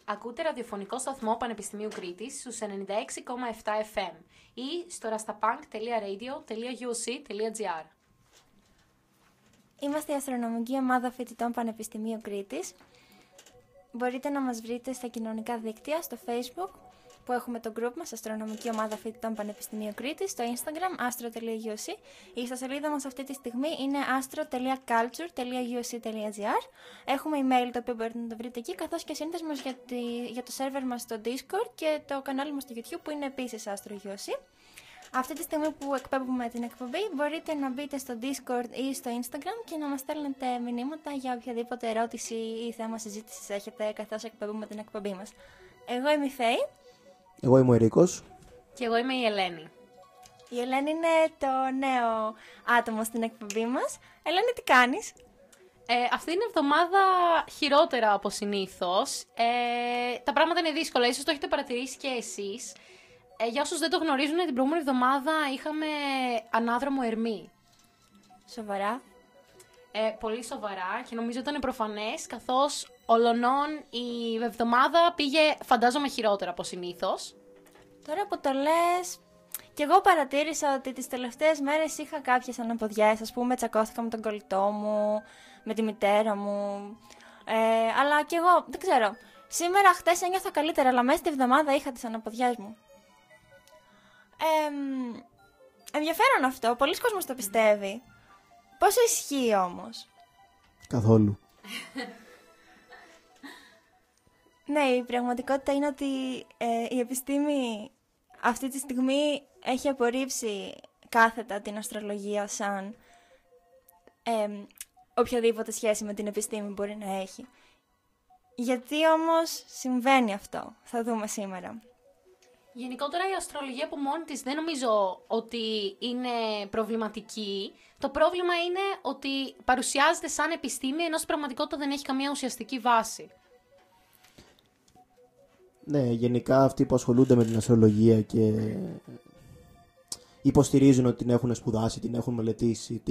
Ακούτε ραδιοφωνικό σταθμό Πανεπιστημίου Κρήτης στους 96,7 FM ή στο rastapunk.radio.uc.gr. Είμαστε η αστρονομική ομάδα φοιτητών Πανεπιστημίου Κρήτης. Μπορείτε να μας βρείτε στα κοινωνικά δίκτυα, στο Facebook, που έχουμε το group μας, Αστρονομική Ομάδα Φοιτητών Πανεπιστημίου Κρήτης, στο Instagram, astro.uc. Η ιστοσελίδα μας αυτή τη στιγμή είναι astro.culture.uc.gr. Έχουμε email το οποίο μπορείτε να το βρείτε εκεί, καθώς και σύνδεσμος για το σερβερ μας στο Discord και το κανάλι μας στο YouTube που είναι επίσης astro.uc. Αυτή τη στιγμή που εκπέμπουμε την εκπομπή μπορείτε να μπείτε στο Discord ή στο Instagram και να μας στέλνετε μηνύματα για οποιαδήποτε ερώτηση ή θέμα συζήτησης έχετε καθώς εκπέμπουμε την εκπομπή μας. Εγώ είμαι η Φέη. Εγώ είμαι ο Ερίκος. Και εγώ είμαι η Ελένη. Η Ελένη είναι το νέο άτομο στην εκπομπή μας. Ελένη, τι κάνεις? Αυτή είναι εβδομάδα χειρότερα από συνήθως. Τα πράγματα είναι δύσκολα, ίσως το έχετε παρατηρήσει και εσείς. Για όσους δεν το γνωρίζουν, την προηγούμενη εβδομάδα είχαμε ανάδρομο Ερμή. Σοβαρά? Πολύ σοβαρά και νομίζω ήταν προφανές, καθώς ολονών η εβδομάδα πήγε, φαντάζομαι, χειρότερα από συνήθως. Τώρα που το λες, κι εγώ παρατήρησα ότι τις τελευταίες μέρες είχα κάποιες αναποδιές. Ας πούμε, τσακώθηκα με τον κολλητό μου, με τη μητέρα μου. Αλλά κι εγώ, δεν ξέρω. Σήμερα, χτες ένιωθα καλύτερα, αλλά μέσα στη εβδομάδα είχα τις αναποδιές μου. Ενδιαφέρον αυτό, πολλοί κόσμος το πιστεύει. Πόσο ισχύει όμως? Καθόλου. Ναι, η πραγματικότητα είναι ότι η επιστήμη αυτή τη στιγμή έχει απορρίψει κάθετα την αστρολογία σαν οποιαδήποτε σχέση με την επιστήμη μπορεί να έχει. Γιατί όμως συμβαίνει αυτό, θα δούμε σήμερα. Γενικότερα η αστρολογία από μόνη της δεν νομίζω ότι είναι προβληματική. Το πρόβλημα είναι ότι παρουσιάζεται σαν επιστήμη, ενώ στην πραγματικότητα δεν έχει καμία ουσιαστική βάση. Ναι, γενικά αυτοί που ασχολούνται με την αστρολογία και υποστηρίζουν ότι την έχουν σπουδάσει, την έχουν μελετήσει,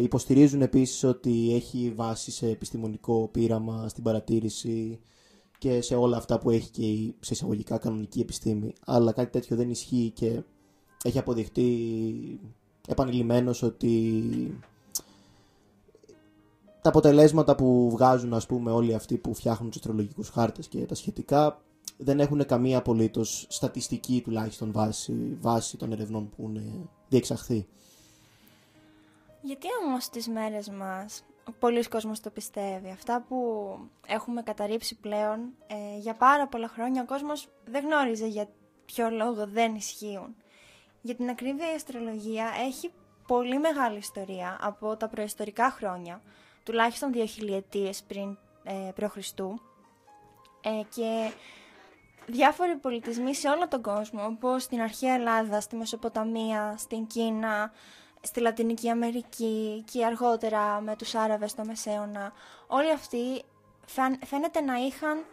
υποστηρίζουν επίσης ότι έχει βάση σε επιστημονικό πείραμα, στην παρατήρηση και σε όλα αυτά που έχει και η σε εισαγωγικά κανονική επιστήμη. Αλλά κάτι τέτοιο δεν ισχύει και έχει αποδειχτεί επανειλημμένως ότι τα αποτελέσματα που βγάζουν, ας πούμε, όλοι αυτοί που φτιάχνουν τους αστρολογικούς χάρτες και τα σχετικά δεν έχουν καμία απολύτως στατιστική τουλάχιστον βάση των ερευνών που έχουν διεξαχθεί. Γιατί όμως τις μέρες μας πολλοί κόσμος το πιστεύει? Αυτά που έχουμε καταρρύψει πλέον για πάρα πολλά χρόνια, ο κόσμος δεν γνώριζε για ποιο λόγο δεν ισχύουν. Για την ακρίβεια, η αστρολογία έχει πολύ μεγάλη ιστορία από τα προϊστορικά χρόνια, τουλάχιστον 2.000 πριν π.Χ. Και διάφοροι πολιτισμοί σε όλο τον κόσμο, όπως στην αρχαία Ελλάδα, στη Μεσοποταμία, στην Κίνα, στη Λατινική Αμερική και αργότερα με τους Άραβες στο Μεσαίωνα, όλοι αυτοί φαίνεται να είχαν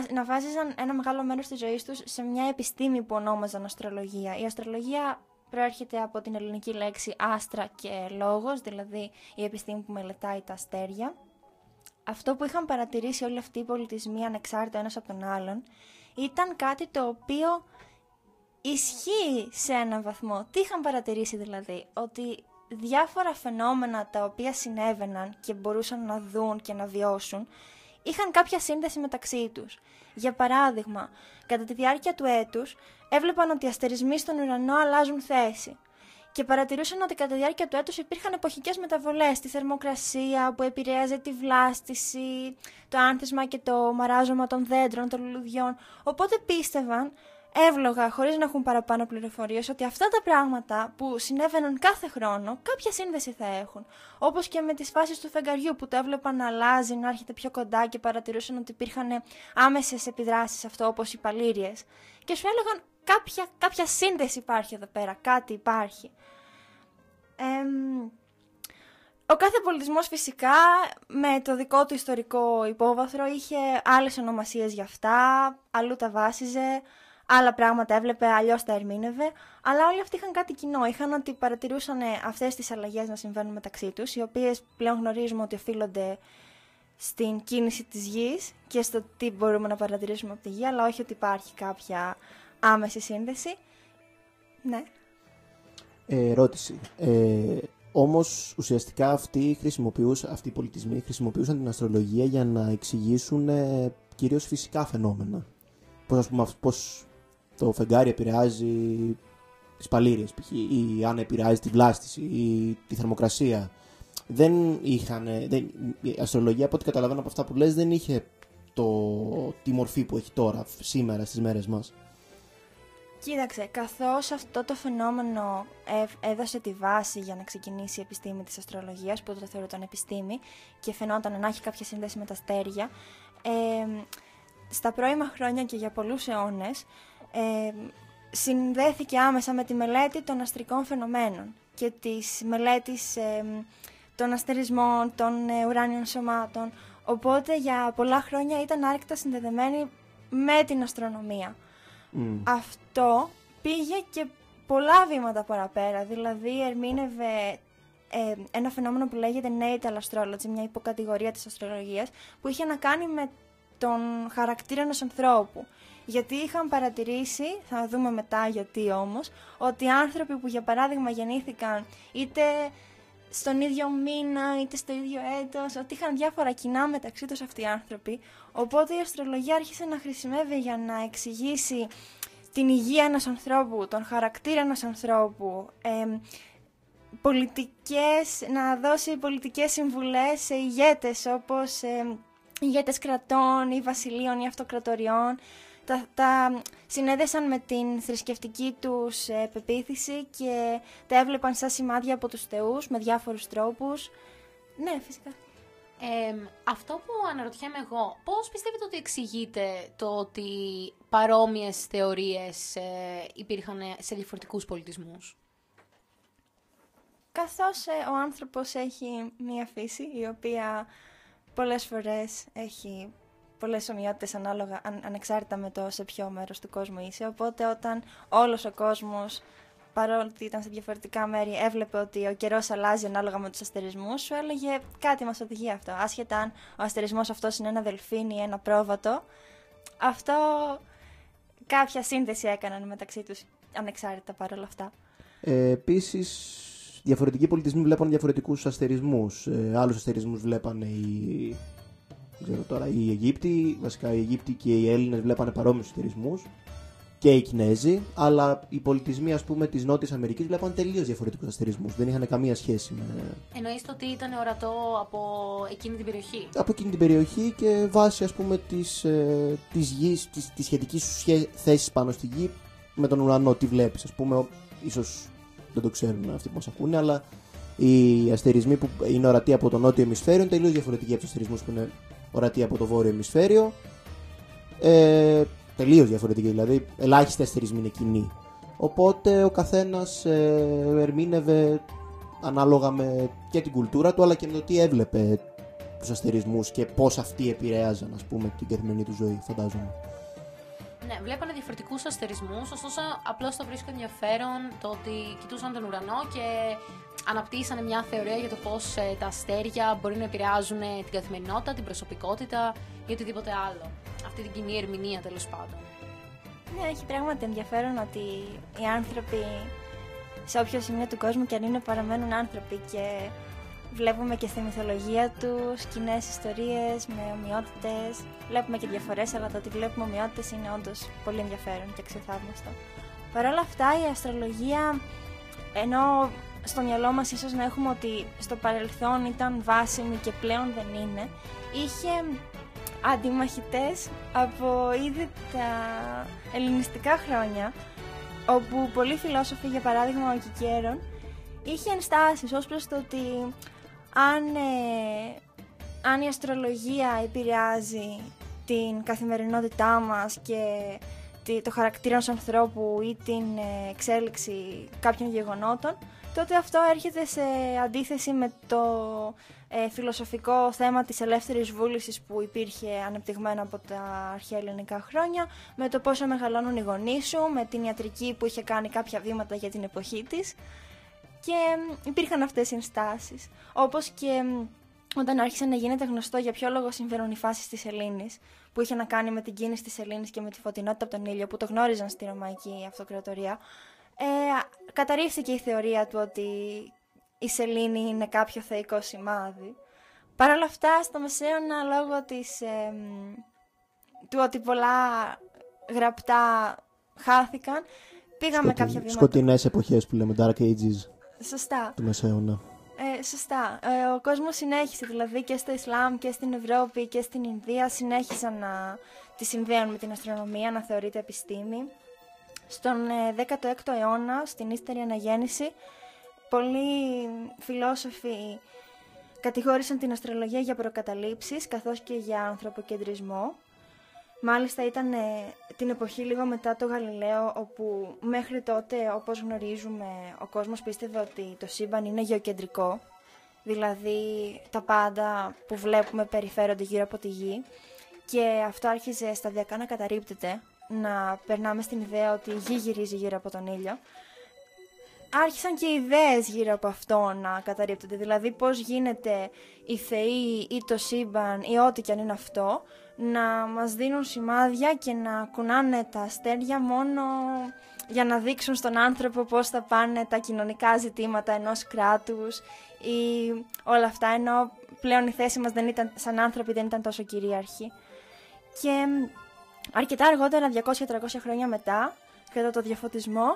να βάζιζαν ένα μεγάλο μέρος της ζωής τους σε μια επιστήμη που ονόμαζαν αστρολογία. Η αστρολογία προέρχεται από την ελληνική λέξη άστρα και λόγος, δηλαδή η επιστήμη που μελετάει τα αστέρια. Αυτό που είχαν παρατηρήσει όλοι αυτοί οι πολιτισμοί ανεξάρτητα ένας από τον άλλον ήταν κάτι το οποίο ισχύει σε έναν βαθμό. Τι είχαν παρατηρήσει δηλαδή? Ότι διάφορα φαινόμενα τα οποία συνέβαιναν και μπορούσαν να δουν και να βιώσουν είχαν κάποια σύνδεση μεταξύ τους. Για παράδειγμα, κατά τη διάρκεια του έτους έβλεπαν ότι οι αστερισμοί στον ουρανό αλλάζουν θέση και παρατηρούσαν ότι κατά τη διάρκεια του έτους υπήρχαν εποχικές μεταβολές στη θερμοκρασία που επηρέαζε τη βλάστηση, το άνθισμα και το μαράζωμα των δέντρων, των λουλουδιών. Οπότε πίστευαν εύλογα, χωρίς να έχουν παραπάνω πληροφορίες, ότι αυτά τα πράγματα που συνέβαιναν κάθε χρόνο κάποια σύνδεση θα έχουν. Όπως και με τις φάσεις του φεγγαριού που το έβλεπαν να αλλάζει, να έρχεται πιο κοντά και παρατηρούσαν ότι υπήρχαν άμεσες επιδράσεις σε αυτό, όπως οι παλήριες. Και σου έλεγαν κάποια σύνδεση υπάρχει εδώ πέρα, κάτι υπάρχει. Ο κάθε πολιτισμός φυσικά με το δικό του ιστορικό υπόβαθρο είχε άλλες ονομασίες για αυτά, αλλού τα βάσιζε, άλλα πράγματα έβλεπε, αλλιώς τα ερμήνευε, αλλά όλοι αυτοί είχαν κάτι κοινό. Είχαν ότι παρατηρούσαν αυτές τις αλλαγές να συμβαίνουν μεταξύ τους, οι οποίες πλέον γνωρίζουμε ότι οφείλονται στην κίνηση της γης και στο τι μπορούμε να παρατηρήσουμε από τη γη, αλλά όχι ότι υπάρχει κάποια άμεση σύνδεση. Ναι. Ερώτηση. Όμως ουσιαστικά αυτοί οι πολιτισμοί χρησιμοποιούσαν την αστρολογία για να εξηγήσουν κυρίως φυσικά φαινόμενα. Πώς το φεγγάρι επηρεάζει τις παλήριες π.χ. ή αν επηρεάζει τη βλάστηση ή τη θερμοκρασία. Η αστρολογία, από ό,τι καταλαβαίνω από αυτά που λες, δεν είχε τη μορφή που έχει τώρα, σήμερα, στις μέρες μας. Κοίταξε, καθώς αυτό το φαινόμενο έδωσε τη βάση για να ξεκινήσει η επιστήμη της αστρολογίας, που το θεωρούταν επιστήμη και φαινόταν να έχει κάποια σύνδεση με τα αστέρια, στα πρώιμα χρόνια και για πολλούς αιώνες συνδέθηκε άμεσα με τη μελέτη των αστρικών φαινομένων και της μελέτης των αστερισμών, των ουράνιων σωμάτων, οπότε για πολλά χρόνια ήταν άρρηκτα συνδεδεμένη με την αστρονομία. Αυτό πήγε και πολλά βήματα παραπέρα, δηλαδή ερμήνευε ένα φαινόμενο που λέγεται natal astrology, μια υποκατηγορία της αστρολογίας, που είχε να κάνει με τον χαρακτήρα ενός ανθρώπου. Γιατί είχαν παρατηρήσει, θα δούμε μετά γιατί όμως, ότι άνθρωποι που για παράδειγμα γεννήθηκαν είτε στον ίδιο μήνα είτε στο ίδιο έτος, ότι είχαν διάφορα κοινά μεταξύ τους αυτοί οι άνθρωποι, οπότε η αστρολογία άρχισε να χρησιμεύει για να εξηγήσει την υγεία ενός ανθρώπου, τον χαρακτήρα ενός ανθρώπου, να δώσει πολιτικές συμβουλές σε ηγέτες όπως ηγέτες κρατών ή βασιλείων ή αυτοκρατοριών. Τα συνέδεσαν με την θρησκευτική τους πεποίθηση και τα έβλεπαν σαν σημάδια από τους θεούς με διάφορους τρόπους. Ναι, φυσικά. Αυτό που αναρωτιέμαι εγώ, πώς πιστεύετε ότι εξηγείται το ότι παρόμοιες θεωρίες υπήρχαν σε διαφορετικούς πολιτισμούς? Καθώς ο άνθρωπος έχει μία φύση η οποία πολλές φορές έχει πολλές ομοιότητες ανεξάρτητα με το σε ποιο μέρος του κόσμου είσαι, οπότε όταν όλος ο κόσμος, παρότι ήταν σε διαφορετικά μέρη, έβλεπε ότι ο καιρός αλλάζει ανάλογα με τους αστερισμούς, σου έλεγε κάτι μας οδηγεί αυτό. Άσχετα αν ο αστερισμός αυτός είναι ένα δελφίνι ή ένα πρόβατο, αυτό κάποια σύνδεση έκαναν μεταξύ τους ανεξάρτητα παρόλα αυτά. Επίσης, διαφορετικοί πολιτισμοί βλέπαν διαφορετικούς αστερισμούς. Άλλους αστερισμούς βλέπανε οι Αιγύπτιοι, βασικά οι Αιγύπτιοι και οι Έλληνες βλέπανε παρόμοιους αστερισμούς, και οι Κινέζοι, αλλά οι πολιτισμοί, ας πούμε, της Νότιας Αμερικής βλέπαν τελείως διαφορετικούς αστερισμούς. Δεν είχαν καμία σχέση με. Εννοείς ότι ήταν ορατό από εκείνη την περιοχή? Από εκείνη την περιοχή και βάσει, ας πούμε, της γης, της σχετικής σου θέσης πάνω στη γη με τον ουρανό. Τι βλέπεις, ας πούμε, ίσως δεν το ξέρουν αυτοί που μας ακούνε, αλλά οι αστερισμοί που είναι ορατοί από το νότιο ημισφαίριο είναι τελείως διαφορετικοί από τους αστερισμούς που είναι ορατοί από το βόρειο ημισφαίριο. Τελείως διαφορετική, δηλαδή ελάχιστοι αστερισμοί είναι κοινοί. Οπότε ο καθένας ερμήνευε ανάλογα με και την κουλτούρα του, αλλά και με το τι έβλεπε τους αστερισμούς και πώς αυτοί επηρέαζαν, ας πούμε, την καθημερινή του ζωή, φαντάζομαι. Ναι, βλέπανε διαφορετικούς αστερισμούς, ωστόσο απλώς το βρίσκω ενδιαφέρον το ότι κοιτούσαν τον ουρανό και αναπτύσσανε μια θεωρία για το πώς τα αστέρια μπορεί να επηρεάζουν την καθημερινότητα, την προσωπικότητα ή οτιδήποτε άλλο. Αυτή την κοινή ερμηνεία, τέλος πάντων. Ναι, έχει πράγματι ενδιαφέρον ότι οι άνθρωποι σε όποιο σημείο του κόσμου και αν είναι παραμένουν άνθρωποι, και βλέπουμε και στη μυθολογία τους κοινές ιστορίες με ομοιότητες. Βλέπουμε και διαφορές, αλλά το ότι βλέπουμε ομοιότητες είναι όντως πολύ ενδιαφέρον και ξεθαύμαστο. Παρ' όλα αυτά, η αστρολογία, ενώ στο μυαλό μας ίσως να έχουμε ότι στο παρελθόν ήταν βάσιμη και πλέον δεν είναι, είχε αντιμαχητές από ήδη τα ελληνιστικά χρόνια, όπου πολλοί φιλόσοφοι, για παράδειγμα ο Κικέρον, είχε ενστάσεις ως προς το ότι αν η αστρολογία επηρεάζει την καθημερινότητά μας και το χαρακτήρα ενός ανθρώπου ή την εξέλιξη κάποιων γεγονότων, τότε αυτό έρχεται σε αντίθεση με το φιλοσοφικό θέμα της ελεύθερης βούλησης που υπήρχε ανεπτυγμένο από τα αρχαία ελληνικά χρόνια, με το πόσο μεγαλώνουν οι γονείς σου, με την ιατρική που είχε κάνει κάποια βήματα για την εποχή της, και υπήρχαν αυτές οι ενστάσεις. Όπως και όταν άρχισε να γίνεται γνωστό για ποιο λόγο συμβαίνουν οι φάσεις της σελήνης, που είχε να κάνει με την κίνηση της σελήνης και με τη φωτεινότητα από τον ήλιο, που το γνώριζαν στη Ρωμαϊκή Αυτοκρατορία, καταρρίφθηκε η θεωρία του ότι η σελήνη είναι κάποιο θεϊκό σημάδι. Παρ' όλα αυτά, στο Μεσαίωνα, λόγω του ότι πολλά γραπτά χάθηκαν, πήγαμε κάποια βήματα. Σκοτεινές εποχές που λέμε, Dark Ages. Σωστά. Του Μεσαίωνα. Σωστά. Ο κόσμος συνέχισε, δηλαδή και στο Ισλάμ και στην Ευρώπη και στην Ινδία συνέχισαν να τη συνδέουν με την αστρονομία, να θεωρείται επιστήμη. Στον 16ο αιώνα, στην ύστερη αναγέννηση, πολλοί φιλόσοφοι κατηγόρησαν την αστρολογία για προκαταλήψεις καθώς και για ανθρωποκεντρισμό. Μάλιστα ήταν την εποχή λίγο μετά το Γαλιλαίο, όπου μέχρι τότε, όπως γνωρίζουμε, ο κόσμος πίστευε ότι το σύμπαν είναι γεωκεντρικό, δηλαδή τα πάντα που βλέπουμε περιφέρονται γύρω από τη γη, και αυτό άρχιζε σταδιακά να καταρρίπτεται, να περνάμε στην ιδέα ότι η γη γυρίζει γύρω από τον ήλιο. Άρχισαν και ιδέες γύρω από αυτό να καταρρίπτονται, δηλαδή πώς γίνεται οι θεοί ή το σύμπαν ή ό,τι κι αν είναι αυτό, να μας δίνουν σημάδια και να κουνάνε τα αστέρια μόνο για να δείξουν στον άνθρωπο πώς θα πάνε τα κοινωνικά ζητήματα ενός κράτους ή όλα αυτά, ενώ πλέον η θέση μας δεν ήταν, σαν άνθρωποι δεν ήταν τόσο κυρίαρχη. Και αρκετά αργότερα, 200-300 χρόνια μετά, κατά το διαφωτισμό,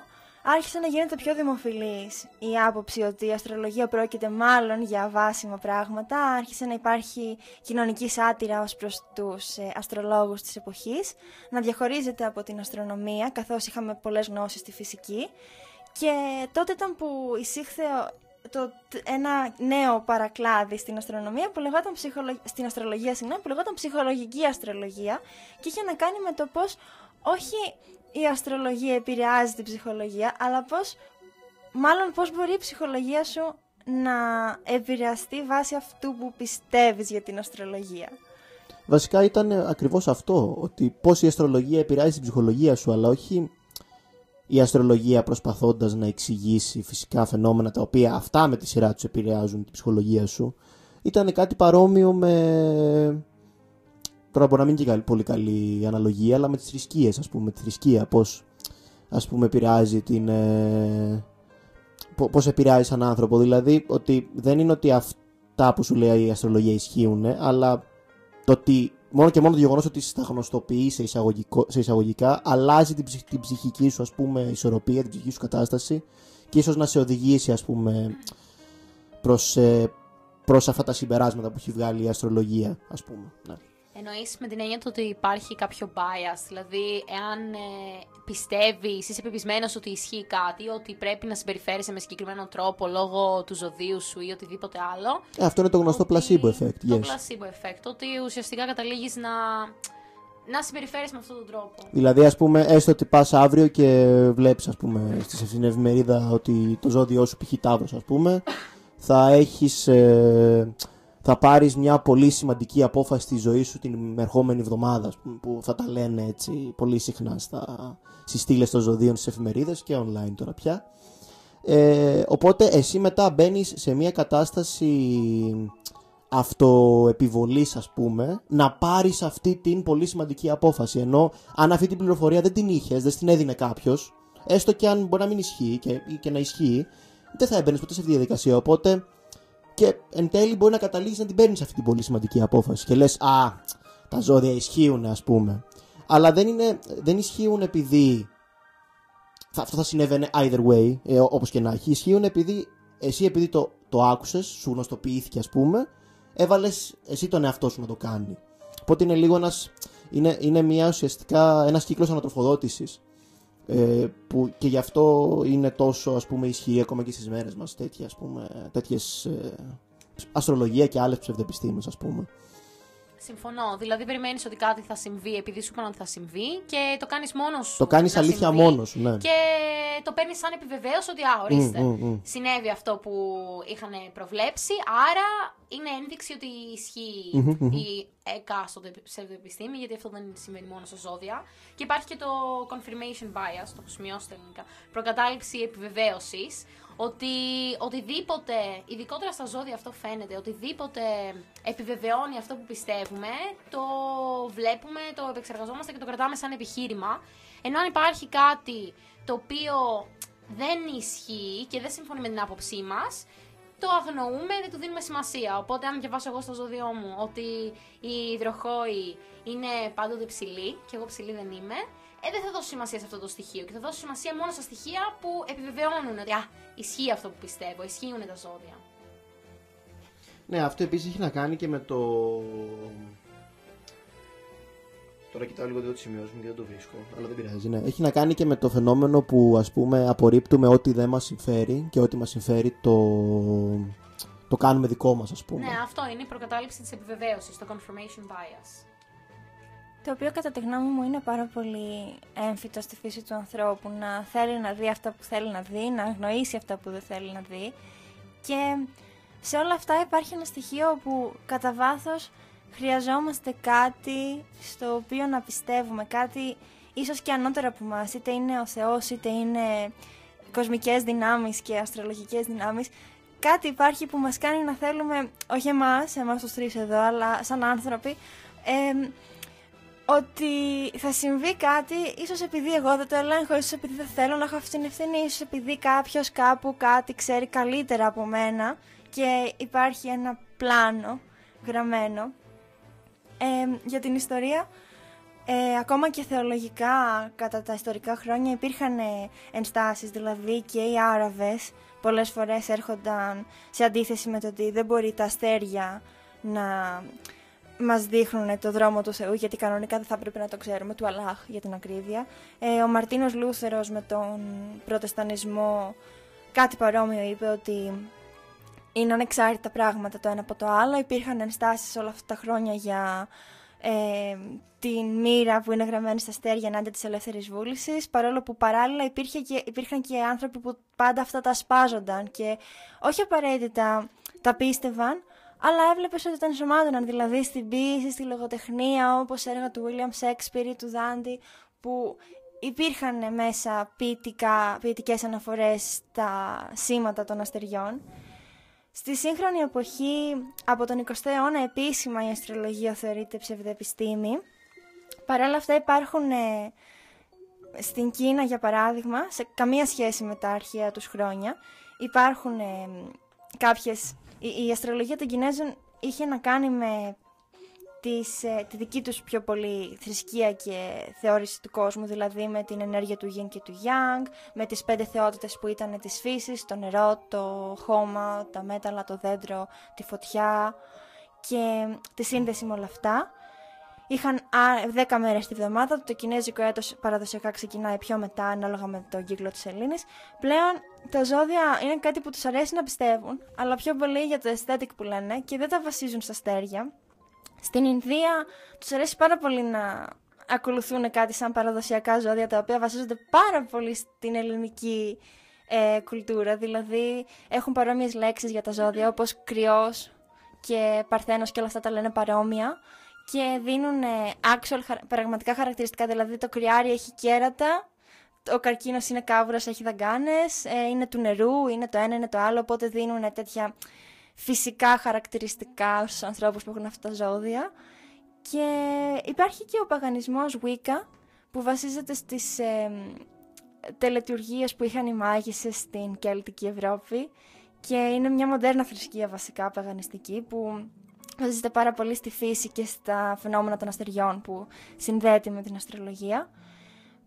άρχισε να γίνεται πιο δημοφιλής η άποψη ότι η αστρολογία πρόκειται μάλλον για αβάσιμα πράγματα. Άρχισε να υπάρχει κοινωνική σάτυρα ως προς τους αστρολόγους της εποχής, να διαχωρίζεται από την αστρονομία, καθώς είχαμε πολλές γνώσεις στη φυσική. Και τότε ήταν που εισήχθε ένα νέο παρακλάδι στην αστρονομία που λεγόταν στην αστρολογία, που λεγόταν ψυχολογική αστρολογία, και είχε να κάνει με το πώς όχι η αστρολογία επηρεάζει την ψυχολογία, αλλά πώς μπορεί η ψυχολογία σου να επηρεαστεί βάσει αυτού που πιστεύεις για την αστρολογία. Βασικά ήταν ακριβώς αυτό, ότι πώς η αστρολογία επηρεάζει την ψυχολογία σου, αλλά όχι η αστρολογία προσπαθώντας να εξηγήσει φυσικά φαινόμενα τα οποία αυτά με τη σειρά τους επηρεάζουν την ψυχολογία σου. Ήταν κάτι παρόμοιο με... Τώρα μπορεί να μην είναι και πολύ καλή αναλογία, αλλά με τις θρησκείες, ας πούμε, τη θρησκεία, πώς, ας πούμε, επηρεάζει πώς επηρεάζει σαν άνθρωπο. Δηλαδή, ότι δεν είναι ότι αυτά που σου λέει η αστρολογία ισχύουν, αλλά το ότι μόνο και μόνο το γεγονός ότι στα γνωστοποιεί σε εισαγωγικά, αλλάζει την ψυχική σου, ας πούμε, ισορροπία, την ψυχική σου κατάσταση, και ίσως να σε οδηγήσει, ας πούμε, προς αυτά τα συμπεράσματα που έχει βγάλει η αστρολογία, ας πούμε. Ναι. Εννοείς με την έννοια του ότι υπάρχει κάποιο bias, δηλαδή εάν πιστεύεις, είσαι πεπισμένος ότι ισχύει κάτι, ότι πρέπει να συμπεριφέρεσαι με συγκεκριμένο τρόπο λόγω του ζωδίου σου ή οτιδήποτε άλλο. Αυτό είναι το γνωστό placebo effect. Το placebo effect, ότι ουσιαστικά καταλήγεις να συμπεριφέρεσαι με αυτόν τον τρόπο. Δηλαδή, ας πούμε, έστω ότι πας αύριο και βλέπεις, ας πούμε, στην εφημερίδα ότι το ζώδιό σου, π.χ. Ταύρος, ας πούμε, θα πάρεις μια πολύ σημαντική απόφαση στη ζωή σου την ερχόμενη εβδομάδα, που θα τα λένε έτσι πολύ συχνά στις στήλες των ζωδίων, στις εφημερίδες και online τώρα πια. Οπότε εσύ μετά μπαίνεις σε μια κατάσταση αυτοεπιβολής, ας πούμε, να πάρεις αυτή την πολύ σημαντική απόφαση. Ενώ αν αυτή την πληροφορία δεν την είχες, δεν την έδινε κάποιος, έστω και αν μπορεί να μην ισχύει και να ισχύει, δεν θα έμπαινες ποτέ σε αυτή τη διαδικασία. Οπότε και εν τέλει μπορεί να καταλήγεις να την παίρνεις αυτή την πολύ σημαντική απόφαση και λες «Α, τα ζώδια ισχύουν», ας πούμε. Αλλά δεν ισχύουν επειδή αυτό θα συνέβαινε either way, όπως και να έχει. Ισχύουν επειδή το άκουσες, σου γνωστοποιήθηκε, ας πούμε, έβαλες εσύ τον εαυτό σου να το κάνει. Οπότε είναι λίγο είναι μια ουσιαστικά ένας κύκλος ανατροφοδότησης, που και γι' αυτό είναι τόσο, ας πούμε, ισχύει ακόμα και στις μέρες μας τέτοιες αστρολογία και άλλες ψευδεπιστήμες, ας πούμε. Συμφωνώ. Δηλαδή, περιμένεις ότι κάτι θα συμβεί επειδή σου είπαν ότι θα συμβεί και το κάνεις μόνος σου. Το κάνεις αλήθεια μόνος σου, ναι. Και το παίρνεις σαν επιβεβαίωση ότι, ορίστε, συνέβη αυτό που είχαν προβλέψει, άρα είναι ένδειξη ότι ισχύει η εκάστοτε ψευδοεπιστήμη, γιατί αυτό δεν συμβαίνει μόνο στα ζώδια. Και υπάρχει και το confirmation bias, το έχω σημειώσει στα ελληνικά, προκατάληψη επιβεβαίωσης, ότι οτιδήποτε, ειδικότερα στα ζώδια αυτό φαίνεται, οτιδήποτε επιβεβαιώνει αυτό που πιστεύουμε, το βλέπουμε, το επεξεργαζόμαστε και το κρατάμε σαν επιχείρημα. Ενώ αν υπάρχει κάτι το οποίο δεν ισχύει και δεν συμφωνεί με την άποψή μας, το αγνοούμε, δεν του δίνουμε σημασία. Οπότε αν διαβάσω εγώ στο ζώδιό μου ότι η υδροχόη είναι πάντοτε ψηλή και εγώ ψηλή δεν είμαι, δεν θα δώσω σημασία σε αυτό το στοιχείο και θα δώσω σημασία μόνο στα στοιχεία που επιβεβαιώνουν ότι ισχύει αυτό που πιστεύω, ισχύουν τα ζώδια. Ναι, αυτό επίσης έχει να κάνει και με το... Τώρα κοιτάω λίγο το σημειώσω μου και δεν το βρίσκω, αλλά δεν πειράζει. Ναι. Έχει να κάνει και με το φαινόμενο που, ας πούμε, απορρίπτουμε ό,τι δεν μας συμφέρει και ό,τι μας συμφέρει το κάνουμε δικό μας, ας πούμε. Ναι, αυτό είναι η προκατάληψη της επιβεβαίωσης, το confirmation bias. Το οποίο κατά τη γνώμη μου είναι πάρα πολύ έμφυτο στη φύση του ανθρώπου, να θέλει να δει αυτά που θέλει να δει, να αγνοήσει αυτά που δεν θέλει να δει. Και σε όλα αυτά υπάρχει ένα στοιχείο που κατά βάθος χρειαζόμαστε κάτι στο οποίο να πιστεύουμε, κάτι ίσως και ανώτερο από εμάς, είτε είναι ο Θεός, είτε είναι κοσμικές δυνάμεις και αστρολογικές δυνάμεις. Κάτι υπάρχει που μας κάνει να θέλουμε, όχι εμάς τους τρεις εδώ, αλλά σαν άνθρωποι, ότι θα συμβεί κάτι, ίσως επειδή εγώ δεν το ελέγχω, ίσως επειδή δεν θέλω να έχω αυτή την ευθύνη, ίσως επειδή κάποιος κάπου κάτι ξέρει καλύτερα από μένα και υπάρχει ένα πλάνο γραμμένο. Για την ιστορία, ακόμα και θεολογικά κατά τα ιστορικά χρόνια υπήρχαν ενστάσεις, δηλαδή και οι Άραβες πολλές φορές έρχονταν σε αντίθεση με το ότι δεν μπορεί τα αστέρια να μας δείχνουν το δρόμο του Θεού, γιατί κανονικά δεν θα πρέπει να το ξέρουμε, του Αλλάχ για την ακρίβεια. Ο Μαρτίνος Λούθερος με τον προτεστανισμό κάτι παρόμοιο είπε, ότι είναι ανεξάρτητα πράγματα το ένα από το άλλο. Υπήρχαν ενστάσεις όλα αυτά τα χρόνια για την μοίρα που είναι γραμμένη στα αστέρια ενάντια της ελεύθερης βούλησης, παρόλο που παράλληλα υπήρχαν και άνθρωποι που πάντα αυτά τα σπάζονταν και όχι απαραίτητα τα πίστευαν, αλλά έβλεπες ότι τα ενσωμάτωναν, δηλαδή στην ποίηση, στη λογοτεχνία, όπως έργα του William Shakespeare ή του Δάντι, που υπήρχαν μέσα ποιητικές αναφορές στα σήματα των αστεριών. Στη σύγχρονη εποχή, από τον 20ο αιώνα, επίσημα η αστρολογία θεωρείται ψευδεπιστήμη. Παρ' όλα αυτά υπάρχουν στην Κίνα, για παράδειγμα, σε καμία σχέση με τα αρχαία τους χρόνια, υπάρχουν κάποιες... Η αστρολογία των Κινέζων είχε να κάνει με τη δική τους πιο πολύ θρησκεία και θεώρηση του κόσμου, δηλαδή με την ενέργεια του Yin και του Yang, με τις 5 θεότητες που ήταν της φύσης, το νερό, το χώμα, τα μέταλλα, το δέντρο, τη φωτιά και τη σύνδεση με όλα αυτά. Είχαν 10 μέρες τη βδομάδα, το κινέζικο έτος παραδοσιακά ξεκινάει πιο μετά, ανάλογα με τον κύκλο της σελήνης. Πλέον τα ζώδια είναι κάτι που τους αρέσει να πιστεύουν, αλλά πιο πολύ για το aesthetic που λένε και δεν τα βασίζουν στα αστέρια. Στην Ινδία τους αρέσει πάρα πολύ να ακολουθούν κάτι σαν παραδοσιακά ζώδια, τα οποία βασίζονται πάρα πολύ στην ελληνική κουλτούρα. Δηλαδή έχουν παρόμοιες λέξεις για τα ζώδια, όπως κρυός και παρθένος και όλα αυτά τα λένε παρόμοια. Και δίνουν actual πραγματικά χαρακτηριστικά, δηλαδή το κρυάρι έχει κέρατα, ο καρκίνος είναι κάβουρας, έχει δαγκάνες, είναι του νερού, είναι το ένα, είναι το άλλο, οπότε δίνουν τέτοια φυσικά χαρακτηριστικά στους ανθρώπους που έχουν αυτά τα ζώδια. Και υπάρχει και ο παγανισμός Wicca, που βασίζεται στις τελετουργίες που είχαν οι μάγισσες στην Κέλτικη Ευρώπη και είναι μια μοντέρνα θρησκεία βασικά παγανιστική που βασίζεται πάρα πολύ στη φύση και στα φαινόμενα των αστεριών που συνδέεται με την αστρολογία.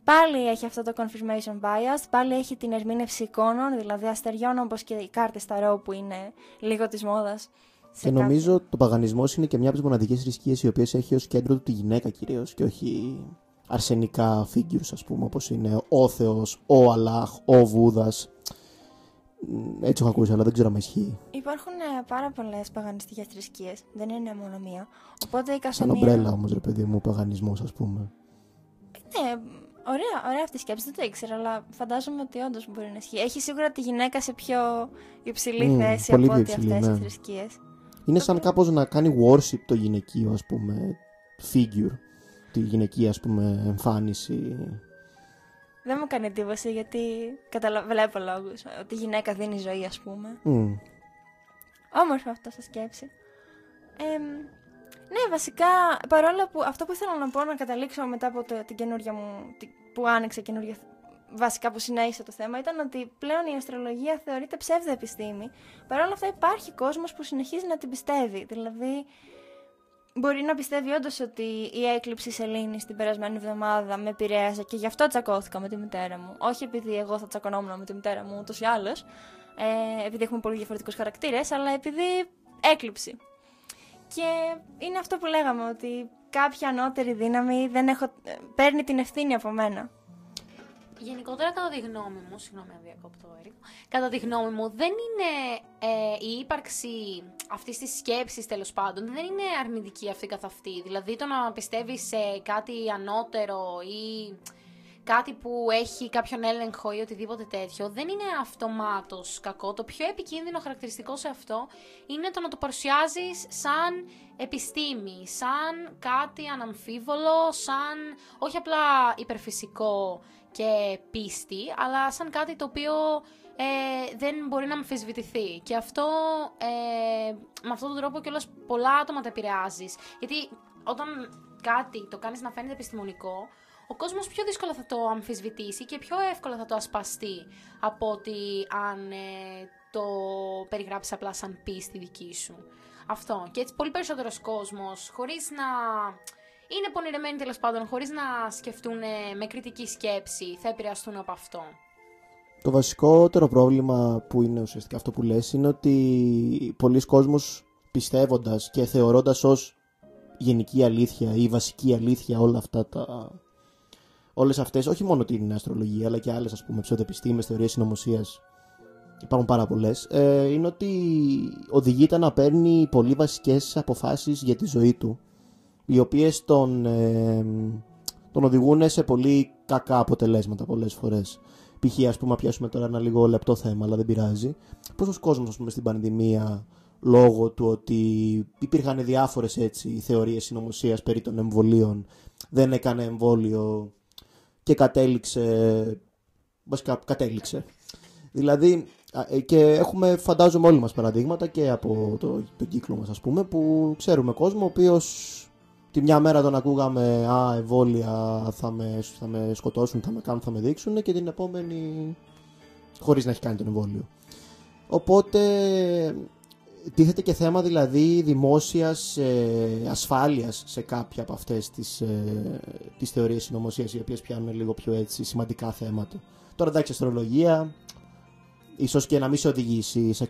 Πάλι έχει αυτό το confirmation bias, πάλι έχει την ερμήνευση εικόνων, δηλαδή αστεριών, όπως και οι κάρτες Ταρό που είναι λίγο της μόδας. Και νομίζω το παγανισμός είναι και μια από τις μοναδικές θρησκείες οι οποίες έχει ως κέντρο του τη γυναίκα κυρίως και όχι αρσενικά figures, ας πούμε, όπως είναι ο Θεός, ο Αλλάχ, ο Βούδας. Έτσι έχω ακούσει, αλλά δεν ξέρω αν ισχύει. Υπάρχουν πάρα πολλές παγανιστικές θρησκείες, δεν είναι μόνο μία. Οπότε η σαν ομπρέλα όμως, ρε παιδί μου, παγανισμός, ας πούμε. Ναι, ωραία αυτή η σκέψη, δεν το ήξερα, αλλά φαντάζομαι ότι όντως μπορεί να ισχύει. Έχει σίγουρα τη γυναίκα σε πιο υψηλή θέση από ό,τι αυτές οι θρησκείες. Είναι σαν κάπως να κάνει worship το γυναικείο, ας πούμε, figure, τη γυναικεία, ας πούμε, εμφάνιση. Δεν μου κάνει εντύπωση γιατί βλέπω λόγους ότι η γυναίκα δίνει ζωή, ας πούμε. Όμορφο αυτό σαν σκέψη. Ναι, βασικά, παρόλο που αυτό που ήθελα να πω, να καταλήξω μετά από την καινούργια μου, που άνοιξε καινούργια, βασικά που συνέχισε το θέμα, ήταν ότι πλέον η αστρολογία θεωρείται ψεύδοεπιστήμη. Παρ' όλα αυτά υπάρχει κόσμος που συνεχίζει να την πιστεύει. Δηλαδή, μπορεί να πιστεύει όντως ότι η έκλειψη σελήνης την περασμένη εβδομάδα με επηρέασε και γι' αυτό τσακώθηκα με τη μητέρα μου. Όχι επειδή εγώ θα τσακωνόμουν με τη μητέρα μου ούτως ή άλλως, επειδή έχουμε πολύ διαφορετικούς χαρακτήρες, αλλά επειδή έκλειψη. Και είναι αυτό που λέγαμε, ότι κάποια ανώτερη δύναμη παίρνει την ευθύνη από μένα. Γενικότερα, κατά τη γνώμη μου, συγγνώμη αν διακόπτω, Έρικο, κατά τη γνώμη μου, δεν είναι η ύπαρξη αυτής της σκέψης, τέλος πάντων, δεν είναι αρνητική αυτή καθ' αυτή. Δηλαδή, το να πιστεύεις σε κάτι ανώτερο ή κάτι που έχει κάποιον έλεγχο ή οτιδήποτε τέτοιο, δεν είναι αυτομάτως κακό. Το πιο επικίνδυνο χαρακτηριστικό σε αυτό είναι το να το παρουσιάζεις σαν επιστήμη, σαν κάτι αναμφίβολο, σαν όχι απλά υπερφυσικό και πίστη, αλλά σαν κάτι το οποίο δεν μπορεί να αμφισβητηθεί. Και αυτό, με αυτόν τον τρόπο κιόλας πολλά άτομα τα επηρεάζεις. Γιατί όταν κάτι το κάνεις να φαίνεται επιστημονικό, ο κόσμος πιο δύσκολα θα το αμφισβητήσει και πιο εύκολα θα το ασπαστεί από ότι αν το περιγράψεις απλά σαν πίστη δική σου. Αυτό. Και έτσι πολύ περισσότερος κόσμος, χωρίς να είναι πονηρεμένοι τέλος πάντων, χωρίς να σκεφτούν με κριτική σκέψη, θα επηρεαστούν από αυτό. Το βασικότερο πρόβλημα που είναι ουσιαστικά αυτό που λες είναι ότι πολλοί κόσμος πιστεύοντας και θεωρώντας ως γενική αλήθεια ή βασική αλήθεια όλες αυτές, όχι μόνο την αστρολογία αλλά και άλλες, ας πούμε, ψευδοεπιστήμες, θεωρίες συνωμοσίας, υπάρχουν πάρα πολλές, είναι ότι οδηγείται να παίρνει πολύ βασικές αποφάσεις για τη ζωή του, οι οποίες τον οδηγούν σε πολύ κακά αποτελέσματα πολλές φορές. Π.χ. ας πούμε, πιάσουμε τώρα ένα λίγο λεπτό θέμα, αλλά δεν πειράζει. Πόσος κόσμος, ας πούμε, στην πανδημία, λόγω του ότι υπήρχαν διάφορες θεωρίες συνωμοσίας περί των εμβολίων, δεν έκανε εμβόλιο και κατέληξε. Δηλαδή, και έχουμε, φαντάζομαι, όλοι μας παραδείγματα και από τον κύκλο μας, ας πούμε, που ξέρουμε κόσμο ο οποίος τη μια μέρα τον ακούγαμε εμβόλια θα με σκοτώσουν, θα με κάνουν, θα με δείξουν, και την επόμενη χωρίς να έχει κάνει τον εμβόλιο. Οπότε τίθεται και θέμα δηλαδή δημόσιας ασφάλειας σε κάποια από αυτές τις θεωρίες συνωμοσίας, οι οποίες πιάνουν λίγο πιο σημαντικά θέματα. Τώρα, εντάξει, αστρολογία ίσως και να μην σε οδηγήσει σε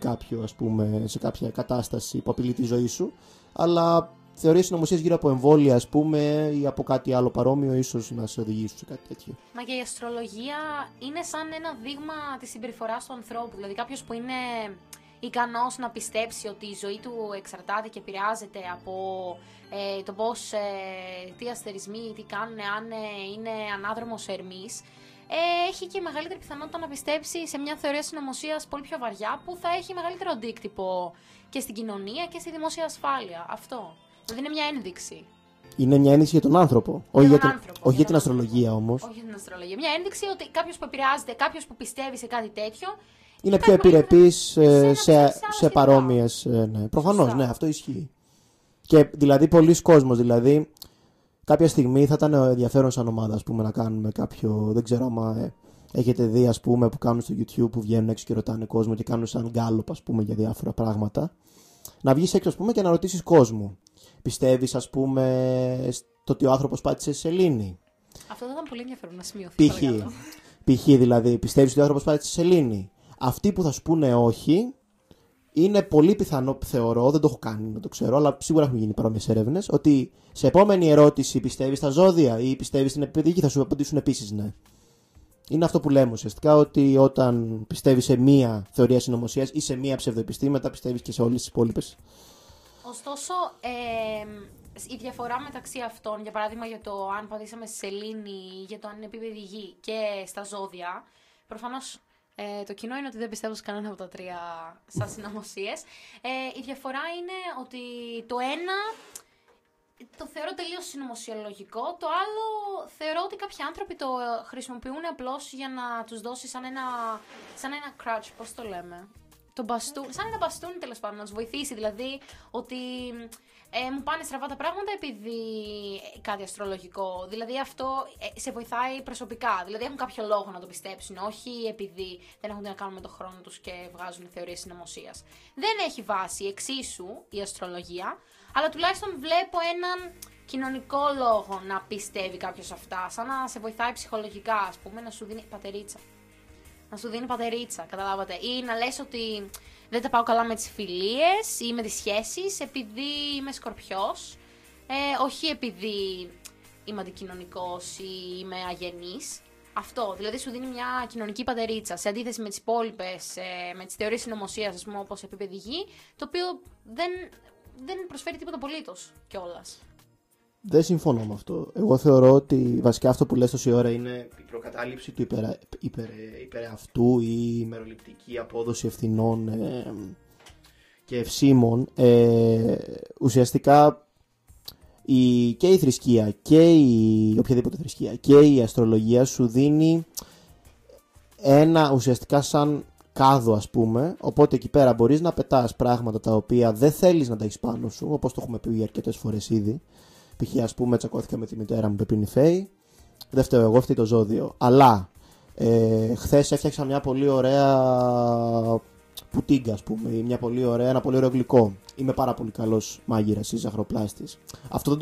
σε κάποια κατάσταση που απειλεί τη ζωή σου, αλλά θεωρίες συνωμοσίας γύρω από εμβόλια, ας πούμε, ή από κάτι άλλο παρόμοιο, ίσως να σε οδηγήσουν σε κάτι τέτοιο. Μα και η αστρολογία είναι σαν ένα δείγμα της συμπεριφοράς του ανθρώπου. Δηλαδή, κάποιος που είναι ικανός να πιστέψει ότι η ζωή του εξαρτάται και επηρεάζεται από το πώς, τι αστερισμοί, τι κάνουν, αν είναι ανάδρομος Ερμής, έχει και μεγαλύτερη πιθανότητα να πιστέψει σε μια θεωρία συνωμοσίας πολύ πιο βαριά, που θα έχει μεγαλύτερο αντίκτυπο και στην κοινωνία και στη δημόσια ασφάλεια. Αυτό. Δηλαδή είναι μια ένδειξη. Είναι μια ένδειξη για τον άνθρωπο. Όχι για την αστρολογία όμως. Όχι για την αστρολογία. Μια ένδειξη ότι κάποιος που επηρεάζεται, κάποιος που πιστεύει σε κάτι τέτοιο, είναι πιο επιρρεπής σε παρόμοιες. Ναι. Προφανώς, ναι, αυτό ισχύει. Και δηλαδή, πολλοί κόσμος, δηλαδή, κάποια στιγμή θα ήταν ενδιαφέρον σαν ομάδα, ας πούμε, να κάνουμε κάποιο. Δεν ξέρω άμα έχετε δει, ας πούμε, που κάνουν στο YouTube, που βγαίνουν έξω και ρωτάνε κόσμο και κάνουν σαν γκάλωπ, ας πούμε, για διάφορα πράγματα. Να βγεις έξω, ας πούμε, και να ρωτήσεις κόσμο. Πιστεύεις, ας πούμε, στο ότι ο άνθρωπος πάτησε σε σελήνη? Αυτό θα ήταν πολύ ενδιαφέρον να σημειωθεί. Π.χ. δηλαδή, πιστεύεις ότι ο άνθρωπος πάτησε σε σελήνη? Αυτοί που θα σου πούνε όχι, είναι πολύ πιθανό, θεωρώ, δεν το έχω κάνει, δεν το ξέρω, αλλά σίγουρα έχουν γίνει παρόμοιες έρευνες, ότι σε επόμενη ερώτηση πιστεύεις στα ζώδια ή πιστεύεις στην επιδική, θα σου απαντήσουν επίσης ναι. Είναι αυτό που λέμε ουσιαστικά, ότι όταν πιστεύεις σε μία θεωρία συνωμοσίας ή σε μία ψευδοεπιστήμη, μετά πιστεύεις και σε όλες τις υπόλοιπες. Ωστόσο, η διαφορά μεταξύ αυτών, για παράδειγμα για το αν πατήσαμε στη σελήνη, για το αν είναι επίπεδη γη και στα ζώδια, προφανώς το κοινό είναι ότι δεν πιστεύω σε κανένα από τα τρία σαν συνωμοσίες. Η διαφορά είναι ότι το ένα το θεωρώ τελείως συνωμοσιολογικό, το άλλο θεωρώ ότι κάποιοι άνθρωποι το χρησιμοποιούν απλώς για να τους δώσει σαν ένα crutch, πώς το λέμε. Σαν ένα μπαστούνι τέλος πάντων, να τους βοηθήσει. Δηλαδή ότι μου πάνε στραβά τα πράγματα επειδή κάτι αστρολογικό. Δηλαδή αυτό σε βοηθάει προσωπικά. Δηλαδή έχουν κάποιο λόγο να το πιστέψουν, όχι επειδή δεν έχουν τι να κάνουν με τον χρόνο τους και βγάζουν θεωρίες συνωμοσίας. Δεν έχει βάση εξίσου η αστρολογία, αλλά τουλάχιστον βλέπω έναν κοινωνικό λόγο να πιστεύει κάποιος αυτά. Σαν να σε βοηθάει ψυχολογικά, ας πούμε, να σου δίνει πατερίτσα. Να σου δίνει πατερίτσα, καταλάβατε. Ή να λες ότι δεν τα πάω καλά με τις φιλίες ή με τις σχέσεις επειδή είμαι Σκορπιός. Όχι επειδή είμαι αντικοινωνικός ή είμαι αγενής. Αυτό, δηλαδή σου δίνει μια κοινωνική πατερίτσα. Σε αντίθεση με τις υπόλοιπες, με τις θεωρίες συνωμοσίας, ας πούμε, όπως επίπεδη γη, το οποίο δεν προσφέρει τίποτα απολύτως κιόλας. Δεν συμφωνώ με αυτό. Εγώ θεωρώ ότι βασικά αυτό που λες τόση ώρα είναι η προκατάληψη του υπερεαυτού ή η μεροληπτική απόδοση ευθυνών και ευσύμων. Ουσιαστικά και η θρησκεία και οποιαδήποτε θρησκεία και η αστρολογία σου δίνει ένα ουσιαστικά σαν κάδο, ας πούμε, οπότε εκεί πέρα μπορείς να πετάς πράγματα τα οποία δεν θέλεις να τα έχεις πάνω σου, όπως το έχουμε πει αρκετές φορές ήδη. Π.χ. ας πούμε, τσακώθηκα με τη μητέρα μου Πεπίνη Φέη. Δεν φταίω εγώ, φταίει το ζώδιο. Αλλά χθες έφτιαξα μια πολύ ωραία πουτίγκα, ας πούμε, ή ένα πολύ ωραίο γλυκό. Είμαι πάρα πολύ καλός μάγειρας ή ζαχαροπλάστης. Αυτό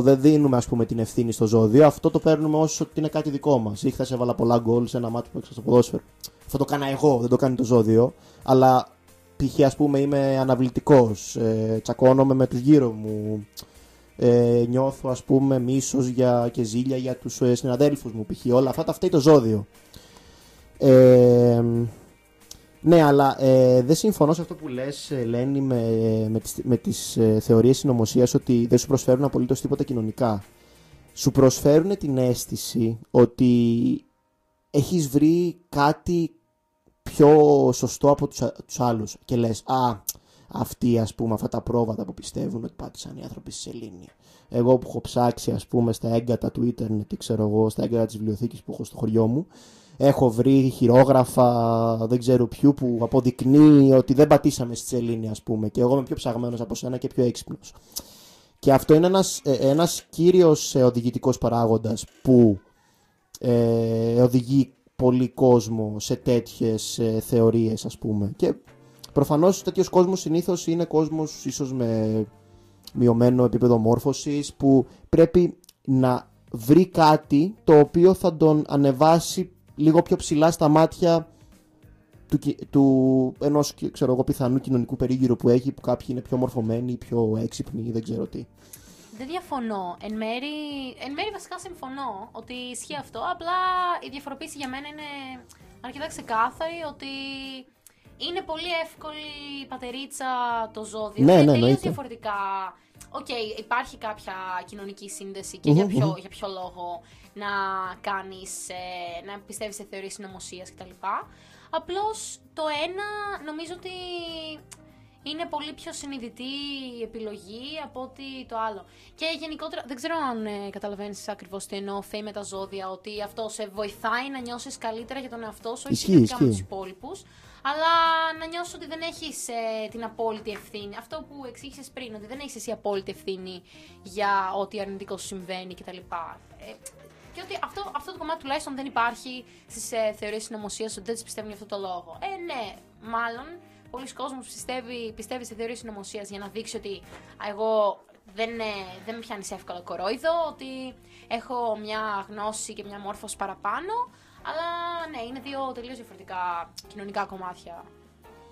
δεν δίνουμε, ας πούμε, την ευθύνη στο ζώδιο. Αυτό το παίρνουμε όσο ότι είναι κάτι δικό μας. Ή χθες έβαλα πολλά γκολ σε ένα μάτι που έξω στο ποδόσφαιρο. Αυτό το κάνα εγώ, δεν το κάνει το ζώδιο. Αλλά π.χ. ας πούμε είμαι αναβλητικός, τσακώνομαι με τους γύρω μου, νιώθω ας πούμε μίσος και ζήλια για τους συναδέλφους μου, π.χ. όλα αυτά τα φταίει το ζώδιο. Ναι, αλλά δεν συμφωνώ σε αυτό που λες, Ελένη, με τις θεωρίες συνωμοσίας, ότι δεν σου προσφέρουν απολύτως τίποτα κοινωνικά. Σου προσφέρουν την αίσθηση ότι έχεις βρει κάτι πιο σωστό από τους άλλους και λες, αυτοί, ας πούμε, αυτά τα πρόβατα που πιστεύουν ότι πάτησαν οι άνθρωποι στη σελήνη. Εγώ που έχω ψάξει, ας πούμε, στα έγκατα του ίντερνετ, ξέρω εγώ, στα έγκατα της βιβλιοθήκης που έχω στο χωριό μου, έχω βρει χειρόγραφα δεν ξέρω ποιου που αποδεικνύει ότι δεν πατήσαμε στη σελήνη, ας πούμε, και εγώ είμαι πιο ψαγμένος από σένα και πιο έξυπνος. Και αυτό είναι ένας κύριος οδηγητικός παράγοντας που οδηγεί πολύ κόσμο σε τέτοιες θεωρίες, ας πούμε. Και προφανώς τέτοιος κόσμος συνήθως είναι κόσμος ίσως με μειωμένο επίπεδο μόρφωσης, που πρέπει να βρει κάτι το οποίο θα τον ανεβάσει λίγο πιο ψηλά στα μάτια του ενός, ξέρω εγώ, πιθανού κοινωνικού περίγυρου που έχει, που κάποιοι είναι πιο μορφωμένοι, πιο έξυπνοι, δεν ξέρω τι. Δεν διαφωνώ. Εν μέρει βασικά συμφωνώ ότι ισχύει αυτό. Απλά η διαφοροποίηση για μένα είναι αρκετά ξεκάθαρη, ότι είναι πολύ εύκολη η πατερίτσα το ζώδιο. Ναι, είναι ναι, τελείως διαφορετικά. Υπάρχει κάποια κοινωνική σύνδεση και για ποιο λόγο να πιστεύεις σε θεωρίες συνωμοσίας κτλ. Απλώς το ένα νομίζω ότι είναι πολύ πιο συνειδητή η επιλογή από ότι το άλλο. Και γενικότερα, δεν ξέρω αν καταλαβαίνεις ακριβώς τι εννοώ, Φέη, με τα ζώδια, ότι αυτό σε βοηθάει να νιώσεις καλύτερα για τον εαυτό σου, όχι σχετικά με τους υπόλοιπους, αλλά να νιώσεις ότι δεν έχεις την απόλυτη ευθύνη. Αυτό που εξήγησες πριν, ότι δεν έχεις εσύ απόλυτη ευθύνη για ό,τι αρνητικό σου συμβαίνει κτλ. Και ότι αυτό το κομμάτι τουλάχιστον δεν υπάρχει στις θεωρίες συνωμοσίας, ότι δεν τις πιστεύουν για αυτό το λόγο. Ναι, μάλλον πολλοί κόσμος πιστεύει σε θεωρίες συνωμοσίας για να δείξει ότι εγώ δεν με πιάνεις εύκολα κορόιδο, ότι έχω μια γνώση και μια μόρφωση παραπάνω, αλλά ναι, είναι δύο τελείως διαφορετικά κοινωνικά κομμάτια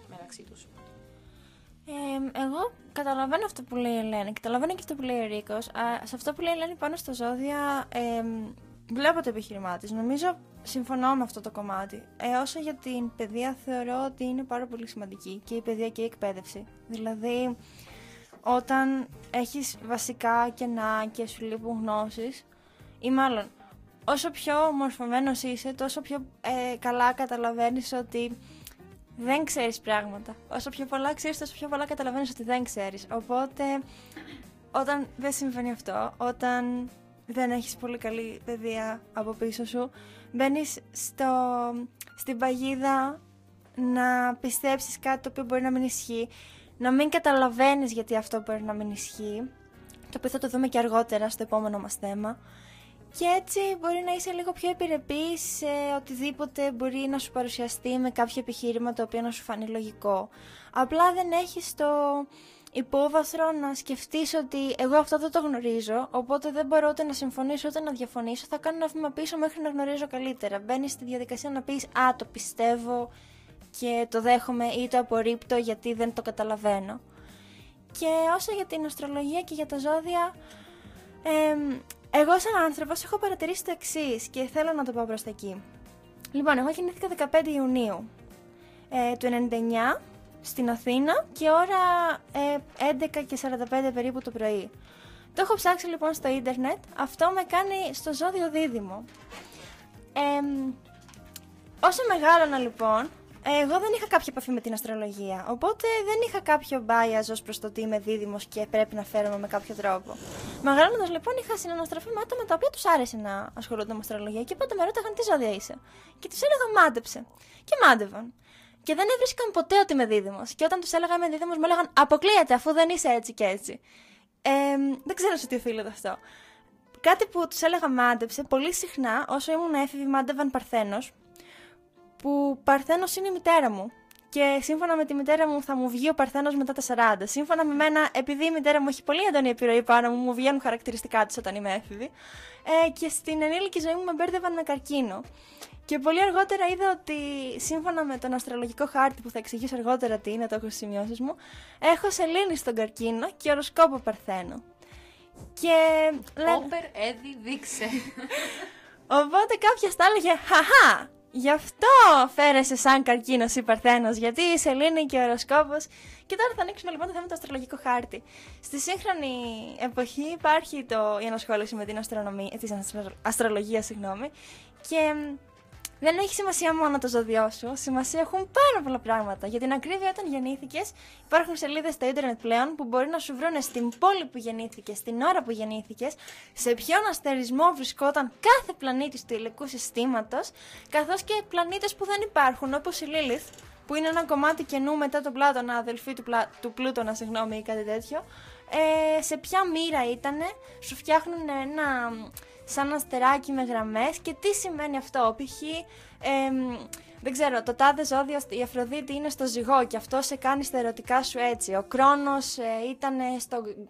μεταξύ τους. Εγώ καταλαβαίνω αυτό που λέει η Ελένη, καταλαβαίνω και αυτό που λέει ο Ρίκος. Σε αυτό που λέει η Ελένη πάνω στα ζώδια, βλέπω το επιχείρημά της. Νομίζω συμφωνώ με αυτό το κομμάτι. Όσο για την παιδεία, θεωρώ ότι είναι πάρα πολύ σημαντική και η παιδεία και η εκπαίδευση. Δηλαδή, όταν έχεις βασικά κενά και σου λείπουν γνώσεις, ή μάλλον όσο πιο μορφωμένος είσαι, τόσο πιο καλά καταλαβαίνεις ότι δεν ξέρεις πράγματα. Όσο πιο πολλά ξέρεις, τόσο πιο πολλά καταλαβαίνεις ότι δεν ξέρεις. Οπότε, όταν δεν συμβαίνει αυτό, όταν δεν έχεις πολύ καλή παιδεία από πίσω σου. Μπαίνεις στην παγίδα να πιστέψεις κάτι το οποίο μπορεί να μην ισχύει, να μην καταλαβαίνεις γιατί αυτό μπορεί να μην ισχύει, το οποίο θα το δούμε και αργότερα στο επόμενο μας θέμα. Και έτσι μπορεί να είσαι λίγο πιο επιρρεπής σε οτιδήποτε μπορεί να σου παρουσιαστεί με κάποιο επιχείρημα το οποίο να σου φανεί λογικό. Απλά δεν έχεις το υπόβαθρο να σκεφτείς ότι εγώ αυτό δεν το γνωρίζω, οπότε δεν μπορώ ούτε να συμφωνήσω ούτε να διαφωνήσω, θα κάνω ένα βήμα πίσω μέχρι να γνωρίζω καλύτερα. Μπαίνεις στη διαδικασία να πεις «Α, το πιστεύω και το δέχομαι» ή «Το απορρίπτω γιατί δεν το καταλαβαίνω». Και όσο για την αστρολογία και για τα ζώδια, εγώ σαν άνθρωπος έχω παρατηρήσει το εξής και θέλω να το πάω προς τα εκεί. Λοιπόν, εγώ γεννήθηκα 15 Ιουνίου του 99 στην Αθήνα και ώρα 11:45 περίπου το πρωί. Το έχω ψάξει λοιπόν στο ίντερνετ, αυτό με κάνει στο ζώδιο Δίδυμο. Όσο μεγάλωνα λοιπόν, εγώ δεν είχα κάποια επαφή με την αστρολογία, οπότε δεν είχα κάποιο bias ως προς το ότι είμαι δίδυμος και πρέπει να φέρομαι με κάποιο τρόπο. Μεγαλώνοντας λοιπόν είχα συναναστραφεί με άτομα τα οποία τους άρεσε να ασχολούνται με αστρολογία και πάντα με ρώταγαν τι ζώδια είσαι. Και τους έλεγα μάντεψε. Και μάντευαν. Και δεν έβρισκαν ποτέ ότι είμαι δίδυμος. Και όταν τους έλεγα είμαι δίδυμος μου έλεγαν αποκλείεται αφού δεν είσαι έτσι και έτσι. Δεν ξέρω σε τι οφείλεται αυτό. Κάτι που τους έλεγα μάντεψε πολύ συχνά όσο ήμουν έφηβη μάντευαν Παρθένος. Που Παρθένος είναι η μητέρα μου και σύμφωνα με τη μητέρα μου θα μου βγει ο Παρθένος μετά τα 40. Σύμφωνα με μένα, επειδή η μητέρα μου έχει πολύ έντονη επιρροή πάνω μου βγαίνουν χαρακτηριστικά της όταν είμαι έφηβη. Και στην ενήλικη ζωή μου με μπέρδευαν με καρκίνο. Και πολύ αργότερα είδα ότι σύμφωνα με τον αστρολογικό χάρτη που θα εξηγήσω αργότερα τι είναι, το έχω στις σημειώσεις μου, έχω σελήνη στον καρκίνο και οροσκόπο Παρθένο. Και Όπερ, έδι, δείξε. Οπότε κάποια θα έλεγε «Χαχά! Γι' αυτό φέρεσαι σαν καρκίνος ή Παρθένος, γιατί η σελήνη και ο οροσκόπος». Και τώρα θα ανοίξουμε λοιπόν το θέμα του αστρολογικού χάρτη. Στη σύγχρονη εποχή υπάρχει η ενασχόληση με την αστρολογία, και δεν έχει σημασία μόνο το ζώδιό σου, σημασία έχουν πάρα πολλά πράγματα. Για την ακρίβεια, όταν γεννήθηκες, υπάρχουν σελίδες στο ίντερνετ πλέον που μπορεί να σου βρούνε στην πόλη που γεννήθηκες, την ώρα που γεννήθηκες, σε ποιον αστερισμό βρισκόταν κάθε πλανήτης του ηλικού συστήματος, καθώς και πλανήτες που δεν υπάρχουν, όπως η Λίλιθ, που είναι ένα κομμάτι καινού μετά τον Πλάτωνα, αδελφή του Πλούτονα, ή κάτι τέτοιο. Σε ποια μοίρα ήτανε, σου φτιάχνουν ένα σαν αστεράκι με γραμμές και τι σημαίνει αυτό. Π.χ. δεν ξέρω, το τάδε ζώδιο, η Αφροδίτη είναι στο Ζυγό και αυτό σε κάνει στα ερωτικά σου έτσι. Ο Κρόνος ήταν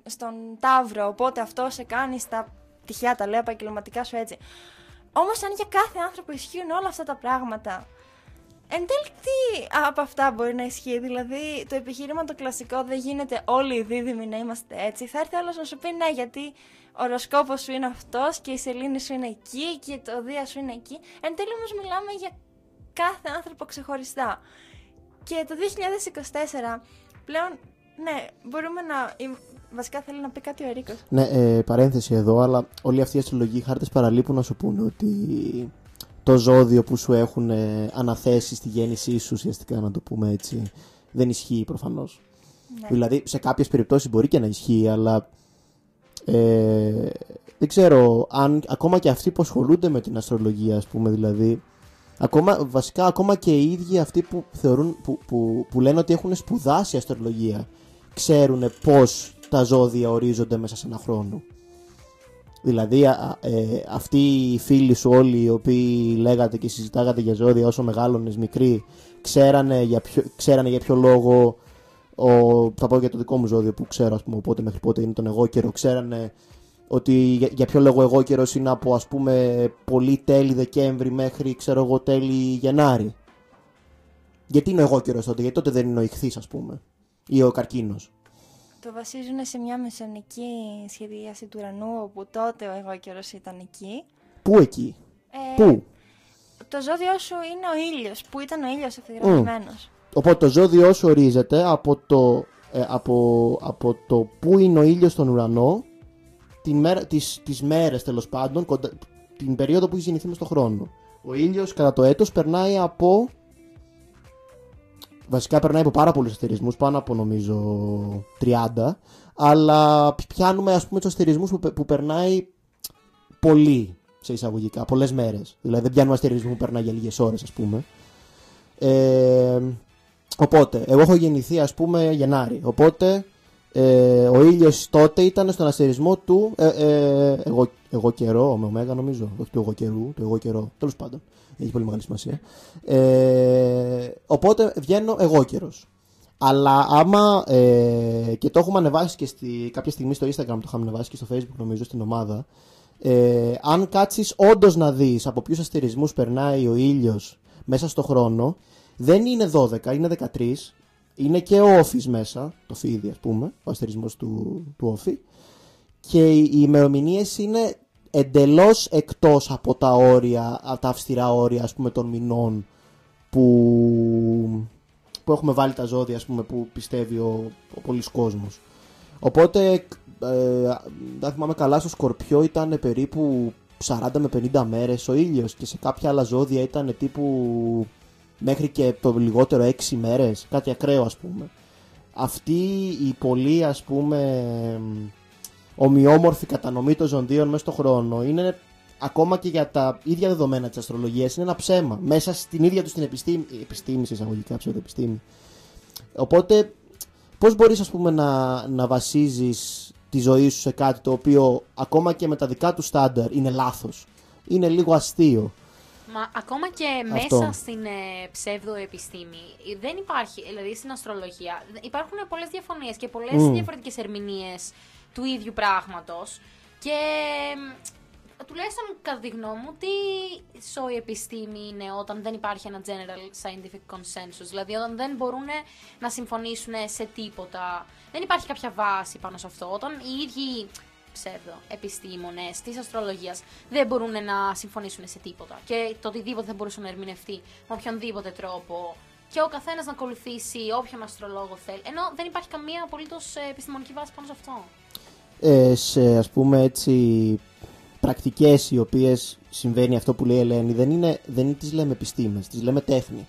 στον Ταύρο, οπότε αυτό σε κάνει στα τυχαία, τα λέω, επαγγελματικά σου έτσι. Όμως αν για κάθε άνθρωπο ισχύουν όλα αυτά τα πράγματα, εν τέλει τι από αυτά μπορεί να ισχύει? Δηλαδή το επιχείρημα το κλασικό δεν γίνεται όλοι οι δίδυμοι να είμαστε έτσι. Θα έρθει άλλος να σου πει ναι, γιατί ο οροσκόπος σου είναι αυτός και η σελήνη σου είναι εκεί και το δία σου είναι εκεί. Εν τέλει όμως μιλάμε για κάθε άνθρωπο ξεχωριστά. Και το 2024 πλέον, ναι, μπορούμε να... Βασικά θέλει να πει κάτι ο Ερίκος. Ναι, παρένθεση εδώ, αλλά όλοι αυτοί οι αστρολογικοί χάρτες παραλείπουν να σου πούνε ότι το ζώδιο που σου έχουν αναθέσει στη γέννησή σου, ουσιαστικά να το πούμε έτσι, δεν ισχύει προφανώς. Ναι. Δηλαδή σε κάποιες περιπτώσεις μπορεί και να ισχύει, αλλά δεν ξέρω αν ακόμα και αυτοί που ασχολούνται με την αστρολογία, ας πούμε, δηλαδή βασικά ακόμα και οι ίδιοι αυτοί που θεωρούν, που λένε ότι έχουν σπουδάσει αστρολογία, ξέρουν πώς τα ζώδια ορίζονται μέσα σε ένα χρόνο. Δηλαδή αυτοί οι φίλοι σου όλοι οι οποίοι λέγατε και συζητάγατε για ζώδια όσο μεγάλωνες μικροί, ξέρανε για ποιο λόγο, θα πω για το δικό μου ζώδιο που ξέρω, ας πούμε, οπότε μέχρι πότε είναι τον εγώκερο, ξέρανε ότι για ποιο λόγο εγώκερος είναι από, ας πούμε, πολύ τέλη Δεκέμβρη μέχρι, ξέρω εγώ, τέλη Γενάρη. Γιατί είναι ο εγώκερος τότε, γιατί τότε δεν είναι ο ιχθύς, ας πούμε, ή ο καρκίνος. Το βασίζουν σε μια μεσαιωνική σχεδιάση του ουρανού, όπου τότε ο εγώκερος ήταν εκεί. Πού εκεί? Πού? Το ζώδιό σου είναι ο ήλιος, που ήταν ο ήλιος ευθυγραμμισμένος. Οπότε το ζώδιό σου ορίζεται από το πού είναι ο ήλιος στον ουρανό, τις μέρες τέλος πάντων, την περίοδο που έχει γεννηθεί μες στον χρόνο. Ο ήλιος κατά το έτος περνάει από... Βασικά περνάει από πάρα πολλούς αστερισμούς, πάνω από νομίζω 30, αλλά πιάνουμε, ας πούμε, τους αστερισμούς που περνάει πολύ, σε εισαγωγικά, πολλές μέρες. Δηλαδή δεν πιάνουμε αστερισμό που περνάει για λίγες ώρες, ας πούμε. Οπότε, εγώ έχω γεννηθεί, ας πούμε, Γενάρη. Οπότε, ο ήλιος τότε ήταν στον αστερισμό του εγώ καιρό, με ωμέγα νομίζω. Όχι του εγώ καιρού, του εγώ καιρό. Τέλος πάντων, έχει πολύ μεγάλη σημασία. Οπότε βγαίνω εγώ καιρός. Αλλά άμα. Και το έχουμε ανεβάσει και κάποια στιγμή στο Instagram, το είχαμε ανεβάσει και στο Facebook, νομίζω, στην ομάδα. Αν κάτσεις όντως να δεις από ποιους αστερισμούς περνάει ο ήλιος μέσα στο χρόνο, δεν είναι 12, είναι 13. Είναι και ο Όφης μέσα, το Φίδι, ας πούμε, ο αστερισμός του Όφη. Και οι ημερομηνίες είναι εντελώς εκτός από τα όρια, από τα αυστηρά όρια, ας πούμε, των μηνών που έχουμε βάλει τα ζώδια, ας πούμε, που πιστεύει ο πολύς κόσμος. Οπότε, δεν θυμάμαι καλά, στο Σκορπιό ήταν περίπου 40 με 50 μέρες ο ήλιος και σε κάποια άλλα ζώδια ήταν τύπου μέχρι και το λιγότερο 6 μέρες, κάτι ακραίο, ας πούμε. Αυτή η πολύ, ας πούμε, ομοιόμορφη κατανομή των ζωδίων μέσα στον χρόνο είναι ακόμα και για τα ίδια δεδομένα της αστρολογίας, είναι ένα ψέμα μέσα στην ίδια του την επιστήμη, σε εισαγωγικά, ψευδοεπιστήμη. Οπότε, πώς μπορείς, ας πούμε, να βασίζεις τη ζωή σου σε κάτι το οποίο ακόμα και με τα δικά του στάνταρ είναι λάθος, είναι λίγο αστείο. Μα ακόμα και Αυτό. μέσα στην ψευδοεπιστήμη δεν υπάρχει, δηλαδή στην αστρολογία, υπάρχουν πολλές διαφωνίες και πολλές διαφορετικές ερμηνείες του ίδιου πράγματος και τουλάχιστον κατά τη γνώμη μου, τι σοϊ επιστήμη είναι όταν δεν υπάρχει ένα general scientific consensus, δηλαδή όταν δεν μπορούν να συμφωνήσουν σε τίποτα, δεν υπάρχει κάποια βάση πάνω σε αυτό, όταν οι ίδιοι επιστήμονες της αστρολογίας δεν μπορούν να συμφωνήσουν σε τίποτα και το οτιδήποτε θα μπορούσε να ερμηνευτεί με οποιονδήποτε τρόπο και ο καθένας να ακολουθήσει όποιον αστρολόγο θέλει, ενώ δεν υπάρχει καμία απολύτως επιστημονική βάση πάνω σε αυτό. Σε, ας πούμε, έτσι πρακτικές οι οποίες συμβαίνει αυτό που λέει η Ελένη, δεν τις λέμε επιστήμες, τις λέμε τέχνη.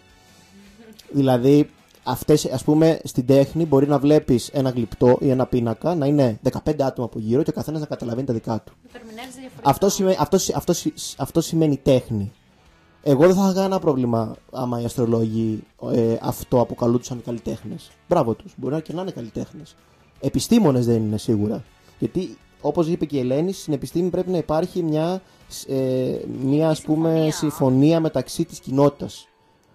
Δηλαδή αυτές, ας πούμε, στην τέχνη μπορεί να βλέπεις ένα γλυπτό ή ένα πίνακα να είναι 15 άτομα από γύρω και ο καθένας να καταλαβαίνει τα δικά του. Αυτό σημαίνει τέχνη. Εγώ δεν θα είχα κανένα πρόβλημα άμα οι αστρολόγοι αυτό αποκαλούνταν καλλιτέχνες. Μπράβο τους, μπορεί και να είναι καλλιτέχνες. Επιστήμονες δεν είναι σίγουρα. Γιατί, όπως είπε και η Ελένη, στην επιστήμη πρέπει να υπάρχει μια ας πούμε, συμφωνία μεταξύ της κοινότητας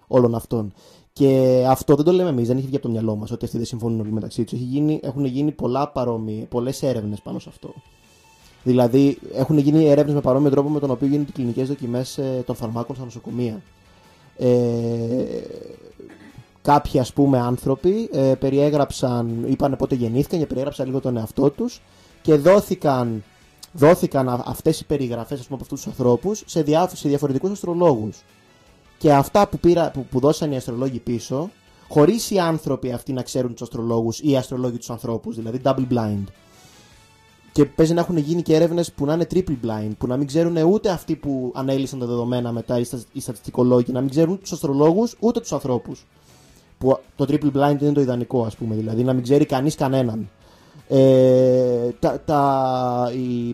όλων αυτών. Και αυτό δεν το λέμε εμείς, δεν έχει βγει από το μυαλό μας ότι αυτοί δεν συμφωνούν όλοι μεταξύ τους. Έχουν γίνει πολλές έρευνες πάνω σε αυτό. Δηλαδή, έχουν γίνει έρευνες με παρόμοιο τρόπο με τον οποίο γίνονται οι κλινικές δοκιμές των φαρμάκων στα νοσοκομεία. Κάποιοι, ας πούμε, άνθρωποι είπαν πότε γεννήθηκαν και περιέγραψαν λίγο τον εαυτό τους και δόθηκαν αυτές οι περιγραφές, ας πούμε, από αυτούς τους ανθρώπους σε διαφορετικούς αστρολόγους. Και αυτά που δώσαν οι αστρολόγοι πίσω, χωρίς οι άνθρωποι αυτοί να ξέρουν τους αστρολόγους ή οι αστρολόγοι τους ανθρώπους, δηλαδή double blind. Και παίζει να έχουν γίνει και έρευνες που να είναι triple blind, που να μην ξέρουν ούτε αυτοί που ανέλυσαν τα δεδομένα μετά οι στατιστικολόγοι, να μην ξέρουν τους αστρολόγους ούτε τους ανθρώπους. Που το triple blind είναι το ιδανικό, ας πούμε, δηλαδή να μην ξέρει κανείς κανέναν.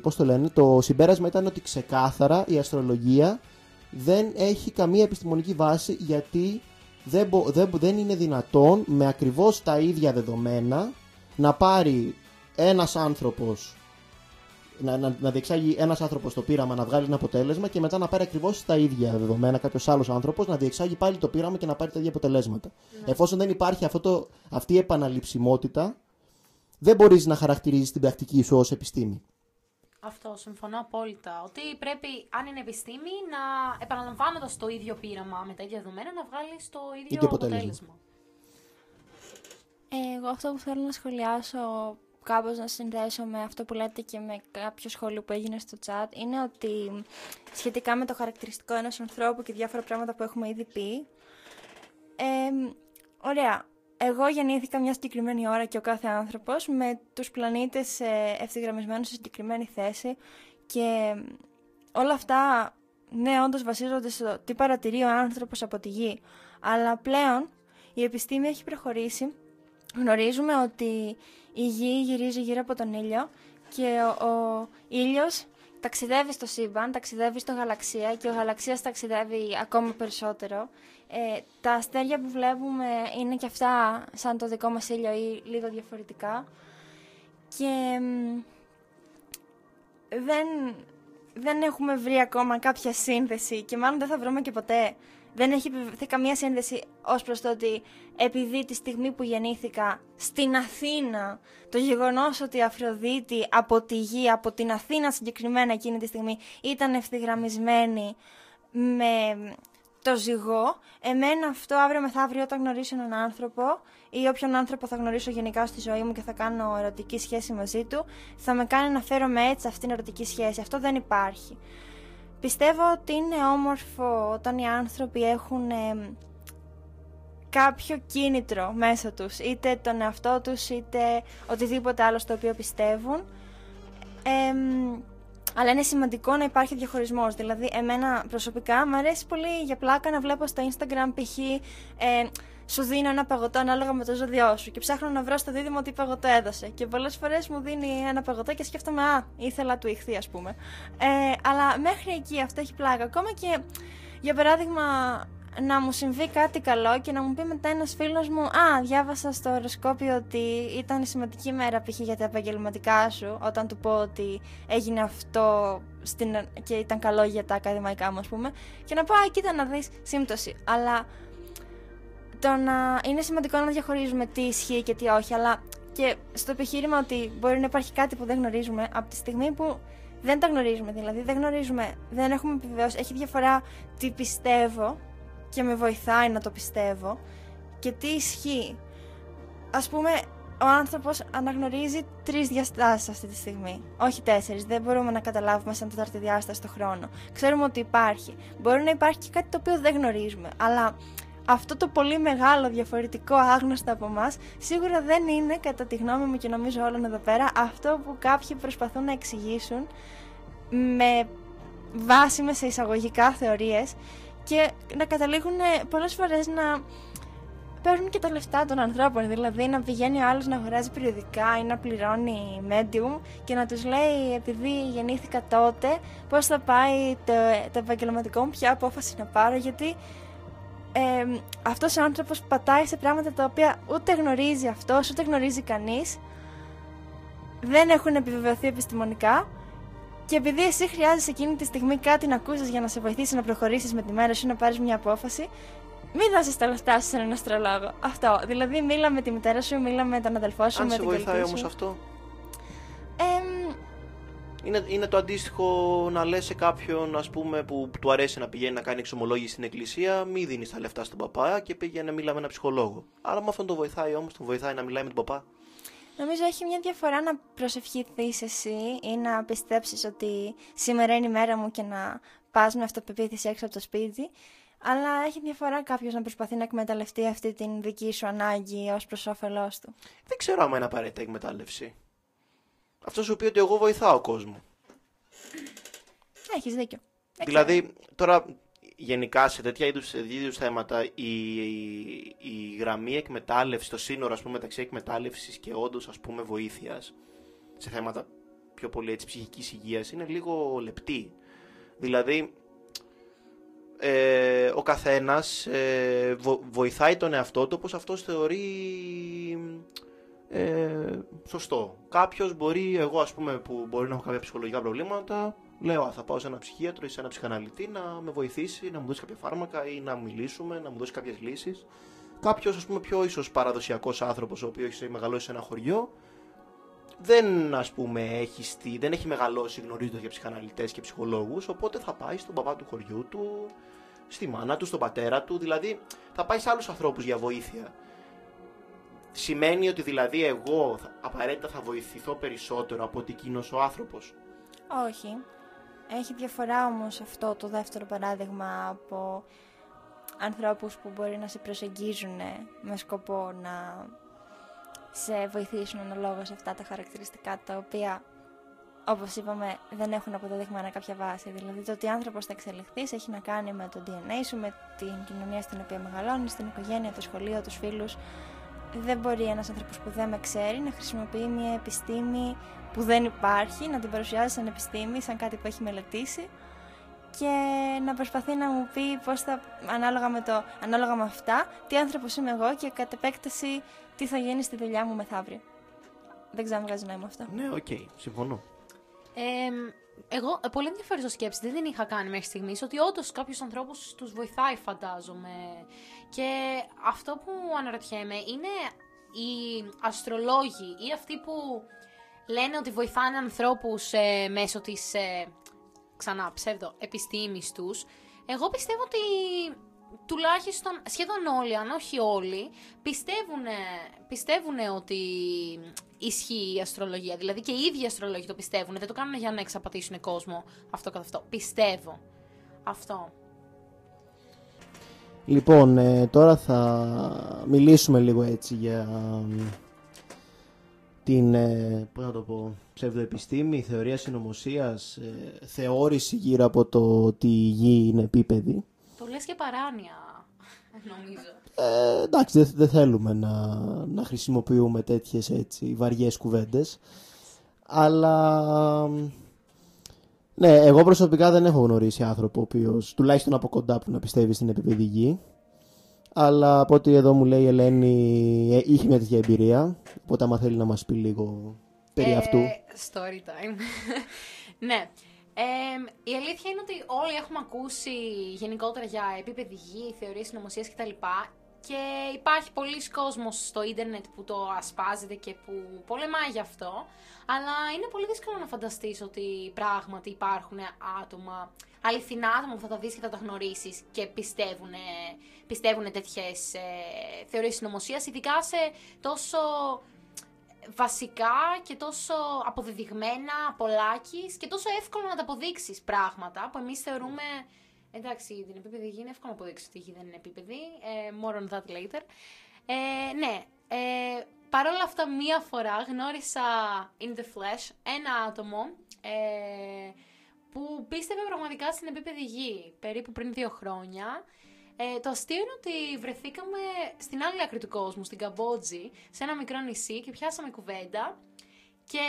Πώς το λένε, το συμπέρασμα ήταν ότι ξεκάθαρα η αστρολογία δεν έχει καμία επιστημονική βάση, γιατί δεν είναι δυνατόν με ακριβώς τα ίδια δεδομένα να πάρει ένας άνθρωπος, να διεξάγει ένας άνθρωπος το πείραμα, να βγάλει ένα αποτέλεσμα και μετά να πάρει ακριβώς τα ίδια δεδομένα κάποιος άλλος άνθρωπος, να διεξάγει πάλι το πείραμα και να πάρει τα ίδια αποτελέσματα. Ναι. Εφόσον δεν υπάρχει αυτή η επαναληψιμότητα, δεν μπορείς να χαρακτηρίζεις την πρακτική σου ως επιστήμη. Αυτό, συμφωνώ απόλυτα. Ότι πρέπει, αν είναι επιστήμη, να επαναλαμβάνοντας το ίδιο πείραμα με τα ίδια δεδομένα, να βγάλεις το ίδιο αποτέλεσμα. Εγώ αυτό που θέλω να σχολιάσω, κάπως να συνδέσω με αυτό που λέτε και με κάποιο σχόλιο που έγινε στο chat, είναι ότι σχετικά με το χαρακτηριστικό ενός ανθρώπου και διάφορα πράγματα που έχουμε ήδη πει, ωραία. Εγώ γεννήθηκα μια συγκεκριμένη ώρα και ο κάθε άνθρωπος με τους πλανήτες ευθυγραμμισμένους σε συγκεκριμένη θέση και όλα αυτά, ναι, όντως βασίζονται στο τι παρατηρεί ο άνθρωπος από τη Γη. Αλλά πλέον η επιστήμη έχει προχωρήσει. Γνωρίζουμε ότι η Γη γυρίζει γύρω από τον ήλιο και ο ήλιος ταξιδεύει στο σύμπαν, ταξιδεύει στο γαλαξία και ο γαλαξίας ταξιδεύει ακόμα περισσότερο. Τα αστέρια που βλέπουμε είναι και αυτά σαν το δικό μας ήλιο ή λίγο διαφορετικά. Και δεν έχουμε βρει ακόμα κάποια σύνδεση και μάλλον δεν θα βρούμε και ποτέ. Δεν έχει επιβεβαιωθεί καμία σύνδεση ως προς το ότι επειδή τη στιγμή που γεννήθηκα στην Αθήνα, το γεγονός ότι η Αφροδίτη από τη γη, από την Αθήνα συγκεκριμένα εκείνη τη στιγμή, ήταν ευθυγραμμισμένη με το ζυγό, εμένα αυτό αύριο μεθαύριο όταν γνωρίσω έναν άνθρωπο ή όποιον άνθρωπο θα γνωρίσω γενικά στη ζωή μου και θα κάνω ερωτική σχέση μαζί του, θα με κάνει να φέρομαι έτσι αυτήν την ερωτική σχέση. Αυτό δεν υπάρχει. Πιστεύω ότι είναι όμορφο όταν οι άνθρωποι έχουν κάποιο κίνητρο μέσα τους, είτε τον εαυτό τους, είτε οτιδήποτε άλλο στο οποίο πιστεύουν. Αλλά είναι σημαντικό να υπάρχει διαχωρισμός. Δηλαδή, εμένα προσωπικά μου αρέσει πολύ για πλάκα να βλέπω στο Instagram π.χ. Σου δίνω ένα παγωτό ανάλογα με το ζώδιό σου και ψάχνω να βρω στο δίδυμο τι παγωτό έδωσε. Και πολλές φορές μου δίνει ένα παγωτό και σκέφτομαι, ήθελα του ηχθή, ας πούμε. Αλλά μέχρι εκεί αυτό έχει πλάκα. Ακόμα και, για παράδειγμα, να μου συμβεί κάτι καλό και να μου πει μετά ένας φίλος μου, διάβασα στο οροσκόπιο ότι ήταν σημαντική μέρα π.χ. για τα επαγγελματικά σου, όταν του πω ότι έγινε αυτό και ήταν καλό για τα ακαδημαϊκά μου, ας πούμε. Και να πω, κοίτα να δεις, σύμπτωση. Αλλά είναι σημαντικό να διαχωρίζουμε τι ισχύει και τι όχι, αλλά και στο επιχείρημα ότι μπορεί να υπάρχει κάτι που δεν γνωρίζουμε από τη στιγμή που δεν τα γνωρίζουμε, δηλαδή δεν γνωρίζουμε, δεν έχουμε επιβεβαιώσει, έχει διαφορά τι πιστεύω και με βοηθάει να το πιστεύω και τι ισχύει. Ας πούμε, ο άνθρωπος αναγνωρίζει 3 διαστάσεις αυτή τη στιγμή, όχι 4, δεν μπορούμε να καταλάβουμε σαν 4η διάσταση στο χρόνο. Ξέρουμε ότι υπάρχει, μπορεί να υπάρχει και κάτι το οποίο δεν γνωρίζουμε, αλλά αυτό το πολύ μεγάλο διαφορετικό άγνωστο από εμάς σίγουρα δεν είναι, κατά τη γνώμη μου και νομίζω όλων εδώ πέρα, αυτό που κάποιοι προσπαθούν να εξηγήσουν με βάσιμες σε εισαγωγικά θεωρίες και να καταλήγουν πολλές φορές να παίρνουν και τα λεφτά των ανθρώπων. Δηλαδή να πηγαίνει ο άλλος να αγοράζει περιοδικά ή να πληρώνει medium και να τους λέει, επειδή γεννήθηκα τότε, πώς θα πάει το επαγγελματικό μου, ποια απόφαση να πάρω, γιατί αυτός ο άνθρωπος πατάει σε πράγματα τα οποία ούτε γνωρίζει αυτός, ούτε γνωρίζει κανείς, δεν έχουν επιβεβαιωθεί επιστημονικά και επειδή εσύ χρειάζεσαι εκείνη τη στιγμή κάτι να ακούσεις για να σε βοηθήσει να προχωρήσεις με τη μέρα σου, να πάρεις μια απόφαση, μην δώσεις τα λεφτά σου σε έναν αστρολόγο. Αυτό, δηλαδή μίλα με τη μητέρα σου, μίλα με τον αδελφό σου, με την κολλητή σου. Αν σε βοηθάει όμως αυτό? Είναι το αντίστοιχο να λες σε κάποιον, ας πούμε, που του αρέσει να πηγαίνει να κάνει εξομολόγηση στην εκκλησία, μη δίνεις τα λεφτά στον παπά και πήγαινε μιλά με έναν ψυχολόγο. Αλλά με αυτόν τον βοηθάει όμως, τον βοηθάει να μιλάει με τον παπά. Νομίζω έχει μια διαφορά να προσευχηθείς εσύ ή να πιστέψεις ότι σήμερα είναι η μέρα μου και να πας με αυτοπεποίθηση έξω από το σπίτι. Αλλά έχει διαφορά κάποιος να προσπαθεί να εκμεταλλευτεί αυτή την δική σου ανάγκη ως προς όφελός του. Δεν ξέρω άμα είναι απαραίτητα εκμετάλλευση. Αυτό σου πει ότι εγώ βοηθάω κόσμο. Έχεις δίκιο. Δηλαδή, τώρα γενικά σε τέτοια είδους θέματα η γραμμή εκμετάλλευση, το σύνορο, ας πούμε, μεταξύ εκμετάλλευσης και όντως, ας πούμε, βοήθειας σε θέματα πιο πολύ έτσι ψυχικής υγείας είναι λίγο λεπτή. Δηλαδή, ο καθένας βοηθάει τον εαυτό του όπως αυτός θεωρεί σωστό. Κάποιος μπορεί, εγώ ας πούμε που μπορεί να έχω κάποια ψυχολογικά προβλήματα, λέω θα πάω σε ένα ψυχίατρο ή σε ένα ψυχαναλυτή να με βοηθήσει, να μου δώσει κάποια φάρμακα ή να μιλήσουμε, να μου δώσει κάποιες λύσεις. Κάποιος ας πούμε πιο ίσως παραδοσιακός άνθρωπος, ο οποίος έχει μεγαλώσει σε ένα χωριό, δεν έχει μεγαλώσει γνωρίζοντας για ψυχαναλυτές και ψυχολόγους, οπότε θα πάει στον παπά του χωριού του, στη μάνα του, στον πατέρα του, δηλαδή θα πάει σε άλλους ανθρώπους για βοήθεια. Σημαίνει ότι δηλαδή εγώ απαραίτητα θα βοηθηθώ περισσότερο από ότι εκείνος ο άνθρωπος? Όχι. Έχει διαφορά όμως αυτό το δεύτερο παράδειγμα από ανθρώπους που μπορεί να σε προσεγγίζουν με σκοπό να σε βοηθήσουν αναλόγως αυτά τα χαρακτηριστικά τα οποία, όπως είπαμε, δεν έχουν αποδεδειγμένα κάποια βάση. Δηλαδή το ότι άνθρωπος θα εξελιχθείς έχει να κάνει με το DNA σου, με την κοινωνία στην οποία μεγαλώνεις, την οικογένεια, το σχολείο, τους φίλους. δεν μπορεί ένας άνθρωπος που δεν με ξέρει να χρησιμοποιεί μια επιστήμη που δεν υπάρχει, να την παρουσιάζει σαν επιστήμη, σαν κάτι που έχει μελετήσει και να προσπαθεί να μου πει πώς θα, ανάλογα με αυτά, τι άνθρωπος είμαι εγώ και κατ' επέκταση τι θα γίνει στη δουλειά μου μεθαύριο. Δεν ξέρω αν βγάζει νόημα αυτό. Ναι, οκ, συμφωνώ. Εγώ πολύ ενδιαφέρουσα σκέψη δεν την είχα κάνει μέχρι στιγμής, ότι όντως κάποιους ανθρώπους τους βοηθάει, φαντάζομαι. Και αυτό που αναρωτιέμαι είναι οι αστρολόγοι ή αυτοί που λένε ότι βοηθάνε ανθρώπους μέσω της ξανά επιστήμης τους. Εγώ πιστεύω ότι τουλάχιστον σχεδόν όλοι, αν όχι όλοι, πιστεύουν ότι ισχύει η αστρολογία. Δηλαδή και οι ίδιοι αστρολόγοι το πιστεύουν. Δεν το κάνουν για να εξαπατήσουν κόσμο αυτό καθ' αυτό. Πιστεύω. Αυτό. Λοιπόν, τώρα θα μιλήσουμε λίγο έτσι για την, πώς να το πω, ψευδοεπιστήμη, θεωρία συνωμοσίας, θεώρηση γύρω από το ότι η γη είναι επίπεδη. Το λες και παράνοια, νομίζω. Εντάξει, δεν θέλουμε να χρησιμοποιούμε τέτοιες έτσι βαριές κουβέντες. Αλλά ναι, εγώ προσωπικά δεν έχω γνωρίσει άνθρωπο ο οποίος, τουλάχιστον από κοντά, που να πιστεύει στην επίπεδη γη. Αλλά από ό,τι εδώ μου λέει η Ελένη, είχε μια τέτοια εμπειρία. Οπότε άμα θέλει να μας πει λίγο περί αυτού. Story time. Ναι. Η αλήθεια είναι ότι όλοι έχουμε ακούσει γενικότερα για επίπεδη γη, θεωρίες συνωμοσίας κτλ. Και υπάρχει πολλοί κόσμος στο ίντερνετ που το ασπάζεται και που πολεμάει γι' αυτό. Αλλά είναι πολύ δύσκολο να φανταστείς ότι πράγματι υπάρχουν άτομα, αληθινά άτομα που θα τα δεις και θα τα γνωρίσεις και πιστεύουν τέτοιες θεωρίες συνωμοσίας, ειδικά σε τόσο βασικά και τόσο αποδεδειγμένα πολλάκις και τόσο εύκολο να τα αποδείξεις πράγματα που εμείς θεωρούμε. Εντάξει, την επίπεδη γη είναι εύκολο να αποδείξεις ότι η γη δεν είναι επίπεδη. More on that later. Ναι. Παρ' όλα αυτά, μία φορά γνώρισα in the flesh ένα άτομο που πίστευε πραγματικά στην επίπεδη γη, περίπου πριν 2 χρόνια. Το αστείο είναι ότι βρεθήκαμε στην άλλη άκρη του κόσμου, στην Καμπότζη, σε ένα μικρό νησί και πιάσαμε κουβέντα και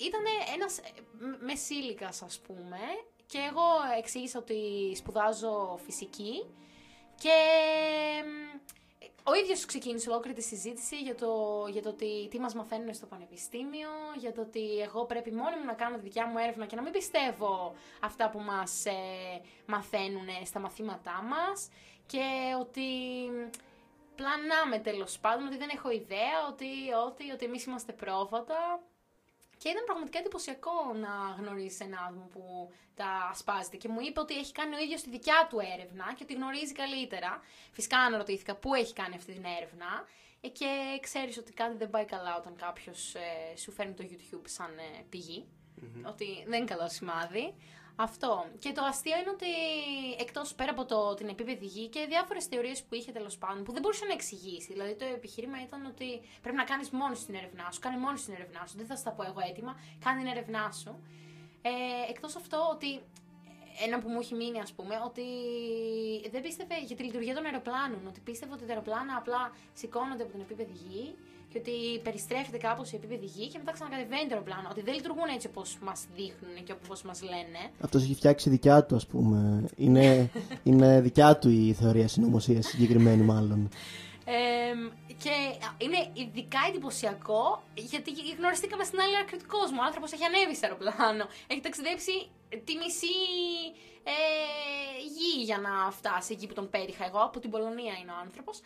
ήταν ένας μεσήλικας, ας πούμε, και εγώ εξήγησα ότι σπουδάζω φυσική και ο ίδιος ξεκίνησε ολόκληρη τη συζήτηση για το ότι τι μας μαθαίνουν στο πανεπιστήμιο, για το ότι εγώ πρέπει μόνη μου να κάνω τη δικιά μου έρευνα και να μην πιστεύω αυτά που μας μαθαίνουν στα μαθήματά μας και ότι πλανάμε τέλος πάντων, ότι δεν έχω ιδέα, ότι εμείς είμαστε πρόβατα. Και ήταν πραγματικά εντυπωσιακό να γνωρίσει ένα άτομο που τα ασπάζεται. Και μου είπε ότι έχει κάνει ο ίδιος τη δικιά του έρευνα και ότι γνωρίζει καλύτερα. Φυσικά αναρωτήθηκα πού έχει κάνει αυτή την έρευνα. Και ξέρεις ότι κάτι δεν πάει καλά όταν κάποιος σου φέρνει το YouTube σαν πηγή. Mm-hmm. Ότι δεν είναι καλό σημάδι. Αυτό. Και το αστείο είναι ότι εκτός πέρα από την επίπεδη γη και διάφορες θεωρίες που είχε τέλος πάντων που δεν μπορούσε να εξηγήσει. Δηλαδή το επιχείρημα ήταν ότι πρέπει να κάνεις μόνος την έρευνά σου. Κάνε μόνος την έρευνά σου. Δεν θα στα πω εγώ έτοιμα. Κάνε την έρευνά σου. Εκτός αυτό ότι ένα που μου έχει μείνει, ας πούμε, ότι δεν πίστευε για τη λειτουργία των αεροπλάνων. Ότι πίστευε ότι τα αεροπλάνα απλά σηκώνονται από την επίπεδη γη και ότι περιστρέφεται κάπως η επίπεδη γη και μετά ξανακατεβαίνει το αεροπλάνο. Ότι δεν λειτουργούν έτσι όπως μας δείχνουν και όπως μας λένε. Αυτός έχει φτιάξει δικιά του, ας πούμε. Είναι δικιά του η θεωρία συνωμοσίας, συγκεκριμένη μάλλον. Και είναι ειδικά εντυπωσιακό γιατί γνωριστήκαμε στην άλλη άκρη του κόσμου. Ο άνθρωπος έχει ανέβει στο αεροπλάνο, έχει ταξιδέψει τη μισή γη για να φτάσει εκεί που τον πέτυχα εγώ. Από την Πολωνία είναι ο άνθρωπος.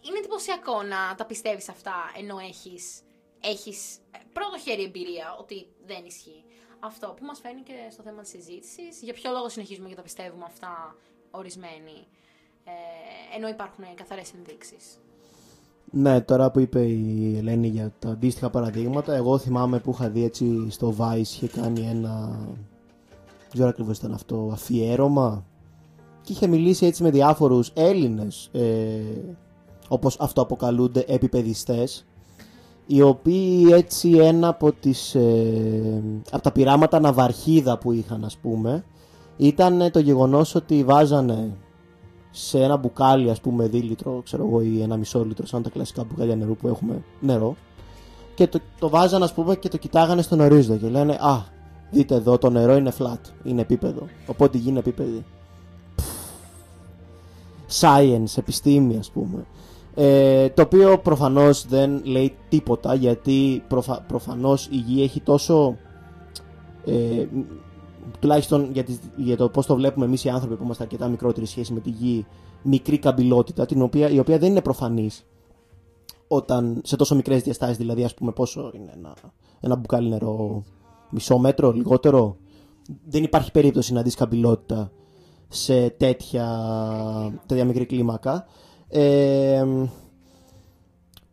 Είναι εντυπωσιακό να τα πιστεύεις αυτά ενώ έχεις πρώτο χέρι εμπειρία ότι δεν ισχύει. Αυτό που μας φέρνει και στο θέμα της συζήτησης. Για ποιο λόγο συνεχίζουμε και τα πιστεύουμε αυτά ορισμένοι, ενώ υπάρχουν καθαρές ενδείξεις. Ναι, τώρα που είπε η Ελένη για τα αντίστοιχα παραδείγματα, εγώ θυμάμαι που είχα δει έτσι στο Vice, είχε κάνει ένα, δεν ξέρω ακριβώς ήταν αυτό, αφιέρωμα και είχε μιλήσει έτσι με διάφορους Έλληνες, όπως αυτοαποκαλούνται επιπεδιστές, οι οποίοι έτσι ένα από τα πειράματα ναυαρχίδα που είχαν, ας πούμε, ήταν το γεγονός ότι βάζανε σε ένα μπουκάλι, ας πούμε, 2 λίτρο, ξέρω εγώ, ή 1,5 λίτρο, σαν τα κλασικά μπουκάλια νερού που έχουμε, νερό. Και το βάζαν, ας πούμε, και το κοιτάγανε στον ορίζοντα και λένε «Α, δείτε εδώ, το νερό είναι flat, είναι επίπεδο, οπότε γίνει επίπεδη». Science, επιστήμη, ας πούμε. Το οποίο προφανώς δεν λέει τίποτα, γιατί προφανώς η γη έχει τόσο, τουλάχιστον για το πώς το βλέπουμε εμείς οι άνθρωποι που είμαστε αρκετά μικρότεροι σχέση με τη γη, μικρή καμπυλότητα, η οποία δεν είναι προφανής όταν, σε τόσο μικρές διαστάσεις, δηλαδή ας πούμε πόσο είναι ένα μπουκάλι νερό, μισό μέτρο, λιγότερο. Δεν υπάρχει περίπτωση να δεις καμπυλότητα σε τέτοια μικρή κλίμακα.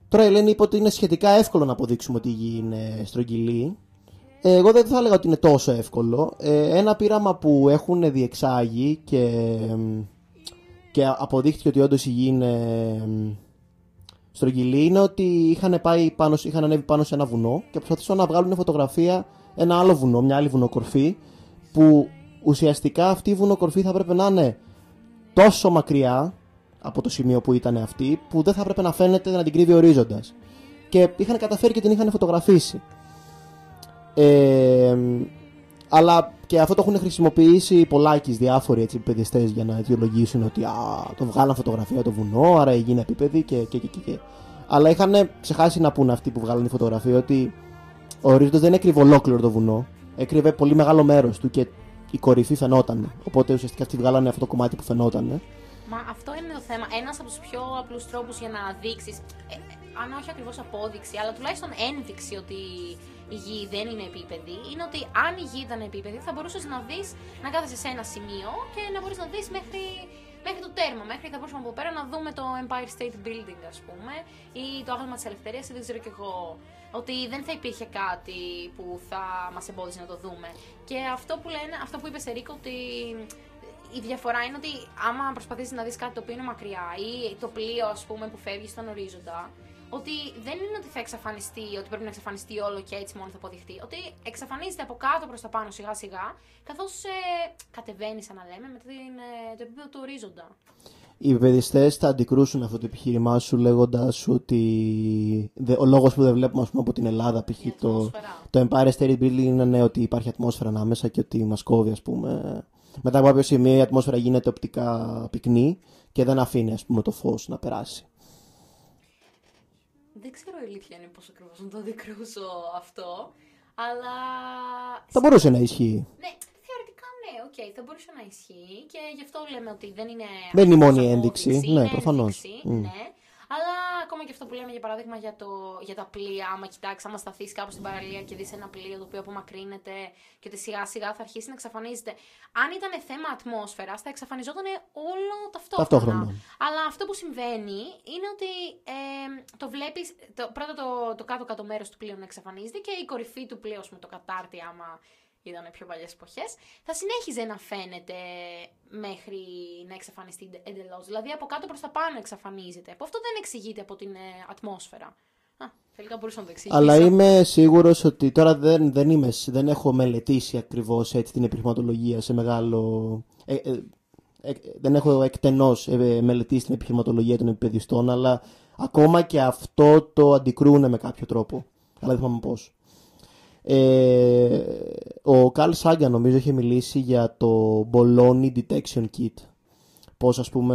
Τώρα η Ελένη είπε ότι είναι σχετικά εύκολο να αποδείξουμε ότι η γη είναι στρογγυλή. Εγώ δεν θα έλεγα ότι είναι τόσο εύκολο. Ένα πείραμα που έχουν διεξάγει και αποδείχθηκε ότι όντως η γη είναι στρογγυλή είναι ότι είχαν ανέβει πάνω σε ένα βουνό και προσπαθούσαν να βγάλουν φωτογραφία ένα άλλο βουνό, μια άλλη βουνοκορφή, που ουσιαστικά αυτή η βουνοκορφή θα έπρεπε να είναι τόσο μακριά από το σημείο που ήταν αυτή, που δεν θα έπρεπε να φαίνεται, να την κρύβει ο ορίζοντας. Και είχαν καταφέρει και την είχαν φωτογραφίσει. Αλλά και αυτό το έχουν χρησιμοποιήσει πολλάκις διάφοροι παιδιστές για να αιτιολογήσουν ότι το βγάλαν φωτογραφία το βουνό, άρα έγινε επίπεδη και. Αλλά είχαν ξεχάσει να πούνε αυτοί που βγάλαν τη φωτογραφία ότι ο ορίζοντας δεν έκρυβε ολόκληρο το βουνό, έκρυβε πολύ μεγάλο μέρος του και η κορυφή φαινόταν. Οπότε ουσιαστικά αυτοί βγάλανε αυτό το κομμάτι που φαινόταν. Μα αυτό είναι το θέμα. Ένας από τους πιο απλούς τρόπους για να δείξεις, αν όχι ακριβώς απόδειξη, αλλά τουλάχιστον ένδειξη ότι η γη δεν είναι επίπεδη, είναι ότι αν η γη ήταν επίπεδη θα μπορούσες να δεις, να κάθεσαι σε ένα σημείο και να μπορείς να δεις μέχρι το τέρμα. Μέχρι θα μπορούσαμε από πέρα να δούμε το Empire State Building, ας πούμε, ή το Άγαλμα της Ελευθερίας, ή δεν ξέρω κι εγώ. Ότι δεν θα υπήρχε κάτι που θα μας εμπόδιζε να το δούμε. Και αυτό που είπε Ερίκο, ότι η διαφορά είναι ότι άμα προσπαθήσεις να δεις κάτι το οποίο είναι μακριά ή το πλοίο, ας πούμε, που φεύγει στον ορίζοντα, ότι δεν είναι ότι θα εξαφανιστεί, ότι πρέπει να εξαφανιστεί όλο και έτσι μόνο θα αποδειχτεί. Ότι εξαφανίζεται από κάτω προς τα πάνω σιγά σιγά, καθώς κατεβαίνει, σαν να λέμε, με το επίπεδο του ορίζοντα. Οι παιδιστές θα αντικρούσουν αυτό το επιχείρημά σου λέγοντας ότι ο λόγος που δεν βλέπουμε, ας πούμε, από την Ελλάδα π.χ. το Empire State Building είναι ότι υπάρχει ατμόσφαιρα ανάμεσα και ότι μας κόβει, ας πούμε. Μετά από κάποιο σημείο η ατμόσφαιρα γίνεται οπτικά πυκνή και δεν αφήνει, ας πούμε, το φως να περάσει. Δεν ξέρω η αλήθεια είναι πώς ακριβώς να το αντικρούσω αυτό, αλλά... Θα μπορούσε να ισχύει. Ναι, θεωρητικά ναι, θα μπορούσε να ισχύει και γι' αυτό λέμε ότι δεν είναι... Δεν είναι η μόνη ένδειξη, ναι, προφανώς. Ναι. Αλλά ακόμα και αυτό που λέμε για παράδειγμα για τα πλοία, άμα κοιτάξεις, άμα σταθείς κάπου στην παραλία και δεις ένα πλοίο το οποίο απομακρύνεται και ότι σιγά σιγά θα αρχίσει να εξαφανίζεται. Αν ήταν θέμα ατμόσφαιρας, θα εξαφανιζόταν όλο ταυτόχρονα. Αλλά αυτό που συμβαίνει είναι ότι το βλέπεις, πρώτα το κάτω-κάτω μέρος του πλοίου να εξαφανίζεται και η κορυφή του πλοίου με το κατάρτι, άμα ήταν πιο παλιές εποχές, θα συνέχιζε να φαίνεται μέχρι να εξαφανιστεί εντελώς. Δηλαδή από κάτω προς τα πάνω εξαφανίζεται. Από αυτό δεν εξηγείται από την ατμόσφαιρα. Τελικά μπορούσα να το εξηγήσω. Αλλά είμαι σίγουρος ότι τώρα δεν έχω μελετήσει ακριβώς έτσι την επιχειρηματολογία σε μεγάλο... δεν έχω εκτενώς μελετήσει την επιχειρηματολογία των επιπεδιστών, αλλά ακόμα και αυτό το αντικρούουν με κάποιο τρόπο. Αλλά δεν θυμάμαι πώς. Ο Carl Sagan νομίζω είχε μιλήσει για το Bologna Detection Kit. Πώς, ας πούμε,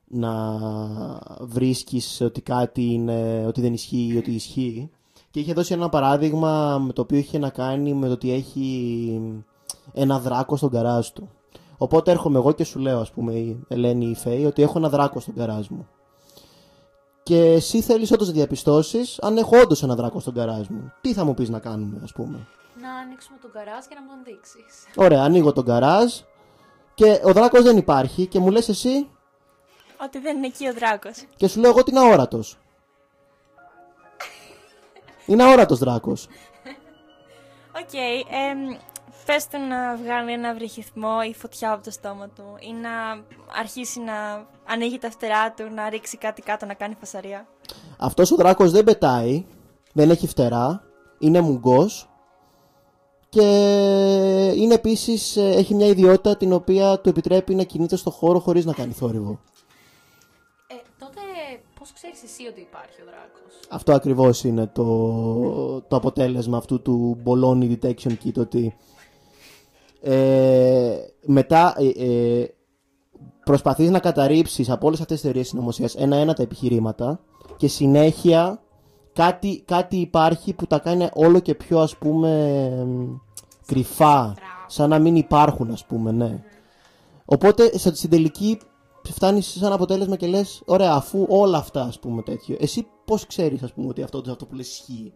να βρίσκεις ότι κάτι είναι, ότι δεν ισχύει ή ότι ισχύει. Και είχε δώσει ένα παράδειγμα με το οποίο είχε να κάνει με το ότι έχει ένα δράκο στον γκαράζ του. Οπότε έρχομαι εγώ και σου λέω, ας πούμε, η Ελένη ή η Φέη, ότι έχω ένα δράκο στον γκαράζ μου. Και εσύ θέλεις όντως να διαπιστώσεις αν έχω όντως ένα δράκο στον γκαράζ μου. Τι θα μου πεις να κάνουμε, ας πούμε? Να ανοίξουμε τον γκαράζ και να μου τον δείξεις. Ωραία, ανοίγω τον γκαράζ και ο δράκος δεν υπάρχει και μου λες εσύ ότι δεν είναι εκεί ο δράκος. Και σου λέω εγώ ότι είναι αόρατος. Είναι αόρατος δράκος. Οκ, πες του να βγάλει ένα βρυχυθμό ή φωτιά από το στόμα του ή να αρχίσει να ανοίγει τα φτερά του, να ρίξει κάτι κάτω, να κάνει φασαρία. Αυτός ο δράκος δεν πετάει, δεν έχει φτερά, είναι μουγκός και είναι επίσης, έχει μια ιδιότητα την οποία του επιτρέπει να κινείται στο χώρο χωρίς να κάνει θόρυβο. Τότε πώς ξέρεις εσύ ότι υπάρχει ο δράκος? Αυτό ακριβώς είναι το αποτέλεσμα αυτού του Bologna Detection Kit, ότι μετά προσπαθείς να καταρρύψεις από όλες αυτές τις θεωρίες συνωμοσίας ένα-ένα τα επιχειρήματα και συνέχεια κάτι υπάρχει που τα κάνει όλο και πιο, ας πούμε, κρυφά, σαν να μην υπάρχουν, ας πούμε, ναι. Οπότε στην τελική φτάνεις σε ένα αποτέλεσμα και λες, ωραία, αφού όλα αυτά, ας πούμε, τέτοιο, εσύ πώς ξέρεις, ας πούμε, ότι αυτό που λες ισχύει?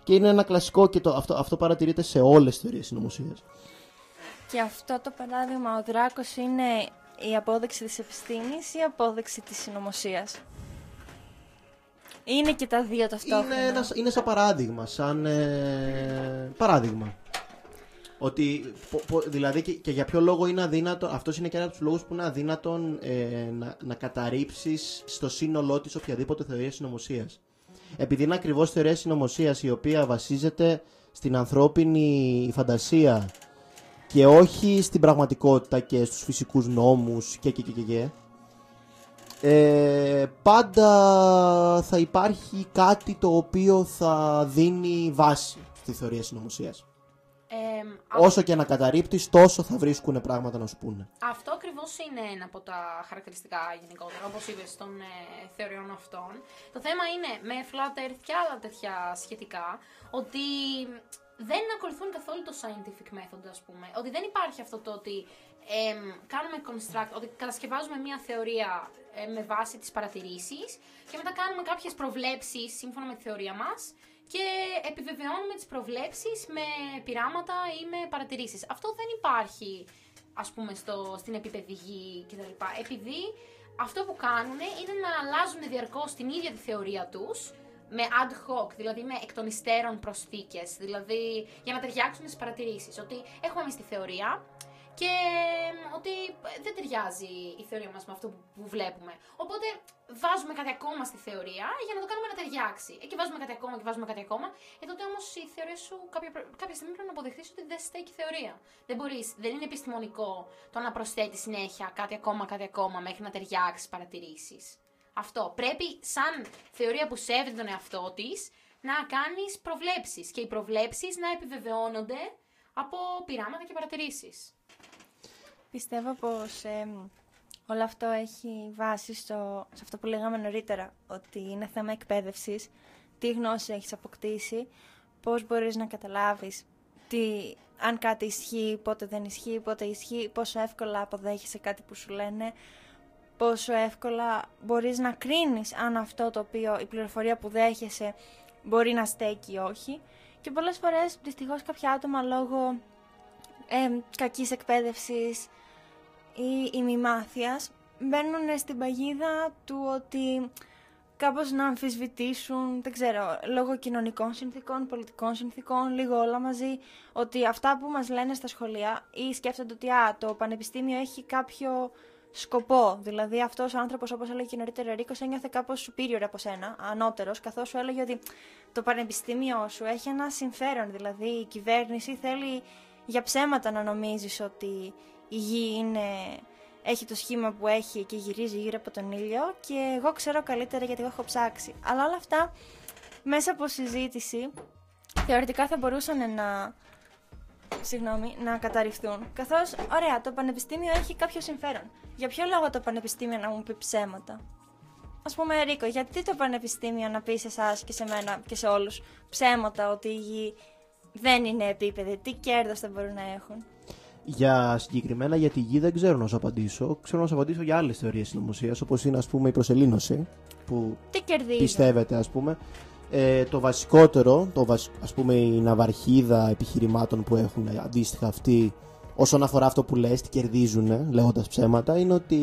Και είναι ένα κλασικό και αυτό παρατηρείται σε όλες τις θεωρίες συνωμοσίας. Και αυτό το παράδειγμα, ο δράκος είναι η απόδειξη της επιστήμης ή η απόδειξη της συνωμοσίας? Είναι και τα δύο ταυτόχρονα. Είναι σαν παράδειγμα, παράδειγμα. Ότι, δηλαδή και για ποιο λόγο είναι αδύνατο, αυτός είναι και ένας από τους λόγους που είναι αδύνατον να καταρρύψεις στο σύνολό της οποιαδήποτε θεωρία συνωμοσίας. Επειδή είναι ακριβώς θεωρία συνωμοσίας η οποία βασίζεται στην ανθρώπινη φαντασία και όχι στην πραγματικότητα και στους φυσικούς νόμους και. Πάντα θα υπάρχει κάτι το οποίο θα δίνει βάση στη θεωρία συνωμοσίας. Όσο και να καταρρίπτεις, τόσο θα βρίσκουν πράγματα να σου πούνε. Αυτό ακριβώς είναι ένα από τα χαρακτηριστικά γενικότερα, όπως είπες, των θεωριών αυτών. Το θέμα είναι με Flat Earth και άλλα τέτοια σχετικά, ότι δεν ακολουθούν καθόλου το scientific method, ας πούμε. Ότι δεν υπάρχει αυτό το ότι κάνουμε construct, ότι κατασκευάζουμε μια θεωρία με βάση τις παρατηρήσεις και μετά κάνουμε κάποιες προβλέψεις σύμφωνα με τη θεωρία μας και επιβεβαιώνουμε τις προβλέψεις με πειράματα ή με παρατηρήσεις. Αυτό δεν υπάρχει, ας πούμε, στην επίπεδη γη κτλ. Επειδή αυτό που κάνουν είναι να αλλάζουν διαρκώς την ίδια τη θεωρία τους με ad hoc, δηλαδή με εκ των υστέρων προσθήκες, δηλαδή για να ταιριάξουν τις παρατηρήσεις. Ότι έχουμε εμείς τη θεωρία και ότι δεν ταιριάζει η θεωρία μας με αυτό που βλέπουμε. Οπότε βάζουμε κάτι ακόμα στη θεωρία για να το κάνουμε να ταιριάξει. Και βάζουμε κάτι ακόμα και βάζουμε κάτι ακόμα. Τότε όμως η θεωρία σου κάποια στιγμή πρέπει να αποδεχτείς ότι δεν στέκει η θεωρία. Δεν είναι επιστημονικό το να προσθέτει συνέχεια κάτι ακόμα μέχρι να ταιριάξει παρατηρήσεις. Αυτό. Πρέπει σαν θεωρία που σέβεται τον εαυτό της να κάνεις προβλέψεις και οι προβλέψεις να επιβεβαιώνονται από πειράματα και παρατηρήσεις. Πιστεύω πως όλο αυτό έχει βάση σε αυτό που λέγαμε νωρίτερα, ότι είναι θέμα εκπαίδευσης, τι γνώση έχεις αποκτήσει, πώς μπορείς να καταλάβεις αν κάτι ισχύει, πότε δεν ισχύει, πότε ισχύει, πόσο εύκολα αποδέχεσαι κάτι που σου λένε, πόσο εύκολα μπορείς να κρίνεις αν αυτό το οποίο, η πληροφορία που δέχεσαι μπορεί να στέκει ή όχι. Και πολλές φορές, δυστυχώς, κάποια άτομα λόγω κακής εκπαίδευσης ή ημιμάθειας μπαίνουν στην παγίδα του ότι κάπως να αμφισβητήσουν, δεν ξέρω, λόγω κοινωνικών συνθήκων, πολιτικών συνθήκων, λίγο όλα μαζί, ότι αυτά που μας λένε στα σχολεία ή σκέφτονται ότι το πανεπιστήμιο έχει κάποιο σκοπό. Δηλαδή αυτός ο άνθρωπος, όπως έλεγε και νωρίτερα ο Ρίκος, ένιωθε κάπως superior από σένα, ανώτερος, καθώς σου έλεγε ότι το πανεπιστήμιο σου έχει ένα συμφέρον. Δηλαδή η κυβέρνηση θέλει για ψέματα να νομίζεις ότι η γη έχει το σχήμα που έχει και γυρίζει γύρω από τον ήλιο και εγώ ξέρω καλύτερα γιατί εγώ έχω ψάξει. Αλλά όλα αυτά μέσα από συζήτηση θεωρητικά θα μπορούσαν να καταρριφθούν. Καθώς, ωραία, το πανεπιστήμιο έχει κάποιο συμφέρον. Για ποιο λόγο το πανεπιστήμιο να μου πει ψέματα? Ας πούμε, Ρίκο, γιατί το πανεπιστήμιο να πει σε εσάς και σε μένα και σε όλους ψέματα ότι η γη δεν είναι επίπεδη? Τι κέρδος θα μπορούν να έχουν? Συγκεκριμένα για τη γη δεν ξέρω να σου απαντήσω. Ξέρω να σου απαντήσω για άλλες θεωρίες συνωμοσίας, όπως είναι, ας πούμε, η προσελήνωση, που πιστεύετε, ας πούμε. Το βασικότερο, ας πούμε, η ναυαρχίδα επιχειρημάτων που έχουν αντίστοιχα αυτοί όσον αφορά αυτό που λες, τι κερδίζουν λέγοντας ψέματα, είναι ότι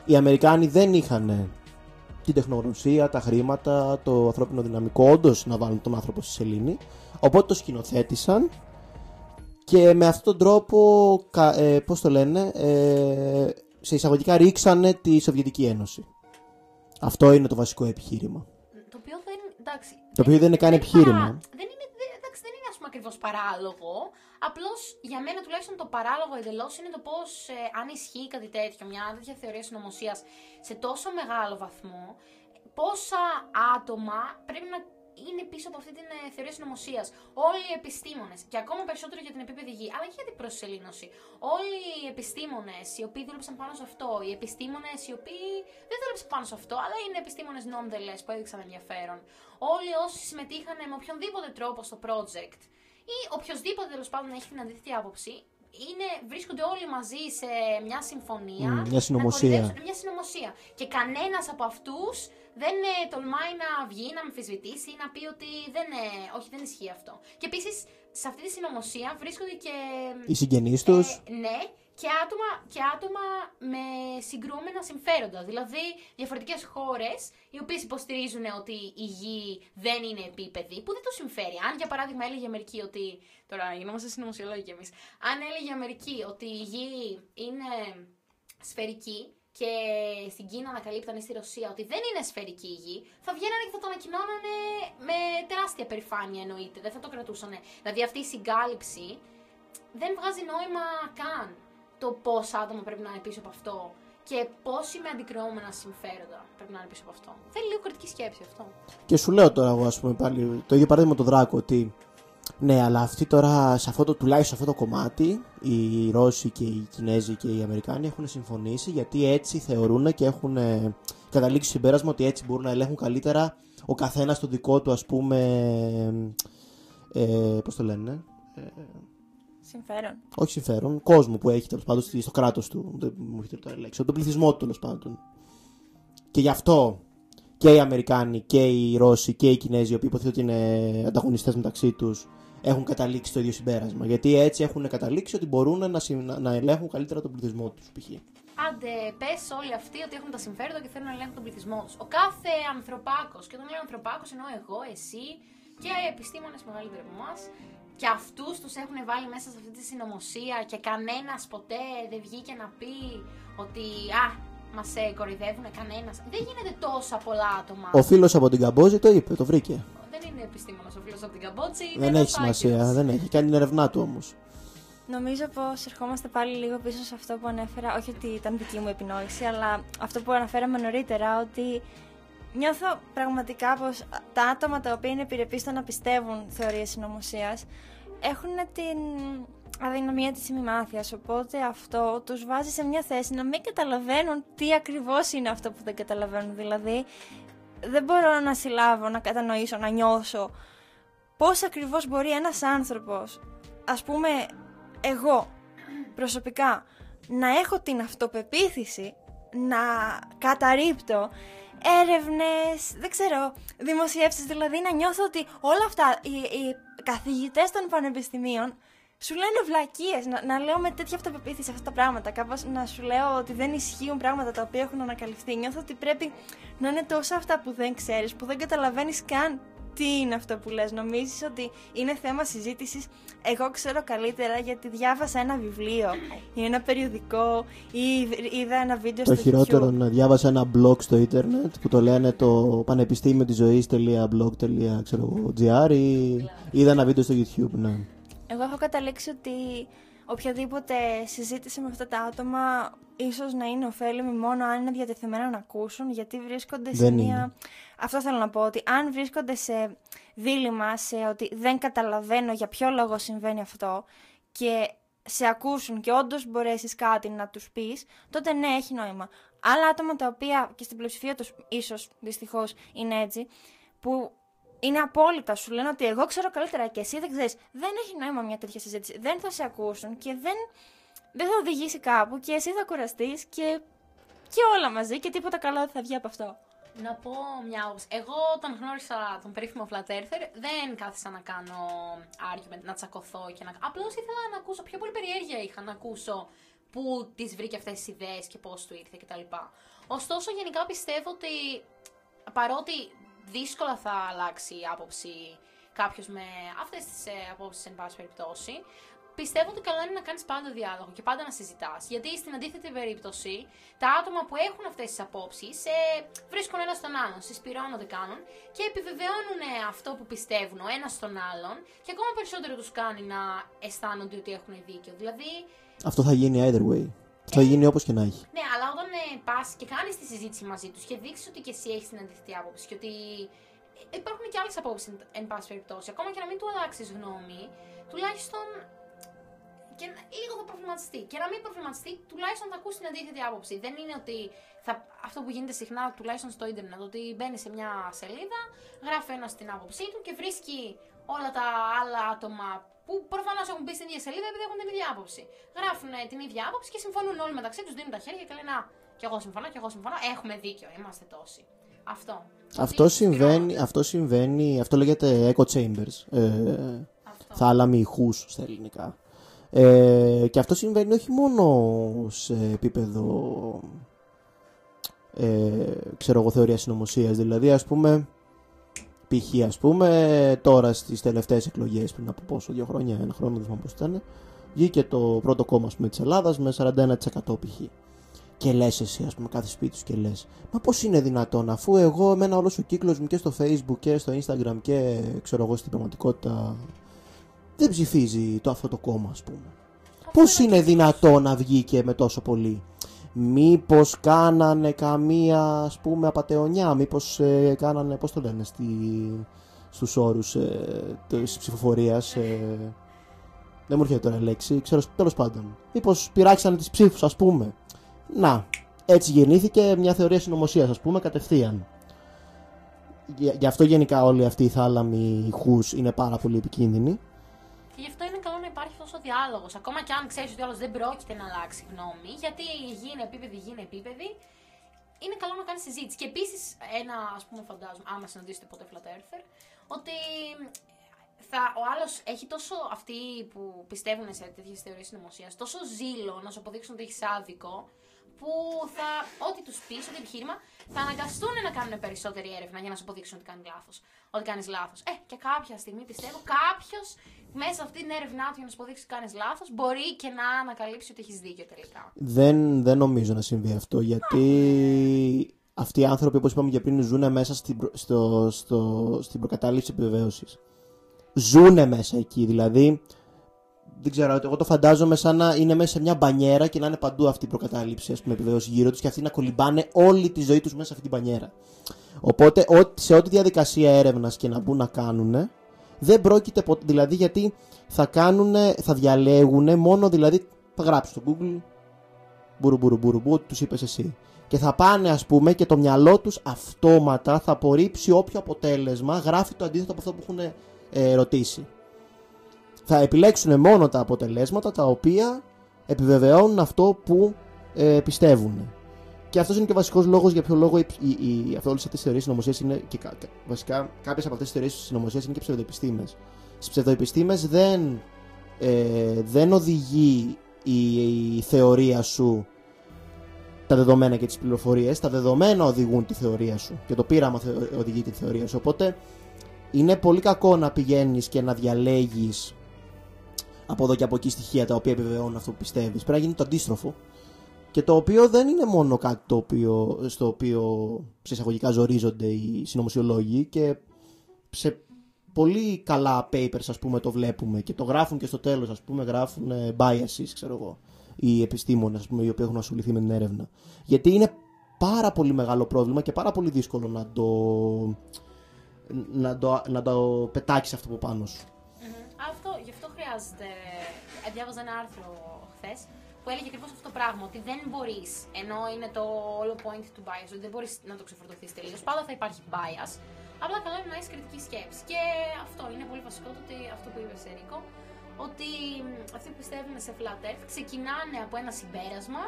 οι Αμερικάνοι δεν είχαν την τεχνογνωσία, τα χρήματα, το ανθρώπινο δυναμικό όντως να βάλουν τον άνθρωπο στη σελήνη, οπότε το σκηνοθέτησαν και με αυτόν τον τρόπο, πώς το λένε, σε εισαγωγικά ρίξανε τη Σοβιετική Ένωση. Αυτό είναι το βασικό επιχείρημα. Το οποίο δεν, εντάξει, το οποίο δεν είναι καν επιχείρημα. Δεν είναι, ας πούμε, ακριβώς παράλογο. Απλώς για μένα τουλάχιστον το παράλογο εντελώς είναι το πώς, αν ισχύει κάτι τέτοιο, μια τέτοια θεωρία συνωμοσίας σε τόσο μεγάλο βαθμό, πόσα άτομα πρέπει να είναι πίσω από αυτή την θεωρία συνωμοσίας. Όλοι οι επιστήμονες, και ακόμα περισσότερο για την επίπεδη γη, αλλά και για την προσελήνωση. Όλοι οι επιστήμονες οι οποίοι δούλεψαν πάνω σε αυτό, οι επιστήμονες οι οποίοι δεν δούλεψαν πάνω σε αυτό, αλλά είναι επιστήμονες nonetheless που έδειξαν ενδιαφέρον. Όλοι όσοι συμμετείχαν με οποιονδήποτε τρόπο στο project ή οποιοδήποτε τέλος πάντων έχει την αντίθετη άποψη, βρίσκονται όλοι μαζί σε μια συμφωνία. Μια συνωμοσία. Και κανένας από αυτούς δεν τολμάει να βγει, να αμφισβητήσει ή να πει ότι όχι, δεν ισχύει αυτό. Και επίσης σε αυτή τη συνωμοσία βρίσκονται και οι συγγενείς τους. Ναι, και άτομα με συγκρούμενα συμφέροντα. Δηλαδή διαφορετικές χώρες οι οποίες υποστηρίζουν ότι η γη δεν είναι επίπεδη, που δεν το συμφέρει. Αν για παράδειγμα έλεγε η Αμερική ότι. Τώρα γινόμαστε συνωμοσιολόγοι κι εμείς. Αν έλεγε η Αμερική ότι η γη είναι σφαιρική και στην Κίνα ανακαλύπτανε στη Ρωσία ότι δεν είναι σφαιρική η γη, θα βγαίνανε και θα το ανακοινώνανε με τεράστια περηφάνεια, εννοείται. Δεν θα το κρατούσανε. Δηλαδή αυτή η συγκάλυψη δεν βγάζει νόημα καν το πόσα άτομα πρέπει να είναι πίσω από αυτό και πόσοι με αντικρουόμενα συμφέροντα πρέπει να είναι πίσω από αυτό. Θέλει λίγο κριτική σκέψη αυτό. Και σου λέω τώρα εγώ, ας πούμε, πάλι το ίδιο παράδειγμα το Δράκο, ότι ναι, αλλά αυτοί τώρα, τουλάχιστον σε αυτό το κομμάτι, οι Ρώσοι και οι Κινέζοι και οι Αμερικάνοι έχουν συμφωνήσει, γιατί έτσι θεωρούν και έχουν καταλήξει στο συμπέρασμα ότι έτσι μπορούν να ελέγχουν καλύτερα ο καθένας το δικό του, ας πούμε, πώς το λένε, συμφέρον. Όχι συμφέρον, κόσμο που έχει τέλος πάντων στο κράτος του, δεν μου έχει τώρα λέξη, τον πληθυσμό του τέλος πάντων. Και γι' αυτό και οι Αμερικάνοι και οι Ρώσοι και οι Κινέζοι, οι οποίοι υποθέτουν ότι είναι ανταγωνιστές μεταξύ τους, έχουν καταλήξει το ίδιο συμπέρασμα. Γιατί έτσι έχουν καταλήξει ότι μπορούν να ελέγχουν καλύτερα τον πληθυσμό τους, π.χ. Άντε, πες όλοι αυτοί ότι έχουν τα συμφέροντα και θέλουν να ελέγχουν τον πληθυσμό τους. Ο κάθε ανθρωπάκος, και όταν λέω ανθρωπάκος εννοώ εγώ, εσύ και οι επιστήμονες μεγαλύτεροι από εμάς, και αυτούς τους έχουν βάλει μέσα σε αυτή τη συνωμοσία και κανένας ποτέ δεν βγήκε να πει ότι μας κοροϊδεύουν, κανένας. Δεν γίνεται τόσα πολλά άτομα. Ο φίλος από την Καμπότζη το είπε, το βρήκε. Δεν είναι επιστήμονας ο φίλος από την Καμπότζη. Δεν έχει σημασία, δεν έχει. Κάνει την ερευνά του όμως. Νομίζω πως ερχόμαστε πάλι λίγο πίσω σε αυτό που ανέφερα, όχι ότι ήταν δική μου επινόηση, αλλά αυτό που αναφέραμε νωρίτερα, ότι νιώθω πραγματικά πως τα άτομα τα οποία είναι επιρρεπείς στο να πιστεύουν θεωρίες συνωμοσίας έχουν την αδυναμία της ημιμάθειας, οπότε αυτό τους βάζει σε μια θέση να μην καταλαβαίνουν τι ακριβώς είναι αυτό που δεν καταλαβαίνουν. Δηλαδή, δεν μπορώ να συλλάβω, να κατανοήσω, να νιώσω πώς ακριβώς μπορεί ένας άνθρωπος, ας πούμε εγώ προσωπικά, να έχω την αυτοπεποίθηση να καταρρίπτω έρευνες, δεν ξέρω, δημοσιεύσεις, δηλαδή να νιώθω ότι όλα αυτά οι καθηγητές των πανεπιστημίων σου λένε βλακίες, να λέω με τέτοια αυτοπεποίθηση αυτά τα πράγματα, κάπως να σου λέω ότι δεν ισχύουν πράγματα τα οποία έχουν ανακαλυφθεί. Νιώθω ότι πρέπει να είναι τόσα αυτά που δεν ξέρεις, που δεν καταλαβαίνεις καν τι είναι αυτό που λες. Νομίζεις ότι είναι θέμα συζήτησης. Εγώ ξέρω καλύτερα γιατί διάβασα ένα βιβλίο ή ένα περιοδικό ή είδα ένα βίντεο στο YouTube. Το χειρότερο να διάβασα ένα blog στο ίντερνετ που το λένε το πανεπιστήμιο της ζωής.blog.gr ή είδα ένα βίντεο στο YouTube, ναι. Εγώ έχω καταλήξει ότι οποιαδήποτε συζήτηση με αυτά τα άτομα ίσως να είναι ωφέλιμη μόνο αν είναι διατεθειμένα να ακούσουν, γιατί βρίσκονται σε μια... Αυτό θέλω να πω, ότι αν βρίσκονται σε δίλημμα, σε ότι δεν καταλαβαίνω για ποιο λόγο συμβαίνει αυτό και σε ακούσουν και όντως μπορέσεις κάτι να τους πεις, τότε ναι, έχει νόημα. Άλλα άτομα τα οποία και στην πλειοψηφία τους ίσως δυστυχώς είναι έτσι, που είναι απόλυτα, σου λένε ότι εγώ ξέρω καλύτερα και εσύ δεν ξέρεις. Δεν έχει νόημα μια τέτοια συζήτηση. Δεν θα σε ακούσουν και δεν θα οδηγήσει κάπου και εσύ θα κουραστείς και όλα μαζί και τίποτα καλό δεν θα βγει από αυτό. Να πω μια άποψη. Εγώ όταν γνώρισα τον περίφημο Flat Earther δεν κάθισα να κάνω argument, να τσακωθώ και να... Απλώς ήθελα να ακούσω, πιο πολύ περιέργεια είχα να ακούσω πού τις βρήκε αυτές τις ιδέες και πώς του ήρθε κτλ. Ωστόσο γενικά πιστεύω ότι παρότι δύσκολα θα αλλάξει η άποψη κάποιος με αυτές τις απόψεις εν πάση περιπτώσει, πιστεύω ότι καλό είναι να κάνεις πάντα διάλογο και πάντα να συζητάς. Γιατί στην αντίθετη περίπτωση, τα άτομα που έχουν αυτές τις απόψεις βρίσκουν ένα στον άλλον, συσπυρώνονται κάνουν και επιβεβαιώνουν αυτό που πιστεύουν ο ένας στον άλλον και ακόμα περισσότερο τους κάνει να αισθάνονται ότι έχουν δίκιο. Δηλαδή. Αυτό θα γίνει either way. Θα γίνει όπως και να έχει. Ναι, αλλά όταν πας και κάνεις τη συζήτηση μαζί τους και δείξεις ότι και εσύ έχεις την αντίθετη άποψη και ότι υπάρχουν και άλλες απόψεις εν πάση περιπτώσει, ακόμα και να μην του αλλάξεις γνώμη, τουλάχιστον. Και λίγο θα προβληματιστεί. Και να μην προβληματιστεί, τουλάχιστον θα ακούσει την αντίθετη άποψη. Δεν είναι ότι αυτό που γίνεται συχνά, τουλάχιστον στο ίντερνετ, ότι μπαίνει σε μια σελίδα, γράφει ένας την άποψή του και βρίσκει όλα τα άλλα άτομα που προφανώς έχουν μπει στην ίδια σελίδα επειδή έχουν την ίδια άποψη. Γράφουν την ίδια άποψη και συμφωνούν όλοι μεταξύ τους, δίνουν τα χέρια και λένε κι εγώ συμφωνώ, κι εγώ συμφωνώ. Έχουμε δίκιο, είμαστε τόσοι. Αυτό συμβαίνει, αυτό λέγεται echo chambers. Θάλαμοι ηχούς στα ελληνικά. Και αυτό συμβαίνει όχι μόνο σε επίπεδο θεωρίας συνωμοσίας. Δηλαδή, ας πούμε, π.χ. τώρα στις τελευταίες εκλογές πριν από πόσο, 2 χρόνια, 1 χρόνο, δεν θυμάμαι πώς ήταν, βγήκε το πρώτο κόμμα της Ελλάδας με 41% π.χ. Και λες εσύ, ας πούμε, κάθε σπίτι σου και λες, μα πώς είναι δυνατόν, αφού εμένα όλος ο κύκλος μου και στο Facebook και στο Instagram και ξέρω εγώ στην πραγματικότητα δεν ψηφίζει αυτό το κόμμα, ας πούμε. Πώς είναι δυνατόν να βγήκε με τόσο πολύ? Μήπως κάνανε καμία, ας πούμε, απατεωνιά, μήπως κάνανε, πώς το λένε, στους όρους της ψηφοφορίας, δεν μου έρχεται τώρα λέξη, ξέρω, τέλος πάντων. Μήπως πειράξανε τις ψήφους, ας πούμε. Να, έτσι γεννήθηκε μια θεωρία συνωμοσίας, ας πούμε, κατευθείαν. Γι' αυτό γενικά όλοι αυτοί οι θάλαμοι ηχούς είναι πάρα πολύ επικίνδυνοι. Και γι' αυτό είναι καλό να υπάρχει αυτός ο διάλογος. Ακόμα και αν ξέρεις ότι ο άλλος δεν πρόκειται να αλλάξει γνώμη, γιατί η γη είναι επίπεδη, είναι καλό να κάνεις συζήτηση. Και επίσης, ας πούμε, φαντάζομαι, άμα συναντήσετε ποτέ flat earther, ότι ο άλλος έχει τόσο, αυτοί που πιστεύουν σε τέτοιες θεωρίες συνωμοσίας, τόσο ζήλο να σου αποδείξουν ότι έχεις άδικο, που ό,τι τους πεις, ό,τι επιχείρημα, θα αναγκαστούν να κάνουν περισσότερη έρευνα για να σου αποδείξουν ότι κάνεις λάθος. Και κάποια στιγμή πιστεύω κάποιος μέσα από αυτή την έρευνά του για να σου αποδείξει ότι κάνεις λάθος μπορεί και να ανακαλύψει ότι έχεις δίκιο τελικά. Δεν νομίζω να συμβεί αυτό, γιατί αυτοί οι άνθρωποι, όπως είπαμε και πριν, ζουν μέσα στην προκατάληψη επιβεβαίωσης. Ζούνε μέσα εκεί, δηλαδή. Δεν ξέρω, εγώ το φαντάζομαι σαν να είναι μέσα σε μια μπανιέρα και να είναι παντού αυτή η προκατάληψη, ας πούμε, επιβεβαίωση γύρω τους και αυτοί να κολυμπάνε όλη τη ζωή τους μέσα σε αυτή την μπανιέρα. Οπότε, σε ό,τι διαδικασία έρευνας και να μπουν να κάνουν, δεν πρόκειται ποτέ. Δηλαδή, γιατί θα διαλέγουν μόνο, δηλαδή, θα γράψουν στο Google μπουρου, τους είπες εσύ. Και θα πάνε, ας πούμε, και το μυαλό τους αυτόματα θα απορρίψει όποιο αποτέλεσμα γράφει το αντίθετο από αυτό που έχουν ρωτήσει. Θα επιλέξουν μόνο τα αποτελέσματα τα οποία επιβεβαιώνουν αυτό που πιστεύουν. Και αυτός είναι και ο βασικός λόγος για ποιο λόγο όλες αυτές τις θεωρίες συνωμοσίας είναι. Και βασικά κάποιες από αυτές τις θεωρίες συνωμοσίας είναι και ψευδοεπιστήμες. Στις ψευδοεπιστήμες δεν οδηγεί η θεωρία σου τα δεδομένα και τις πληροφορίες. Τα δεδομένα οδηγούν τη θεωρία σου και το πείραμα οδηγεί τη θεωρία σου. Οπότε είναι πολύ κακό να πηγαίνεις και να διαλέγεις από εδώ και από εκεί στοιχεία τα οποία επιβεβαιώνουν αυτό που πιστεύεις. Πρέπει να γίνει το αντίστροφο. Και το οποίο δεν είναι μόνο κάτι στο οποίο σε εισαγωγικά ζορίζονται οι συνωμοσιολόγοι και σε πολύ καλά papers, ας πούμε, το βλέπουμε και το γράφουν και στο τέλος, ας πούμε, γράφουν biases, ξέρω εγώ, οι επιστήμονες, ας πούμε, οι οποίοι έχουν ασχοληθεί με την έρευνα. Γιατί είναι πάρα πολύ μεγάλο πρόβλημα και πάρα πολύ δύσκολο να το πετάξεις αυτό από πάνω σου. Γι' αυτό χρειάζεται. Διάβαζα ένα άρθρο χθες που έλεγε ακριβώς αυτό το πράγμα. Ότι δεν μπορείς, ενώ είναι το όλο point του bias, ότι δεν μπορείς να το ξεφορτωθείς τελείως. Πάντα θα υπάρχει bias. Απλά καλό είναι να έχεις κριτική σκέψη. Και αυτό είναι πολύ βασικό, αυτό που είπες, Ερίκο, ότι αυτοί που πιστεύουν σε flat earth ξεκινάνε από ένα συμπέρασμα,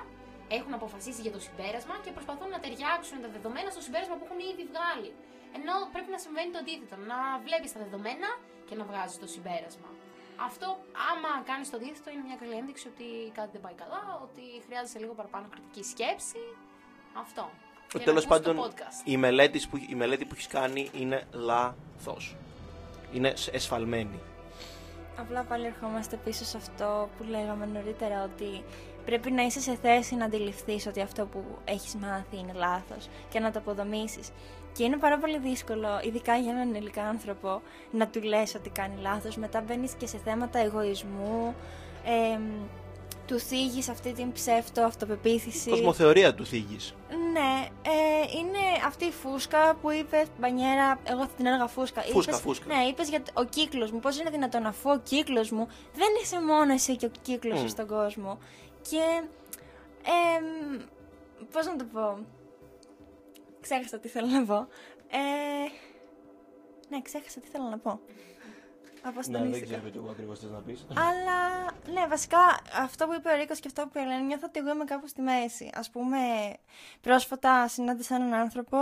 έχουν αποφασίσει για το συμπέρασμα και προσπαθούν να ταιριάξουν τα δεδομένα στο συμπέρασμα που έχουν ήδη βγάλει. Ενώ πρέπει να συμβαίνει το αντίθετο, να βλέπεις τα δεδομένα και να βγάζεις το συμπέρασμα. Αυτό, άμα κάνεις το αντίθετο, είναι μια καλή ένδειξη ότι κάτι δεν πάει καλά, ότι χρειάζεσαι λίγο παραπάνω κριτική σκέψη. Αυτό. Τέλος πάντων, η μελέτη που έχεις κάνει είναι λάθος. Είναι εσφαλμένη. Απλά πάλι ερχόμαστε πίσω σε αυτό που λέγαμε νωρίτερα, ότι πρέπει να είσαι σε θέση να αντιληφθείς ότι αυτό που έχεις μάθει είναι λάθος και να το αποδομήσεις. Και είναι πάρα πολύ δύσκολο, ειδικά για έναν ενήλικα άνθρωπο, να του λες ότι κάνει λάθος. Μετά μπαίνεις και σε θέματα εγωισμού, του θίγεις αυτή την ψεύτο αυτοπεποίθηση. Κοσμοθεωρία του θίγεις. Ναι, είναι αυτή η φούσκα που είπε Μπανιέρα, εγώ θα την έλεγα φούσκα. Φούσκα. Ναι, είπες για ο κύκλος μου, πώς είναι δυνατόν, αφού ο κύκλος μου δεν είσαι μόνο εσύ και ο κύκλος σου στον κόσμο. Και, πώς να το πω, ξέχασα τι θέλω να πω. Ναι, ξέχασα τι θέλω να πω. Ναι, δεν ξέρω τι εγώ ακριβώς θες να πεις. Αλλά, ναι, βασικά αυτό που είπε ο Ρίκος και αυτό που είπε η Ελένη, νιώθω ότι εγώ είμαι κάπου στη μέση. Ας πούμε, πρόσφατα συνάντησα έναν άνθρωπο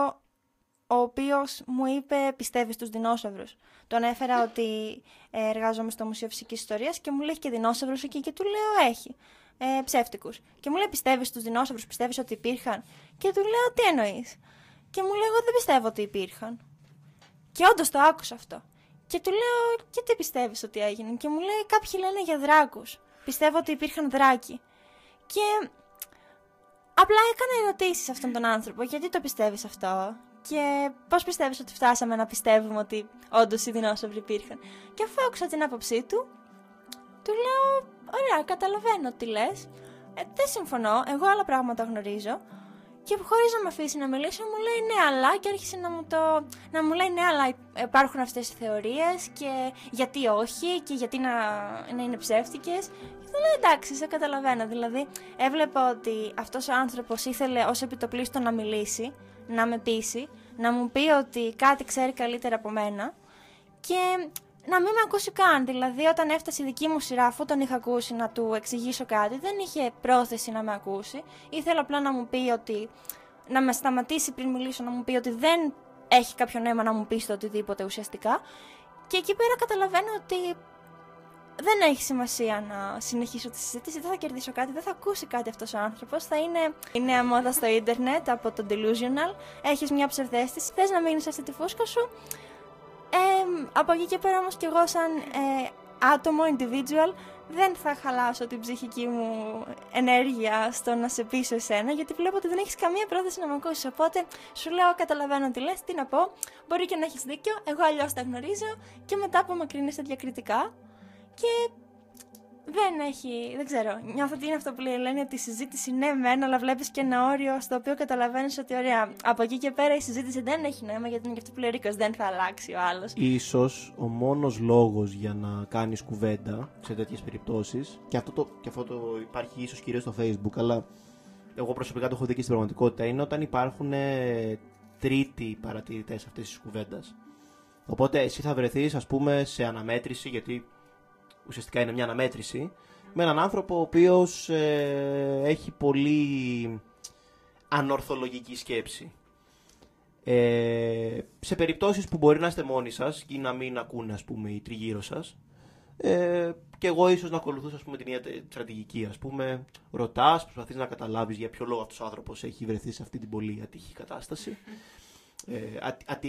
ο οποίος μου είπε πιστεύει στους δεινόσαυρους. Τον έφερα ότι εργάζομαι στο Μουσείο Φυσικής Ιστορίας και μου λέει και δεινόσαυρους εκεί και του λέω έχει. Ψεύτικους. Και μου λέει πιστεύεις στους δεινόσαυρους, πιστεύεις ότι υπήρχαν? Και του λέω τι εννοείς? Και μου λέει εγώ δεν πιστεύω ότι υπήρχαν. Και όντως το άκουσα αυτό. Και του λέω και τι πιστεύεις ότι έγινε? Και μου λέει κάποιοι λένε για δράκους. Πιστεύω ότι υπήρχαν δράκοι. Και απλά έκανα ερωτήσεις σε αυτόν τον άνθρωπο. Γιατί το πιστεύεις αυτό? Και πώς πιστεύεις ότι φτάσαμε να πιστεύουμε ότι όντως οι δεινόσαυροι υπήρχαν? Και αφού άκουσα την άποψή του, του λέω ωραία, καταλαβαίνω τι λες. Δεν συμφωνώ, εγώ άλλα πράγματα γνωρίζω. Και χωρίς να με αφήσει να μιλήσω, μου λέει ναι, αλλά. Και άρχισε να μου λέει ναι, αλλά υπάρχουν αυτές οι θεωρίες. Και γιατί όχι, και γιατί να είναι ψεύτικες. Και του λέω εντάξει, σε καταλαβαίνω. Δηλαδή, έβλεπα ότι αυτός ο άνθρωπος ήθελε ως επιτοπλίστων να μιλήσει, να με πείσει, να μου πει ότι κάτι ξέρει καλύτερα από μένα. Και να μην με ακούσει καν. Δηλαδή, όταν έφτασε η δική μου σειρά, αφού τον είχα ακούσει να του εξηγήσω κάτι, δεν είχε πρόθεση να με ακούσει. Ήθελε απλά να μου πει ότι. Να με σταματήσει πριν μιλήσω, να μου πει ότι δεν έχει κάποιο νόημα να μου πει το οτιδήποτε ουσιαστικά. Και εκεί πέρα καταλαβαίνω ότι δεν έχει σημασία να συνεχίσω τη συζήτηση, δεν θα κερδίσω κάτι, δεν θα ακούσει κάτι αυτός ο άνθρωπος. Θα είναι η νέα μόδα στο ίντερνετ από το delusional. Έχεις μια ψευδαίσθηση, θες να μείνεις σε αυτή τη φούσκα σου. Από εκεί και πέρα όμως και εγώ σαν άτομο, individual, δεν θα χαλάσω την ψυχική μου ενέργεια στο να σε πείσω εσένα, γιατί βλέπω ότι δεν έχεις καμία πρόθεση να με ακούσεις. Οπότε σου λέω καταλαβαίνω τι λες, τι να πω, μπορεί και να έχεις δίκιο, εγώ αλλιώς τα γνωρίζω και μετά απομακρύνεσαι διακριτικά και δεν ξέρω, νιώθω ότι είναι αυτό που λέει η Ελένη, ότι η συζήτηση ναι μεν, αλλά βλέπεις και ένα όριο στο οποίο καταλαβαίνεις ότι ωραία, από εκεί και πέρα η συζήτηση δεν έχει νόημα, γιατί είναι και αυτό που λέει ο Ρίκος, δεν θα αλλάξει ο άλλος. Ίσως ο μόνος λόγος για να κάνεις κουβέντα σε τέτοιες περιπτώσεις, και αυτό το υπάρχει ίσως κυρίως στο Facebook, αλλά εγώ προσωπικά το έχω δει και στην πραγματικότητα, είναι όταν υπάρχουν τρίτοι παρατηρητές αυτής της κουβέντας. Οπότε εσύ θα βρεθείς, ας πούμε, σε αναμέτρηση, γιατί ουσιαστικά είναι μια αναμέτρηση, με έναν άνθρωπο ο οποίος έχει πολύ ανορθολογική σκέψη. Σε περιπτώσεις που μπορεί να είστε μόνοι σας ή να μην ακούνε, ας πούμε, οι τριγύρω σας, και εγώ ίσως να ακολουθούσα, ας πούμε, την ίδια στρατηγική, ας πούμε, ρωτάς, προσπαθείς να καταλάβεις για ποιο λόγο αυτός ο άνθρωπος έχει βρεθεί σε αυτή την πολύ ατυχή κατάσταση,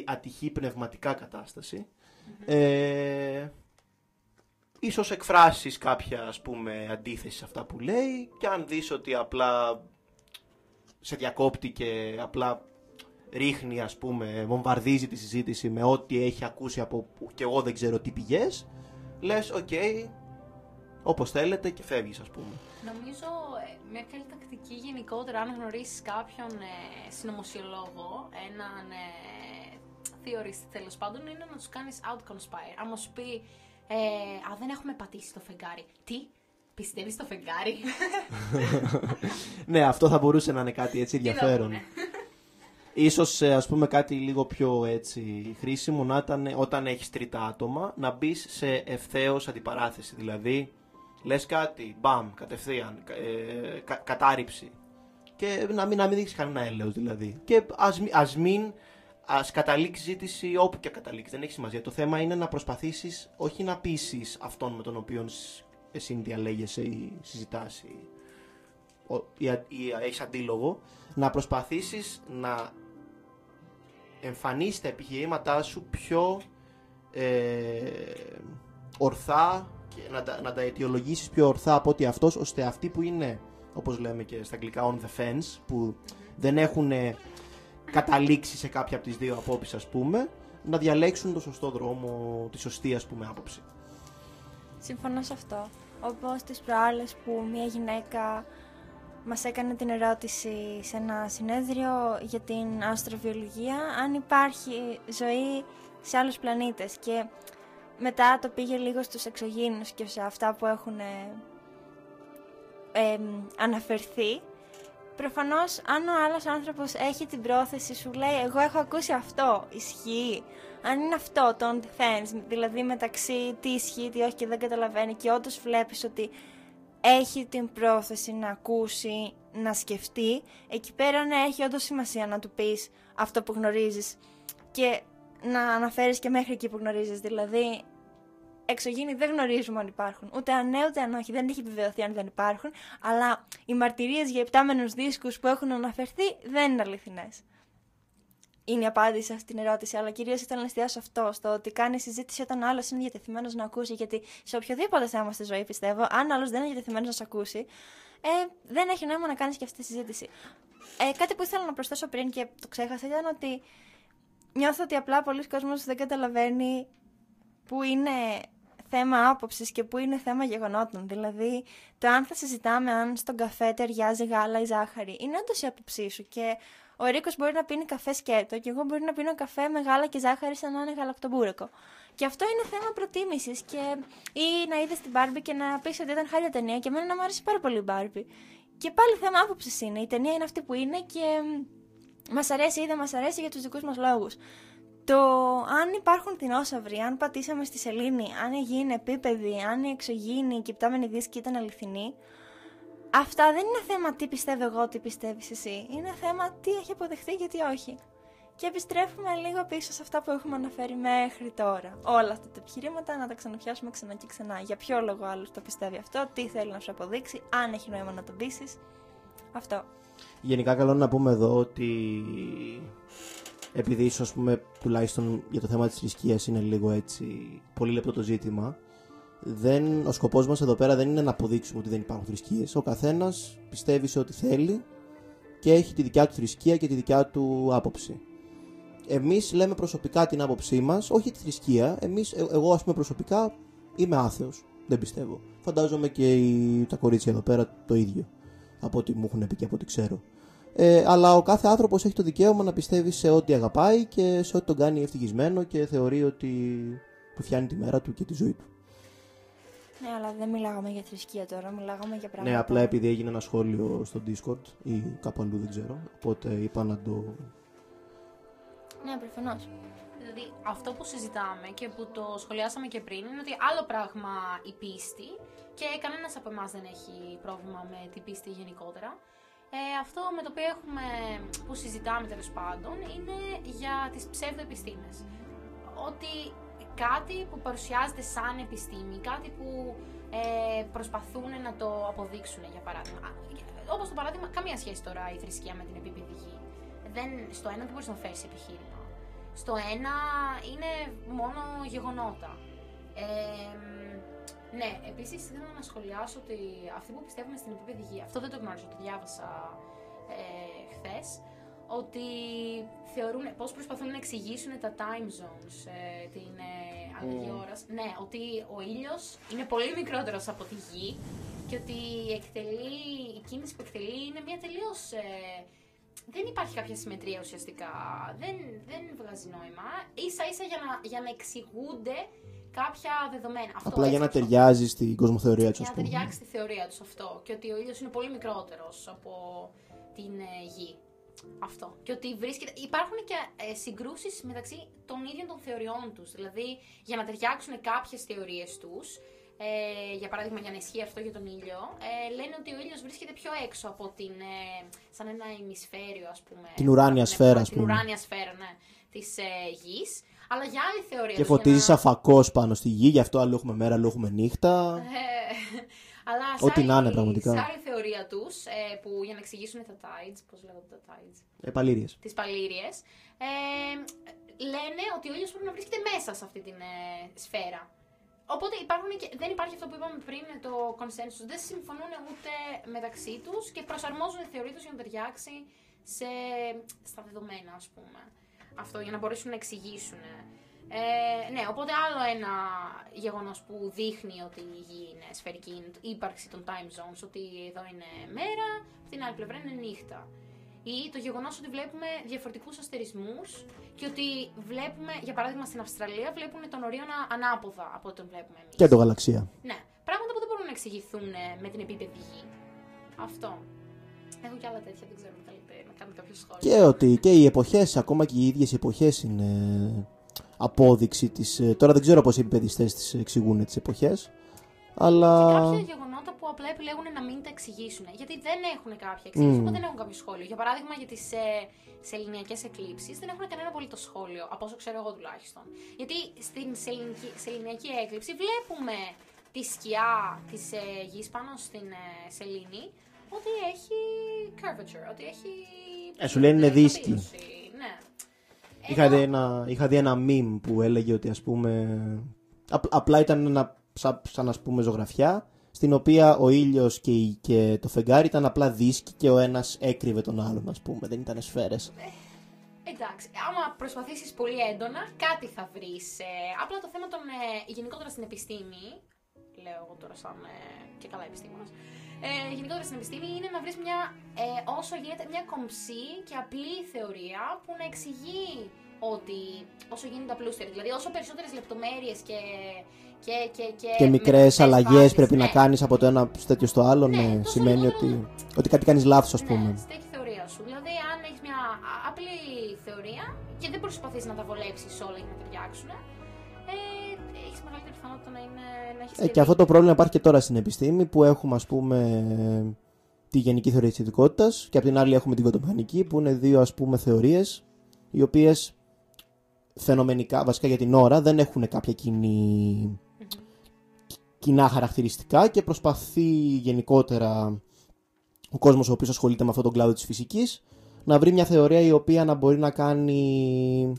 ατυχή πνευματικά κατάσταση. Ίσως εκφράσεις κάποια, ας πούμε, αντίθεση σε αυτά που λέει, και αν δεις ότι απλά σε διακόπτει και απλά ρίχνει, ας πούμε, βομβαρδίζει τη συζήτηση με ό,τι έχει ακούσει από και εγώ δεν ξέρω τι πηγές, λες οκ, όπως θέλετε, και φεύγεις, ας πούμε. Νομίζω μια καλή τακτική γενικότερα, αν γνωρίσεις κάποιον συνωμοσιολόγο, έναν theorist τέλος πάντων, είναι να τους κάνεις out-conspire. Άμα σου πει δεν έχουμε πατήσει το φεγγάρι. Τι? Πιστεύεις στο φεγγάρι? Ναι, αυτό θα μπορούσε να είναι κάτι έτσι ενδιαφέρον. Ίσως, ας πούμε, κάτι λίγο πιο έτσι χρήσιμο να ήταν όταν έχεις τρίτα άτομα να μπεις σε ευθέως αντιπαράθεση. Δηλαδή, λες κάτι, μπαμ, κατευθείαν, κατάρριψη. Και να μην δείξεις κανένα έλεος, δηλαδή. Και ας καταλήξει ζήτηση όπου και καταλήξει, δεν έχει σημασία. Το θέμα είναι να προσπαθήσεις όχι να πείσεις αυτόν με τον οποίο εσύ διαλέγεσαι ή συζητάς ή έχεις αντίλογο, να προσπαθήσεις να εμφανίσεις τα επιχειρήματά σου πιο ορθά να τα αιτιολογήσεις πιο ορθά από ότι αυτός, ώστε αυτοί που είναι, όπως λέμε και στα αγγλικά, on the fence, που δεν έχουν καταλήξει σε κάποια από τις δύο απόψεις, ας πούμε, να διαλέξουν το σωστό δρόμο, τη σωστή, ας πούμε, άποψη. Συμφωνώ σε αυτό. Όπως τις προάλλες που μια γυναίκα μας έκανε την ερώτηση σε ένα συνέδριο για την αστροβιολογία, αν υπάρχει ζωή σε άλλους πλανήτες, και μετά το πήγε λίγο στους εξωγήινους και σε αυτά που έχουν αναφερθεί. Προφανώς, αν ο άλλος άνθρωπος έχει την πρόθεση, σου λέει εγώ έχω ακούσει αυτό, ισχύει. Αν είναι αυτό το on the fence, δηλαδή μεταξύ τι ισχύει, τι όχι και δεν καταλαβαίνει, και όντως βλέπεις ότι έχει την πρόθεση να ακούσει, να σκεφτεί, εκεί πέρα ναι, έχει όντως σημασία να του πεις αυτό που γνωρίζεις και να αναφέρεις και μέχρι εκεί που γνωρίζεις. Δηλαδή, εξωγήινοι δεν γνωρίζουμε αν υπάρχουν, ούτε αν ναι, ούτε αν όχι, δεν έχει επιβεβαιωθεί αν δεν υπάρχουν, αλλά οι μαρτυρίες για υπτάμενους δίσκους που έχουν αναφερθεί δεν είναι αληθινές. Είναι η απάντηση σε αυτή την ερώτηση, αλλά κυρίως ήθελα να εστιάσω αυτό, στο ότι κάνει συζήτηση όταν ο άλλος είναι διατεθειμένος να ακούσει, γιατί σε οποιοδήποτε θέμα στη ζωή, πιστεύω, αν άλλος δεν είναι διατεθειμένος να σε ακούσει, δεν έχει νόημα να κάνεις και αυτή τη συζήτηση. Κάτι που ήθελα να προσθέσω πριν και το ξέχασα ήταν ότι νιώθω ότι απλά πολλοί κόσμος δεν καταλαβαίνει που είναι θέμα άποψης και που είναι θέμα γεγονότων. Δηλαδή, το αν θα συζητάμε αν στον καφέ ταιριάζει γάλα ή ζάχαρη είναι όντως η άποψή σου. Και ο Ερίκος μπορεί να πίνει καφέ σκέτο και εγώ μπορεί να πίνω καφέ με γάλα και ζάχαρη σαν να είναι γαλακτομπούρεκο. Και αυτό είναι θέμα προτίμησης. Ή να είδες την Barbie και να πεις ότι ήταν χάλια ταινία, και εμένα να μου άρεσε πάρα πολύ η Barbie. Και πάλι θέμα άποψης είναι. Η ταινία είναι αυτή που είναι και μας αρέσει ή δεν μας αρέσει για τους δικούς μας λόγους. Το αν υπάρχουν δεινόσαυροι, αν πατήσαμε στη σελήνη, αν η γη είναι επίπεδη, αν οι εξωγήινοι, οι κυπτάμενοι δίσκοι ήταν αληθινοί, αυτά δεν είναι θέμα τι πιστεύω εγώ, τι πιστεύεις εσύ. Είναι θέμα τι έχει αποδεχθεί και τι όχι. Και επιστρέφουμε λίγο πίσω σε αυτά που έχουμε αναφέρει μέχρι τώρα. Όλα αυτά τα επιχειρήματα να τα ξαναπιάσουμε ξανά και ξανά. Για ποιο λόγο άλλος το πιστεύει αυτό, τι θέλει να σου αποδείξει, αν έχει νόημα να τον πείσεις. Αυτό. Γενικά, καλό είναι να πούμε εδώ ότι επειδή ίσως, ας πούμε, τουλάχιστον για το θέμα της θρησκείας είναι λίγο έτσι πολύ λεπτό το ζήτημα, ο σκοπός μας εδώ πέρα δεν είναι να αποδείξουμε ότι δεν υπάρχουν θρησκείες. Ο καθένας πιστεύει σε ό,τι θέλει και έχει τη δικιά του θρησκεία και τη δικιά του άποψη. Εμείς λέμε προσωπικά την άποψή μας, όχι τη θρησκεία. Εγώ, ας πούμε, προσωπικά είμαι άθεος. Δεν πιστεύω. Φαντάζομαι και τα κορίτσια εδώ πέρα το ίδιο, από ό,τι μου έχουν πει και από ό,τι ξέρω. Αλλά ο κάθε άνθρωπος έχει το δικαίωμα να πιστεύει σε ό,τι αγαπάει και σε ό,τι τον κάνει ευτυχισμένο και θεωρεί ότι του φτιάνει τη μέρα του και τη ζωή του. Ναι, αλλά δεν μιλάγαμε για θρησκεία τώρα, μιλάγαμε για πράγματα. Ναι, απλά επειδή έγινε ένα σχόλιο στο Discord ή κάπου αλλού, δεν ξέρω. Οπότε είπα να το. Ναι, προφανώς. Δηλαδή, αυτό που συζητάμε και που το σχολιάσαμε και πριν είναι ότι άλλο πράγμα η πίστη, και κανένας από εμάς δεν έχει πρόβλημα με την πίστη γενικότερα. Αυτό με το οποίο που συζητάμε τέλος πάντων είναι για τις ψευδοεπιστήμες. Ότι κάτι που παρουσιάζεται σαν επιστήμη, κάτι που προσπαθούν να το αποδείξουν, για παράδειγμα. Όπως το παράδειγμα, καμία σχέση τώρα η θρησκεία με την επίπεδη γη. Στο ένα δεν μπορείς να φέρεις επιχείρημα. Στο ένα είναι μόνο γεγονότα. Ναι, επίσης ήθελα να σχολιάσω ότι αυτοί που πιστεύουν στην επίπεδη γη, αυτό δεν το γνώριζα, το διάβασα χθες, ότι θεωρούν, πώς προσπαθούν να εξηγήσουν τα time zones, την αλλαγή ώρας. Ναι, ότι ο ήλιος είναι πολύ μικρότερος από τη γη και ότι η κίνηση που εκτελεί είναι μια τελείως... δεν υπάρχει κάποια συμμετρία ουσιαστικά, δεν βγάζει νόημα, ίσα-ίσα για να εξηγούνται κάποια δεδομένα. Απλά για να ταιριάζει στην κοσμοθεωρία του, για να ταιριάξει στη θεωρία του αυτό. Και ότι ο ήλιος είναι πολύ μικρότερος από την γη. Αυτό. Και ότι υπάρχουν και συγκρούσεις μεταξύ των ίδιων των θεωριών τους. Δηλαδή, για να ταιριάξουν κάποιες θεωρίες τους, για παράδειγμα, για να ισχύει αυτό για τον ήλιο, λένε ότι ο ήλιος βρίσκεται πιο έξω από σαν ένα ημισφαίριο, ας πούμε. Την ουράνια σφαίρα, ας πούμε. Την ουράνια σφαίρα, ναι, της γης. Αλλά για άλλη θεωρία. Και φωτίζει σαν φακός πάνω στη γη, γι' αυτό άλλο έχουμε μέρα, άλλο έχουμε νύχτα. Αλλά ό,τι να είναι πραγματικά. Σε άλλη θεωρία τους, που για να εξηγήσουν τα tides, πώς λέγονται τα tides. Παλήριες. Τις παλήριες. Λένε ότι ο ήλιος πρέπει να βρίσκεται μέσα σε αυτή την σφαίρα. Οπότε δεν υπάρχει αυτό που είπαμε πριν, το consensus. Δεν συμφωνούν ούτε μεταξύ τους και προσαρμόζουν τη θεωρία τους για να ταιριάξει στα δεδομένα, ας πούμε. Αυτό, για να μπορέσουν να εξηγήσουν. Ναι, οπότε άλλο ένα γεγονός που δείχνει ότι η γη είναι σφαιρική είναι η ύπαρξη των time zones, ότι εδώ είναι μέρα, στην άλλη πλευρά είναι νύχτα. Ή το γεγονός ότι βλέπουμε διαφορετικούς αστερισμούς και ότι βλέπουμε, για παράδειγμα στην Αυστραλία, βλέπουν τον Ορίωνα ανάποδα από ό,τι τον βλέπουμε εμείς. Και το γαλαξία. Ναι, πράγματα που δεν μπορούν να εξηγηθούν με την επίπεδη γη. Αυτό. Έχω και άλλα τέτοια, δεν ξέρω αν θέλετε να κάνετε κάποιο σχόλιο. Και ότι και οι εποχές, ακόμα και οι ίδιες οι εποχές είναι απόδειξη της. Τώρα δεν ξέρω πώς οι επιπαιδιστές τις εξηγούν τις εποχές, αλλά. Κάποια γεγονότα που απλά επιλέγουν να μην τα εξηγήσουν. Γιατί δεν έχουν κάποια εξήγηση, δεν έχουν κάποιο σχόλιο. Για παράδειγμα, για τις σεληνιακές εκλήψεις δεν έχουν κανένα απολύτως σχόλιο, από όσο ξέρω εγώ τουλάχιστον. Γιατί στην σεληνιακή έκλειψη βλέπουμε τη σκιά της γης πάνω στην σελήνη ότι έχει curvature, ότι έχει. Σου λένε είναι δίσκη. Ναι. Είχα δει ένα meme που έλεγε ότι ας πούμε απλά ήταν σαν ας πούμε ζωγραφιά στην οποία ο ήλιος και το φεγγάρι ήταν απλά δίσκοι και ο ένας έκρυβε τον άλλον, ας πούμε, δεν ήταν σφαίρες. Εντάξει, άμα προσπαθήσεις πολύ έντονα κάτι θα βρεις. Απλά το θέμα γενικότερα στην επιστήμη, λέω εγώ τώρα σαν και καλά επιστήμονας, γενικότερα στην επιστήμη είναι να βρεις όσο γίνεται μια κομψή και απλή θεωρία που να εξηγεί ότι όσο γίνεται απλούστερη, δηλαδή όσο περισσότερες λεπτομέρειες και μικρές αλλαγές πρέπει να ναι, κάνεις από το ένα τέτοιο στο άλλο, ναι, σημαίνει ότι κάτι κάνεις λάθος, ας πούμε. Ναι, στέκει η θεωρία σου. Δηλαδή, αν έχεις μια απλή θεωρία και δεν προσπαθείς να τα βολέψεις όλα για να ταιριάξουν, έχεις μεγαλύτερη πιθανότητα να έχεις Και αυτό το πρόβλημα υπάρχει και τώρα στην επιστήμη, που έχουμε, ας πούμε, τη γενική θεωρία της ειδικότητας και απ' την άλλη έχουμε την κοντομηχανική, που είναι δύο, ας πούμε, θεωρίες οι οποίες φαινομενικά, βασικά για την ώρα, δεν έχουν κάποια κοινά χαρακτηριστικά και προσπαθεί γενικότερα ο κόσμος ο οποίος ασχολείται με αυτόν τον κλάδο της φυσικής να βρει μια θεωρία η οποία να μπορεί να κάνει,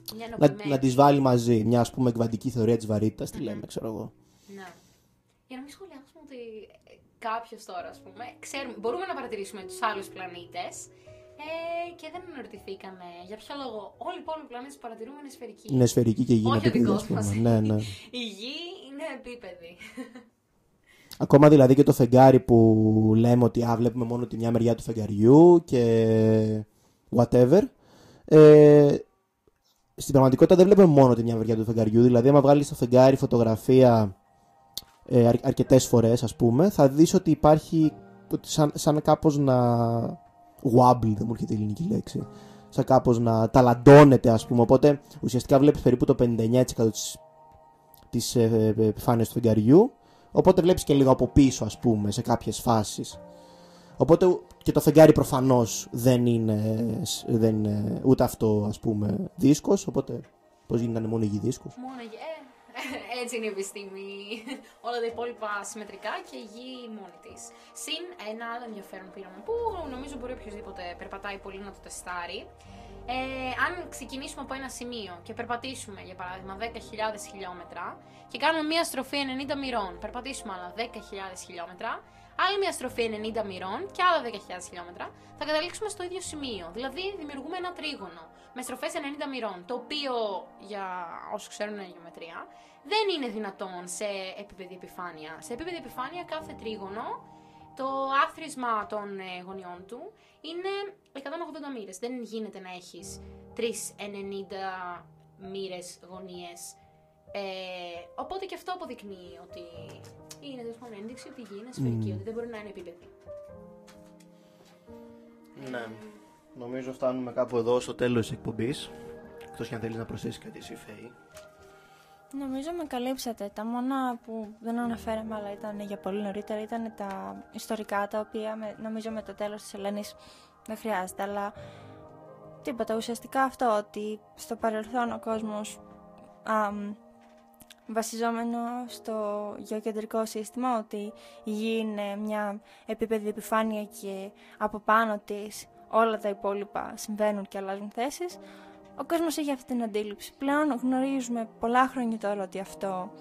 να τις βάλει μαζί. Μια, ας πούμε, εκβαντική θεωρία της βαρύτητας, τι λέμε, ξέρω εγώ. Ναι. Για να μην σχολιάσουμε ότι κάποιος τώρα, ας πούμε, μπορούμε να παρατηρήσουμε τους άλλους πλανήτες και δεν αναρωτηθήκαμε για ποιο λόγο όλοι οι υπόλοιποι πλανήτες που παρατηρούμε είναι σφαιρικοί. Είναι σφαιρική και η γη είναι επίπεδη, ας πούμε. Ναι. Η γη είναι επίπεδη. Ακόμα δηλαδή και το φεγγάρι που λέμε ότι βλέπουμε μόνο τη μια μεριά του φεγγαριού και whatever. Στην πραγματικότητα δεν βλέπουμε μόνο τη μια μεριά του φεγγαριού. Δηλαδή, άμα βγάλεις το φεγγάρι φωτογραφία αρκετές φορές, ας πούμε, θα δεις ότι υπάρχει σαν κάπως να. Wobble, δεν μου έρχεται η ελληνική λέξη. Σαν κάπως να ταλαντώνεται, ας πούμε. Οπότε ουσιαστικά βλέπεις περίπου το 59% της επιφάνειας του φεγγαριού. Οπότε βλέπεις και λίγο από πίσω, ας πούμε, σε κάποιες φάσεις. Οπότε και το φεγγάρι προφανώς δεν είναι ούτε αυτό, ας πούμε, δίσκος. Οπότε πώς γίνεται μόνο η γη δίσκος. Μόνο η γη. Έτσι είναι η επιστήμη. Όλα τα υπόλοιπα συμμετρικά και η γη μόνη της. Συν ένα άλλο ενδιαφέρον πείραμα που νομίζω μπορεί οποιοδήποτε περπατάει πολύ να το τεστάρει. Αν ξεκινήσουμε από ένα σημείο και περπατήσουμε, για παράδειγμα, 10.000 χιλιόμετρα και κάνουμε μία στροφή 90 μοιρών, περπατήσουμε άλλα 10.000 χιλιόμετρα, άλλη μία στροφή 90 μοιρών και άλλα 10.000 χιλιόμετρα, θα καταλήξουμε στο ίδιο σημείο. Δηλαδή, δημιουργούμε ένα τρίγωνο με στροφές 90 μοιρών, το οποίο, για όσους ξέρουν γεωμετρία, δεν είναι δυνατόν σε επίπεδη επιφάνεια. Σε επίπεδη επιφάνεια, κάθε τρίγωνο, το άθροισμα των γωνιών του είναι 180 μοίρες. Δεν γίνεται να έχεις 3,90 μοίρες γωνίες. Οπότε και αυτό αποδεικνύει ότι είναι ένδειξη ότι η γη είναι σφαιρική, ότι δεν μπορεί να είναι επίπεδη. Ναι. Νομίζω φτάνουμε κάπου εδώ στο τέλος της εκπομπής. Εκτός και αν θέλεις να προσθέσεις κάτι εσύ, Φέη. Νομίζω με καλύψατε. Τα μόνα που δεν αναφέραμε, αλλά ήταν για πολύ νωρίτερα, ήταν τα ιστορικά, τα οποία νομίζω με το τέλος της Ελένης δεν χρειάζεται. Αλλά τίποτα, ουσιαστικά αυτό, ότι στο παρελθόν ο κόσμος βασιζόμενο στο γεωκεντρικό σύστημα, ότι η γη είναι μια επίπεδη επιφάνεια και από πάνω της όλα τα υπόλοιπα συμβαίνουν και αλλάζουν θέσεις, ο κόσμος έχει αυτή την αντίληψη. Πλέον γνωρίζουμε πολλά χρόνια τώρα ότι αυτό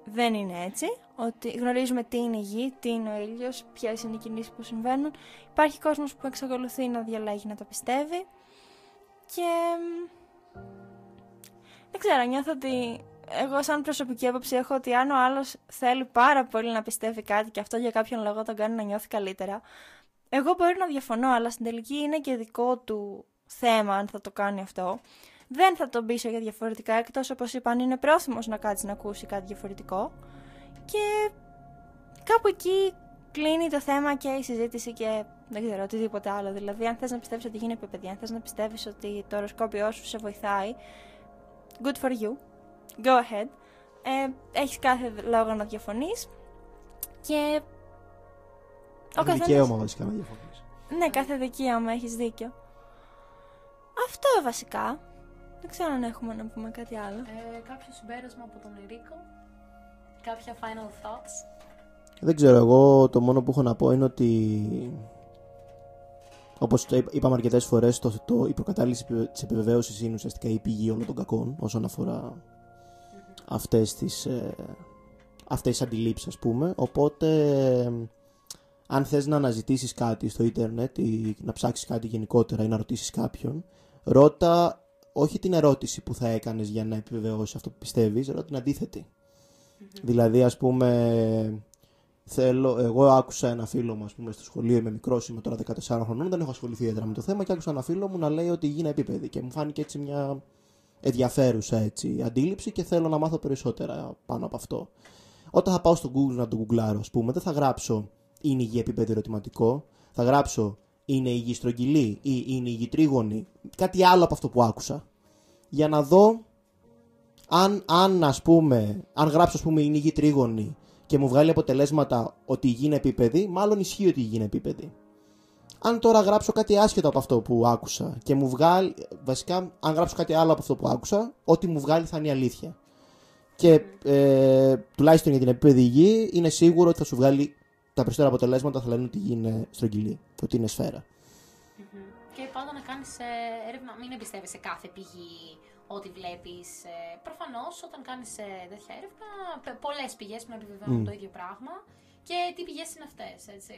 δεν είναι έτσι, ότι γνωρίζουμε τι είναι η γη, τι είναι ο ήλιος, ποιες είναι οι κινήσεις που συμβαίνουν. Υπάρχει κόσμος που εξακολουθεί να διαλέγει να το πιστεύει και δεν ξέρω, νιώθω ότι εγώ σαν προσωπική άποψη έχω ότι αν ο άλλος θέλει πάρα πολύ να πιστεύει κάτι και αυτό για κάποιον λόγο τον κάνει να νιώθει καλύτερα, εγώ μπορεί να διαφωνώ, αλλά στην τελική είναι και δικό του θέμα αν θα το κάνει αυτό. Δεν θα τον πείσω για διαφορετικά, εκτός όπως είπα αν είναι πρόθυμος να κάτσει να ακούσει κάτι διαφορετικό. Και κάπου εκεί κλείνει το θέμα και η συζήτηση και δεν ξέρω οτιδήποτε άλλο. Δηλαδή αν θες να πιστεύεις ότι γίνει επίπεδη, αν θες να πιστεύεις ότι το οροσκόπιό σου σε βοηθάει, good for you, go ahead. Έχεις κάθε λόγο να διαφωνείς και ο καθένας... δικαίωμα βασικά να διαφωνείς. Ναι, κάθε δικαίωμα, έχεις δίκιο. Αυτό βασικά. Δεν ξέρω αν έχουμε να πούμε κάτι άλλο. Κάποιο συμπέρασμα από τον Ερίκο, κάποια final thoughts. Δεν ξέρω, εγώ το μόνο που έχω να πω είναι ότι, όπως το είπαμε αρκετές φορές, η προκατάληψη της επιβεβαίωσης είναι ουσιαστικά η πηγή όλων των κακών όσον αφορά αυτές τις αντιλήψεις, ας πούμε. Οπότε, αν θες να αναζητήσεις κάτι στο ίντερνετ ή να ψάξεις κάτι γενικότερα ή να ρωτήσεις κάποιον, ρώτα όχι την ερώτηση που θα έκανες για να επιβεβαιώσεις αυτό που πιστεύεις, ρώτα την αντίθετη. Δηλαδή, ας πούμε, εγώ άκουσα ένα φίλο μου, ας πούμε, στο σχολείο, είμαι μικρός, είμαι τώρα 14 χρονών, δεν έχω ασχοληθεί ιδιαίτερα με το θέμα και άκουσα ένα φίλο μου να λέει ότι η γη είναι επίπεδη και μου φάνηκε έτσι μια ενδιαφέρουσα αντίληψη και θέλω να μάθω περισσότερα πάνω από αυτό. Όταν θα πάω στο Google να το γκουγκλάρω, ας πούμε, δεν θα γράψω είναι η γη επίπεδη ερωτηματικό, θα γράψω είναι η γη στρογγυλή ή είναι η γη τρίγωνη, κάτι άλλο από αυτό που άκουσα, για να δω αν γράψω, ας πούμε, είναι η γη τρίγωνη και μου βγάλει αποτελέσματα ότι η γη είναι επίπεδη, μάλλον ισχύει ότι η γη είναι επίπεδη. Αν τώρα γράψω κάτι άσχετο από αυτό που άκουσα και μου βγάλει, βασικά, αν γράψω κάτι άλλο από αυτό που άκουσα, ό,τι μου βγάλει θα είναι η αλήθεια. Και τουλάχιστον για την επίπεδη γη, είναι σίγουρο ότι θα σου βγάλει τα περισσότερα αποτελέσματα, θα λένε ότι η γη είναι στρογγυλή, ότι είναι σφαίρα. Και πάντα να κάνεις έρευνα, μην εμπιστεύεσαι σε κάθε πηγή ό,τι βλέπεις. Προφανώς όταν κάνεις τέτοια έρευνα, πολλές πηγές που επιβεβαιώνουν το ίδιο πράγμα και τι πηγές είναι αυτές, έτσι.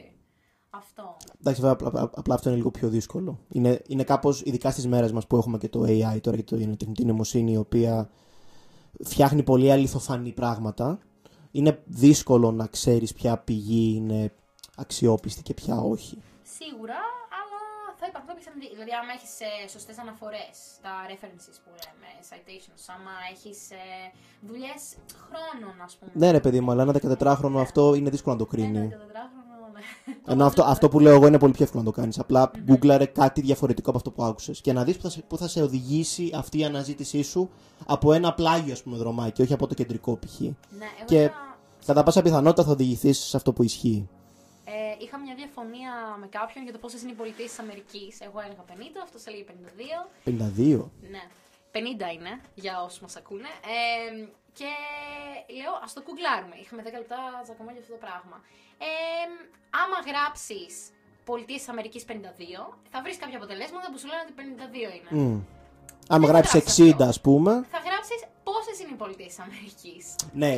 Αυτό. Εντάξει, βέβαια, απλά αυτό είναι λίγο πιο δύσκολο. Είναι κάπως, ειδικά στις μέρες μας που έχουμε και το AI τώρα και την τεχνητή νοημοσύνη, η οποία φτιάχνει πολύ αληθοφανή πράγματα. Είναι δύσκολο να ξέρεις ποια πηγή είναι αξιόπιστη και ποια όχι. Σίγουρα, αλλά θα υπάρχουν κάποιες αντί. Δηλαδή, άμα έχεις σωστές αναφορές, τα references που λέμε, citations, άμα έχεις δουλειές χρόνων, ας πούμε. Ναι, ρε παιδί μου, αλλά ένα 14χρονο αυτό είναι δύσκολο να το κρίνει. Ένα 14χρονο, ναι. Ενώ αυτό που λέω εγώ είναι πολύ πιο εύκολο να το κάνεις. Απλά γκούγκλαρε κάτι διαφορετικό από αυτό που άκουσες και να δεις πού θα σε οδηγήσει αυτή η αναζήτησή σου από ένα πλάγιο, ας πούμε, δρομάκι, όχι από το κεντρικό π.χ. Ναι, και κατά πάσα πιθανότητα θα οδηγηθείς σε αυτό που ισχύει. Είχα μια διαφωνία με κάποιον για το πόσες είναι οι πολιτείες της Αμερικής. Εγώ έλεγα 50, αυτός έλεγε 52. 52. Ναι. 50 είναι, για όσους μας ακούνε. Και λέω, ας το κουγκλάρουμε. Είχαμε 10 λεπτά τσακωμό για αυτό το πράγμα. Άμα γράψεις πολιτείες της Αμερικής 52, θα βρεις κάποια αποτελέσματα που σου λένε ότι 52 είναι. Άμα γράψεις 60, ας πούμε. Θα γράψεις πόσες είναι οι πολιτείες της Αμερικής. Ναι,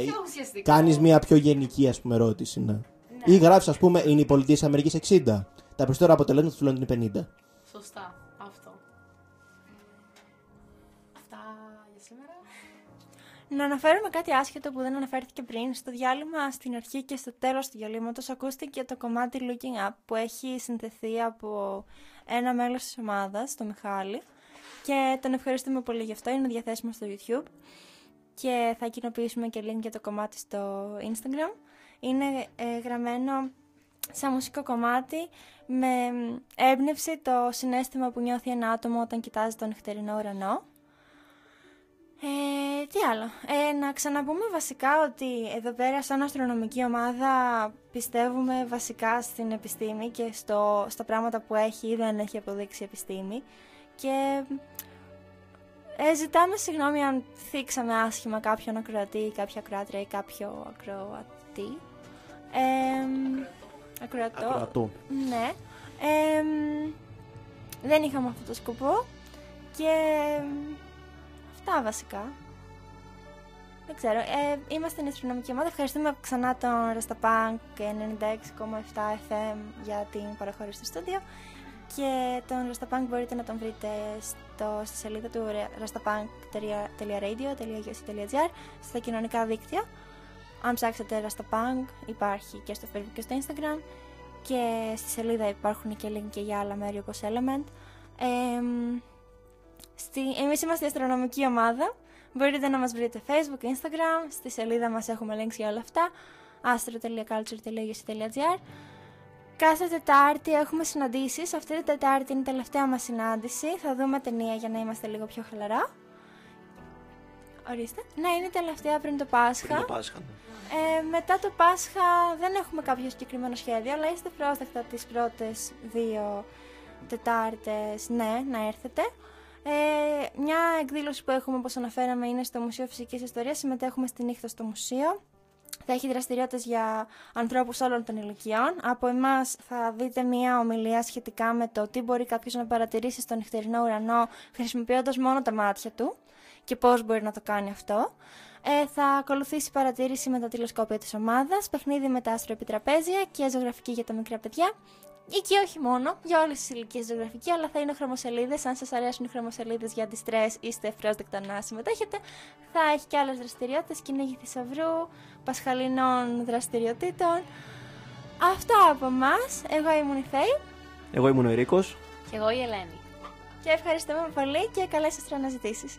κάνεις μια πιο γενική, ας πούμε, ερώτηση, ναι. Ή γράψεις, ας πούμε, είναι οι πολιτείες της Αμερικής 60. Τα περισσότερα αποτελέσματα του λένε ότι είναι 50. Σωστά, αυτό. Αυτά για σήμερα. Να αναφέρουμε κάτι άσχετο που δεν αναφέρθηκε πριν. Στο διάλειμμα, στην αρχή και στο τέλος του διαλύματος, ακούστηκε το κομμάτι Looking Up που έχει συνθεθεί από ένα μέλος της ομάδας, το Μιχάλη. Και τον ευχαριστούμε πολύ γι' αυτό. Είναι διαθέσιμο στο YouTube. Και θα κοινοποιήσουμε και link για το κομμάτι στο Instagram. Είναι γραμμένο σαν μουσικό κομμάτι με έμπνευση το συναίσθημα που νιώθει ένα άτομο όταν κοιτάζει τον νυχτερινό ουρανό. Τι άλλο. Να ξαναπούμε βασικά ότι εδώ πέρα σαν αστρονομική ομάδα πιστεύουμε βασικά στην επιστήμη και στα πράγματα που έχει ή δεν έχει αποδείξει η επιστήμη. Και ζητάμε συγγνώμη αν θίξαμε άσχημα κάποιον ακροατή ή κάποια ακροάτρια ή κάποιο ακροατή. Ακροατό. Ναι. Δεν είχαμε αυτό το σκοπό και αυτά βασικά. Δεν ξέρω. Είμαστε στην αστρονομική ομάδα. Ευχαριστούμε ξανά τον Rastapunk 96,7 FM για την παραχώρηση στο στούντιο. Και τον Rastapunk μπορείτε να τον βρείτε στη σελίδα του rastapunk.radio.gr στα κοινωνικά δίκτυα. Αν ψάξετε Rastapunk υπάρχει και στο Facebook και στο Instagram. Και στη σελίδα υπάρχουν και link και για άλλα μέρη όπως Element. Εμείς είμαστε η αστρονομική ομάδα. Μπορείτε να μας βρείτε Facebook, Instagram. Στη σελίδα μας έχουμε links για όλα αυτά. astro.culture.gr. Κάθε Τετάρτη έχουμε συναντήσεις. Αυτή την Τετάρτη είναι η τελευταία μας συνάντηση. Θα δούμε ταινία για να είμαστε λίγο πιο χαλαρά. Ορίστε. Ναι, είναι η τελευταία πριν το Πάσχα. Πριν το Πάσχα, ναι. Μετά το Πάσχα δεν έχουμε κάποιο συγκεκριμένο σχέδιο, αλλά είστε πρόσδεκτα τις πρώτες 2 Τετάρτες, ναι, να έρθετε. Μια εκδήλωση που έχουμε, όπως αναφέραμε, είναι στο Μουσείο Φυσικής Ιστορίας. Συμμετέχουμε στη νύχτα στο μουσείο. Θα έχει δραστηριότητες για ανθρώπους όλων των ηλικιών. Από εμάς θα δείτε μια ομιλία σχετικά με το τι μπορεί κάποιος να παρατηρήσει στον νυχτερινό ουρανό χρησιμοποιώντας μόνο τα μάτια του και πώς μπορεί να το κάνει αυτό. Θα ακολουθήσει παρατήρηση με τα τηλεσκόπια της ομάδας, παιχνίδι με τα αστροεπιτραπέζια και ζωγραφική για τα μικρά παιδιά. Ή και όχι μόνο, για όλες τις ηλικίες ζωγραφική, αλλά θα είναι χρωμοσελίδες. Αν σας αρέσουν οι χρωμοσελίδες για αντιστρες, είστε ευπρόσδεκτα να συμμετέχετε. Θα έχει και άλλες δραστηριότητες, κυνήγι θησαυρού, πασχαλινών δραστηριοτήτων. Αυτά από εμάς. Εγώ ήμουν η Φέη. Εγώ ήμουν ο Ερίκος. Και εγώ η Ελένη. Και ευχαριστούμε πολύ και καλές αστροαναζητήσεις.